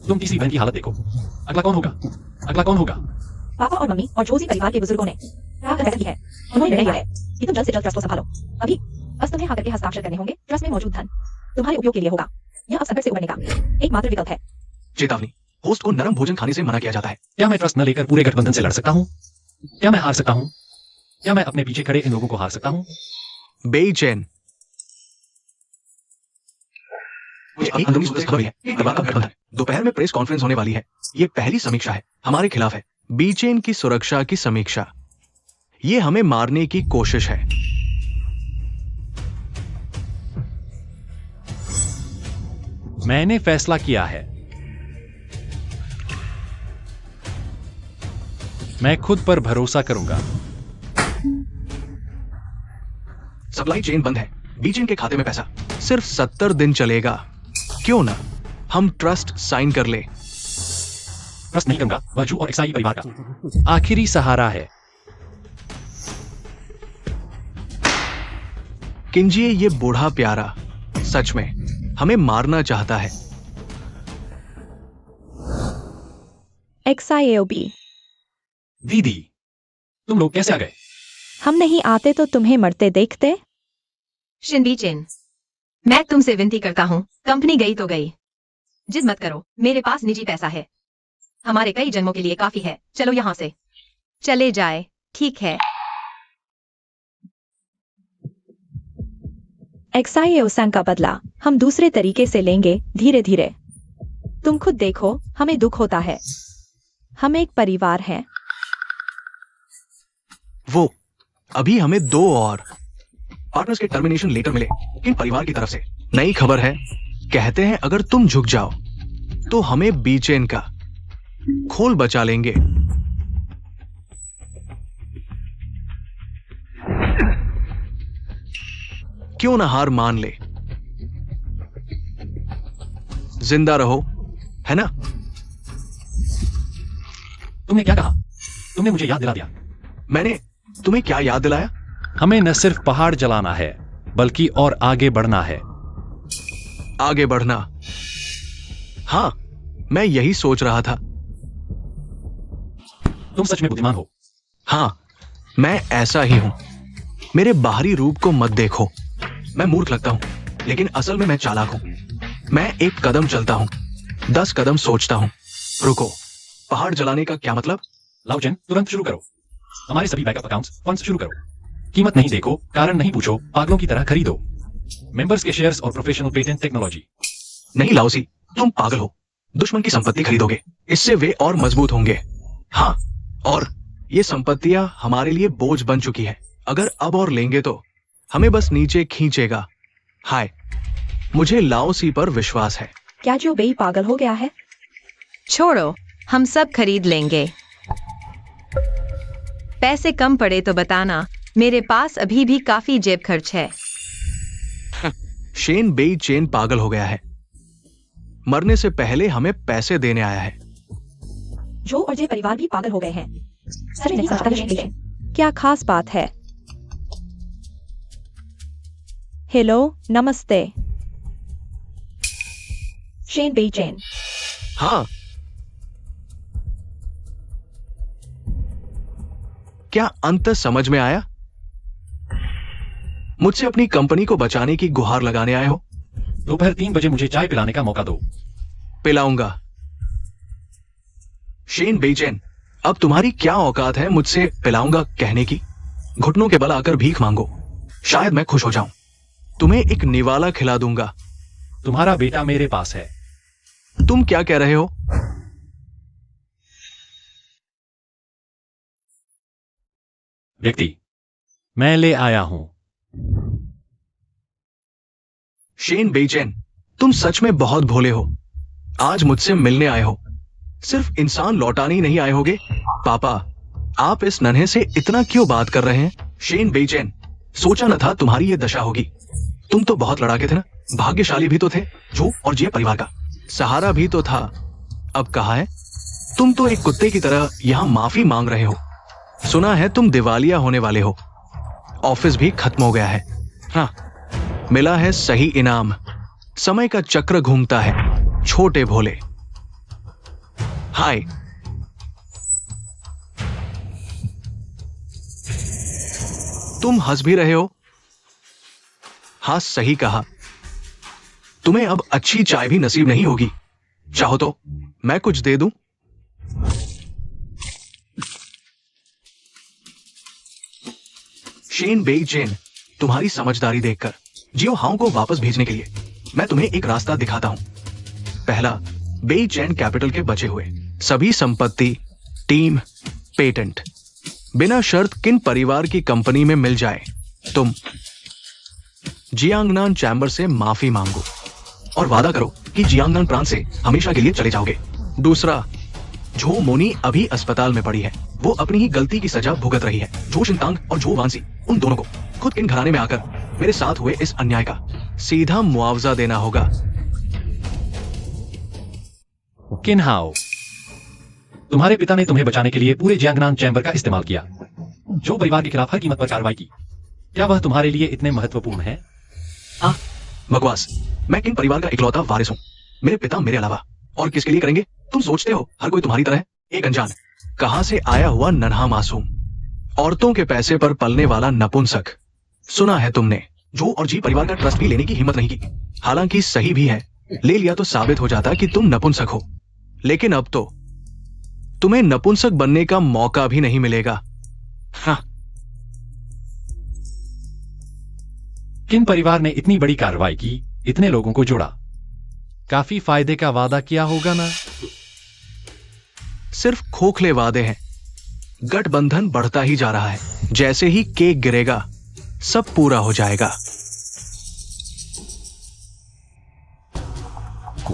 Speaker 1: तुम तीसरी बहन की हालत देखो। अगला कौन होगा? अगला कौन होगा?
Speaker 3: पापा और मम्मी और जोजी परिवार के बुजुर्गों ने रात फैसला की है। उन्होंने निर्णय लिया है कि तुम जल्द से जल्द ट्रस्ट को संभालो। अभी बस तुम्हें हाँ करके हस्ताक्षर करने होंगे। ट्रस्ट में मौजूद धन तुम्हारे उपयोग के लिए होगा। यह अब संकट से उबरने का एकमात्र विकल्प है।
Speaker 2: चेतावनी, होस्ट को नरम भोजन खाने से मना किया जाता है।
Speaker 1: क्या मैं ट्रस्ट न लेकर पूरे गठबंधन से लड़ सकता हूँ? क्या मैं हार सकता हूँ? क्या मैं अपने पीछे खड़े इन लोगों को हार सकता हूँ?
Speaker 2: बेई चेन, मुझे अभी अंदरूनी सूत्रों से खबर मिली है। परिवार का गठबंधन दोपहर में प्रेस कॉन्फ्रेंस होने वाली है। ये पहली समीक्षा है, हमारे खिलाफ है। बी चेन की सुरक्षा की समीक्षा। ये हमें मारने की कोशिश है।
Speaker 1: मैंने फैसला किया है। मैं खुद पर भरोसा करूंगा।
Speaker 2: सप्लाई चेन बंद है। बी चेन के खाते में पैसा सिर्फ 70 दिन चलेगा। क्यों ना हम ट्रस्ट साइन कर ले।
Speaker 1: ट्रस्ट नहीं करूंगा। वजू और XI परिवार का आखिरी सहारा है।
Speaker 2: किंजिए, ये बूढ़ा प्यारा सच में हमें मारना चाहता है।
Speaker 5: XIAOB,
Speaker 1: दीदी, तुम लोग कैसे आ गए?
Speaker 5: हम नहीं आते तो तुम्हें मरते देखते।
Speaker 4: शिनबी चेन, मैं तुमसे विनती करता हूँ, कंपनी गई तो गई। जिद मत करो, मेरे पास निजी पैसा है। हमारे कई जन्मों के लिए काफी है। चलो यहाँ से चले जाए। ठीक है।
Speaker 5: XIAOSAN का बदला हम दूसरे तरीके से लेंगे, धीरे धीरे। तुम खुद देखो, हमें दुख होता है। हम एक परिवार हैं।
Speaker 2: वो अभी हमें 2 और पार्टनर्स के टर्मिनेशन लेटर मिले इन परिवार की तरफ से। नई खबर है, कहते हैं अगर तुम झुक जाओ तो हमें बी चेन का खोल बचा लेंगे। क्यों ना हार मान ले। जिंदा रहो, है ना?
Speaker 1: तुमने क्या कहा? तुमने मुझे याद दिला दिया।
Speaker 2: मैंने तुम्हें क्या याद दिलाया?
Speaker 1: हमें न सिर्फ पहाड़ जलाना है, बल्कि और आगे बढ़ना है।
Speaker 2: आगे बढ़ना? हां, मैं यही सोच रहा था।
Speaker 1: तुम सच में बुद्धिमान हो।
Speaker 2: हां, मैं ऐसा ही हूं। मेरे बाहरी रूप को मत देखो। मैं मूर्ख लगता हूं, लेकिन असल में मैं चालाक हूं। मैं 1 कदम चलता हूं, 10 कदम सोचता हूं। रुको, पहाड़ जलाने का क्या मतलब?
Speaker 1: लाओ चेन, तुरंत शुरू करो। हमारे सभी बैकअप अकाउंट्स, फंड्स शुरू करो। कीमत नहीं देखो, कारण नहीं पूछो, पागलों की तरह खरीदो। मेंबर्स के शेयर्स और प्रोफेशनल पेटेंट टेक्नोलॉजी।
Speaker 2: नहीं लाओसी, तुम पागल हो। दुश्मन की संपत्ति खरीदोगे, इससे वे और मजबूत होंगे। हाँ, और ये संपत्तियां हमारे लिए बोझ बन चुकी है। अगर अब और लेंगे तो हमें बस नीचे खींचेगा। हाय, मुझे लाओसी पर विश्वास है।
Speaker 5: क्या जो बेई पागल हो गया है?
Speaker 4: छोड़ो, हम सब खरीद लेंगे। पैसे कम पड़े तो बताना, मेरे पास अभी भी काफी जेब खर्च है।
Speaker 2: शेन बेई चेन पागल हो गया है। मरने से पहले हमें पैसे देने आया है।
Speaker 3: जो और जे परिवार भी पागल हो गए हैं। सच में नहीं समझता शेन बेई चेन।
Speaker 5: क्या खास बात है? हेलो, नमस्ते।
Speaker 3: शेन बेई चेन।
Speaker 2: हाँ, क्या अंत समझ में आया? मुझसे अपनी कंपनी को बचाने की गुहार लगाने आए हो?
Speaker 1: दोपहर 3 बजे मुझे चाय पिलाने का मौका दो।
Speaker 2: पिलाऊंगा। शेन बेइचेन, अब तुम्हारी क्या औकात है मुझसे पिलाऊंगा कहने की? घुटनों के बल आकर भीख मांगो, शायद मैं खुश हो जाऊं। तुम्हें एक निवाला खिला दूंगा।
Speaker 1: तुम्हारा बेटा मेरे पास है।
Speaker 2: तुम क्या कह रहे हो?
Speaker 1: व्यक्ति, मैं ले आया हूं।
Speaker 2: शेन बेइचेन, तुम सच में बहुत भोले हो। आज मुझसे मिलने आए हो। सिर्फ इंसान लौटाने ही नहीं आए होगे। पापा, आप इस नन्हे से इतना क्यों बात कर रहे हैं? शेन बेइचेन, सोचा न था तुम्हारी ये दशा होगी। तुम तो बहुत लड़ाके थे ना। भाग्यशाली भी तो थे, जो और जे परिवार का सहारा भी तो था। अब कहाँ है? तुम तो एक कुत्ते की तरह यहां माफी मांग रहे हो। सुना है तुम दिवालिया होने वाले हो। ऑफिस भी खत्म हो गया है। हाँ, मिला है सही इनाम। समय का चक्र घूमता है, छोटे भोले। हाय, तुम हंस भी रहे हो। हाँ, सही कहा। तुम्हें अब अच्छी चाय भी नसीब नहीं होगी। चाहो तो मैं कुछ दे दूं? शेन बेइचेन, तुम्हारी समझदारी देखकर जियो हाउ को वापस भेजने के लिए मैं तुम्हें एक रास्ता दिखाता हूं। पहला, बेइचेन कैपिटल के बचे हुए सभी संपत्ति, टीम, पेटेंट बिना शर्त किन परिवार की कंपनी में मिल जाए। तुम जियांगनान चैम्बर से माफी मांगो और वादा करो कि जियांगनान प्रांत से हमेशा के लिए चले जाओगे। दूसरा, जो मोनी अभी अस्पताल में पड़ी है, वो अपनी ही गलती की सजा भुगत रही है। जो शिंतांग और जो वांसी, उन दोनों को खुद इन घराने में आकर मेरे साथ हुए इस अन्याय का सीधा मुआवजा देना होगा।
Speaker 1: किन्हाओ, तुम्हारे पिता ने तुम्हें बचाने के लिए पूरे जियांगनान चैम्बर का इस्तेमाल किया। जो परिवार के खिलाफ हर कीमत पर कार्रवाई की। क्या वह तुम्हारे लिए इतने महत्वपूर्ण है?
Speaker 2: बकवास। मैं किन परिवार का इकलौता वारिस हूं। मेरे पिता मेरे अलावा और किसके लिए करेंगे? तुम सोचते हो हर कोई तुम्हारी तरह है? एक अनजान, कहां से आया हुआ नन्हा मासूम, औरतों के पैसे पर पलने वाला नपुंसक। सुना है तुमने जो और जी परिवार का ट्रस्ट भी लेने की हिम्मत नहीं की। हालांकि सही भी है, ले लिया तो साबित हो जाता कि तुम नपुंसक हो। लेकिन अब तो तुम्हें नपुंसक बनने का मौका भी नहीं मिलेगा। हाँ,
Speaker 1: किन परिवार ने इतनी बड़ी कार्रवाई की, इतने लोगों को जोड़ा? काफी फायदे का वादा किया होगा ना?
Speaker 2: सिर्फ खोखले वादे हैं। गठबंधन बढ़ता ही जा रहा है। जैसे ही केक गिरेगा, सब पूरा हो जाएगा।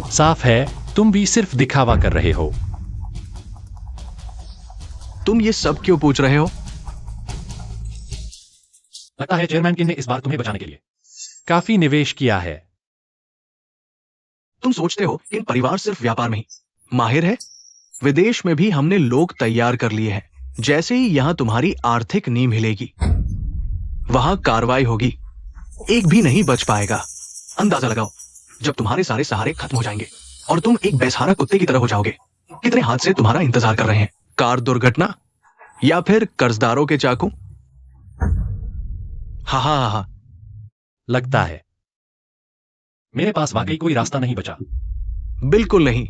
Speaker 1: साफ है, तुम भी सिर्फ दिखावा कर रहे हो।
Speaker 2: तुम ये सब क्यों पूछ रहे हो?
Speaker 1: लगता है चेयरमैन किन ने इस बार तुम्हें बचाने के लिए काफी निवेश किया है।
Speaker 2: तुम सोचते हो इन परिवार सिर्फ व्यापार में ही माहिर है? विदेश में भी हमने लोग तैयार कर लिए हैं। जैसे ही यहां तुम्हारी आर्थिक नींव हिलेगी, वहां कार्रवाई होगी। एक भी नहीं बच पाएगा। अंदाजा लगाओ, जब तुम्हारे सारे सहारे खत्म हो जाएंगे और तुम एक बेसहारा कुत्ते की तरह हो जाओगे, कितने हादसे तुम्हारा इंतजार कर रहे हैं? कार दुर्घटना या फिर कर्जदारों के चाकू? हा।
Speaker 1: लगता है मेरे पास वाकई कोई रास्ता नहीं बचा।
Speaker 2: बिल्कुल नहीं।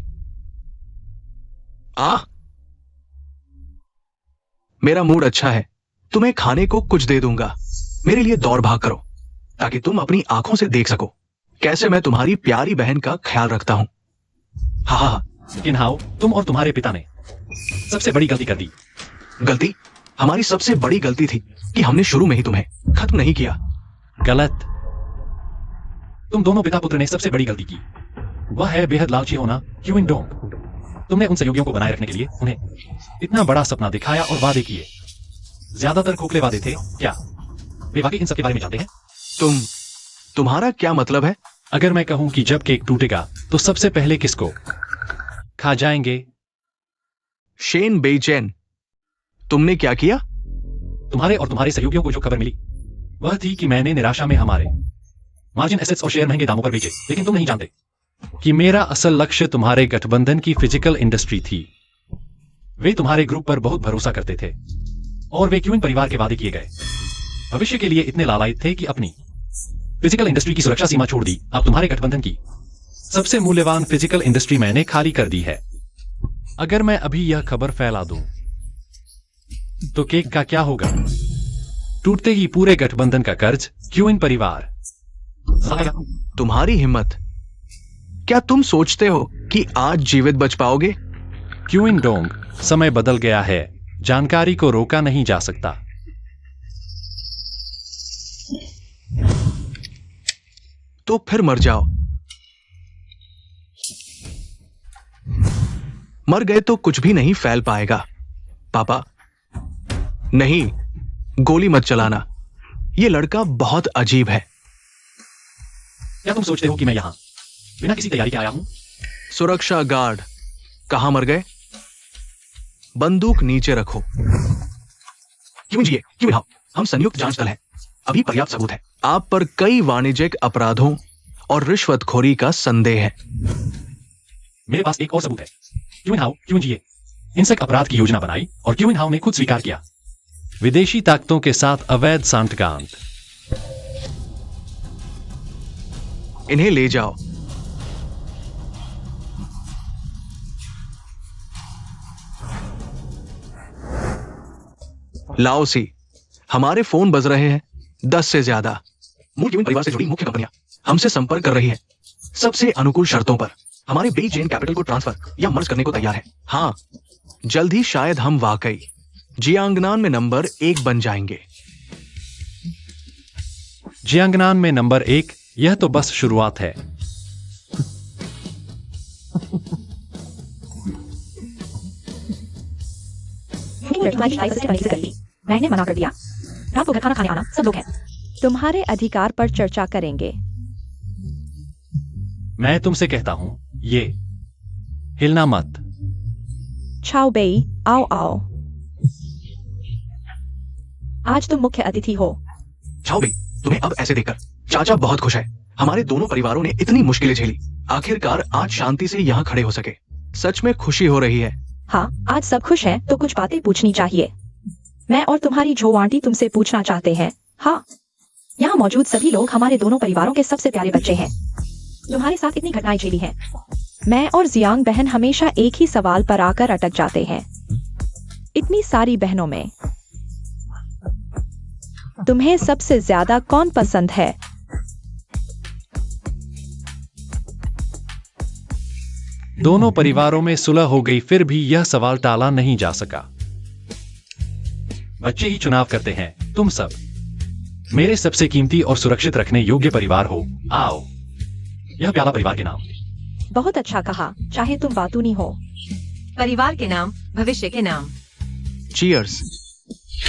Speaker 2: मेरा मूड अच्छा है, तुम्हें खाने को कुछ दे दूंगा। मेरे लिए दौड़ भाग करो ताकि तुम अपनी आंखों से देख सको कैसे मैं तुम्हारी प्यारी बहन का ख्याल रखता हूं। हाँ हाँ हाँ।
Speaker 1: लेकिन हाउ, तुम और तुम्हारे पिता ने सबसे बड़ी गलती कर दी।
Speaker 2: गलती? हमारी सबसे बड़ी गलती थी कि हमने शुरू में ही तुम्हें खत्म नहीं किया।
Speaker 1: गलत। तुम दोनों पिता पुत्र ने सबसे बड़ी गलती की, वह है बेहद लालची होना। क्यूइन डोंग, तुमने उन सहयोगियों को बनाए रखने के लिए उन्हें इतना बड़ा सपना दिखाया और वादे किए। ज्यादातर खोखले वादे थे। क्या वे वाकई इन सब के बारे में जानते हैं?
Speaker 2: तुम्हारा क्या मतलब है?
Speaker 1: अगर मैं कहूं कि जब केक टूटेगा तो सबसे पहले किसको खा जाएंगे?
Speaker 2: शेन बेइचेन, तुमने क्या किया?
Speaker 1: तुम्हारे और तुम्हारे सहयोगियों को जो खबर मिली वह थी कि मैंने निराशा में हमारे मार्जिन एसेट्स और शेयर महंगे दामों पर बेचे। लेकिन तुम नहीं जानते कि मेरा असल लक्ष्य तुम्हारे गठबंधन की फिजिकल इंडस्ट्री थी। वे तुम्हारे ग्रुप पर बहुत भरोसा करते थे और वे क्यूइन परिवार के वादे किए गए भविष्य के लिए इतने लालायित थे कि अपनी फिजिकल इंडस्ट्री की सुरक्षा सीमा छोड़ दी। अब तुम्हारे गठबंधन की सबसे मूल्यवान फिजिकल इंडस्ट्री मैंने खाली कर दी है। अगर मैं अभी यह खबर फैला दूं तो केक का क्या होगा? टूटते ही पूरे गठबंधन का कर्ज क्यूइन परिवार।
Speaker 2: तुम्हारी हिम्मत! क्या तुम सोचते हो कि आज जीवित बच पाओगे?
Speaker 1: क्यूइन डोंग, समय बदल गया है। जानकारी को रोका नहीं जा सकता।
Speaker 2: तो फिर मर जाओ। मर गए तो कुछ भी नहीं फैल पाएगा। पापा, नहीं, गोली मत चलाना। यह लड़का बहुत अजीब है।
Speaker 1: क्या तुम सोचते हो कि मैं यहां बिना किसी तैयारी के आया हूं?
Speaker 2: सुरक्षा गार्ड, कहां मर गए? बंदूक नीचे रखो। क्यों जिए? क्यों हाउ? हम संयुक्त जांच दल हैं। अभी पर्याप्त सबूत है। आप पर कई वाणिज्यिक अपराधों और रिश्वतखोरी का संदेह है।
Speaker 1: मेरे पास एक और सबूत है। क्यूइन हाउ, क्यों जिए हिंसक अपराध की योजना बनाई और क्यूइन हाउ ने खुद स्वीकार किया। विदेशी ताकतों के साथ अवैध सांठगांठ।
Speaker 2: इन्हें ले जाओ। लाओसी, हमारे फोन बज रहे हैं। 10 से ज्यादा। मूल क्यूइन परिवार से जुड़ी मुख्य कंपनियां हमसे संपर्क कर रही है सबसे अनुकूल शर्तों पर। हमारे बेइचेन कैपिटल को ट्रांसफर या मर्ज करने को तैयार है। हाँ, जल्द ही शायद हम वाकई जियांगनान में नंबर 1 बन जाएंगे।
Speaker 1: जियांगनान में नंबर 1? यह तो बस शुरुआत है।
Speaker 3: तुम्हारी शादी से करने से कर ली। मैंने मना कर दिया। रात को घर खाना खाने आना, सब लोग हैं।
Speaker 5: तुम्हारे अधिकार पर चर्चा करेंगे।
Speaker 1: मैं तुमसे कहता हूं, ये हिलना मत।
Speaker 5: छाओ बेई, आओ आओ। आज तुम मुख्य अतिथि हो।
Speaker 2: छाओ बे, तुम्हें अब ऐसे देखकर चाचा बहुत खुश है। हमारे दोनों परिवारों ने इतनी मुश्किलें झेली, आखिरकार आज शांति से यहाँ खड़े हो सके। सच में खुशी हो रही है।
Speaker 5: हाँ, आज सब खुश हैं तो कुछ बातें पूछनी चाहिए। मैं और तुम्हारी जो आंटी तुमसे पूछना चाहते हैं। हाँ, यहाँ मौजूद सभी लोग हमारे दोनों परिवारों के सबसे प्यारे बच्चे हैं। तुम्हारे साथ इतनी घटनाएं झेली हैं। मैं और जियांग बहन हमेशा एक ही सवाल पर आकर अटक जाते हैं। इतनी सारी बहनों में तुम्हें सबसे ज्यादा कौन पसंद है?
Speaker 1: दोनों परिवारों में सुलह हो गई, फिर भी यह सवाल टाला नहीं जा सका। बच्चे ही चुनाव करते हैं। तुम सब मेरे सबसे कीमती और सुरक्षित रखने योग्य परिवार हो। आओ, यह प्याला परिवार के नाम।
Speaker 5: बहुत अच्छा कहा, चाहे तुम बातूनी हो।
Speaker 4: परिवार के नाम, भविष्य के नाम।
Speaker 2: चीयर्स।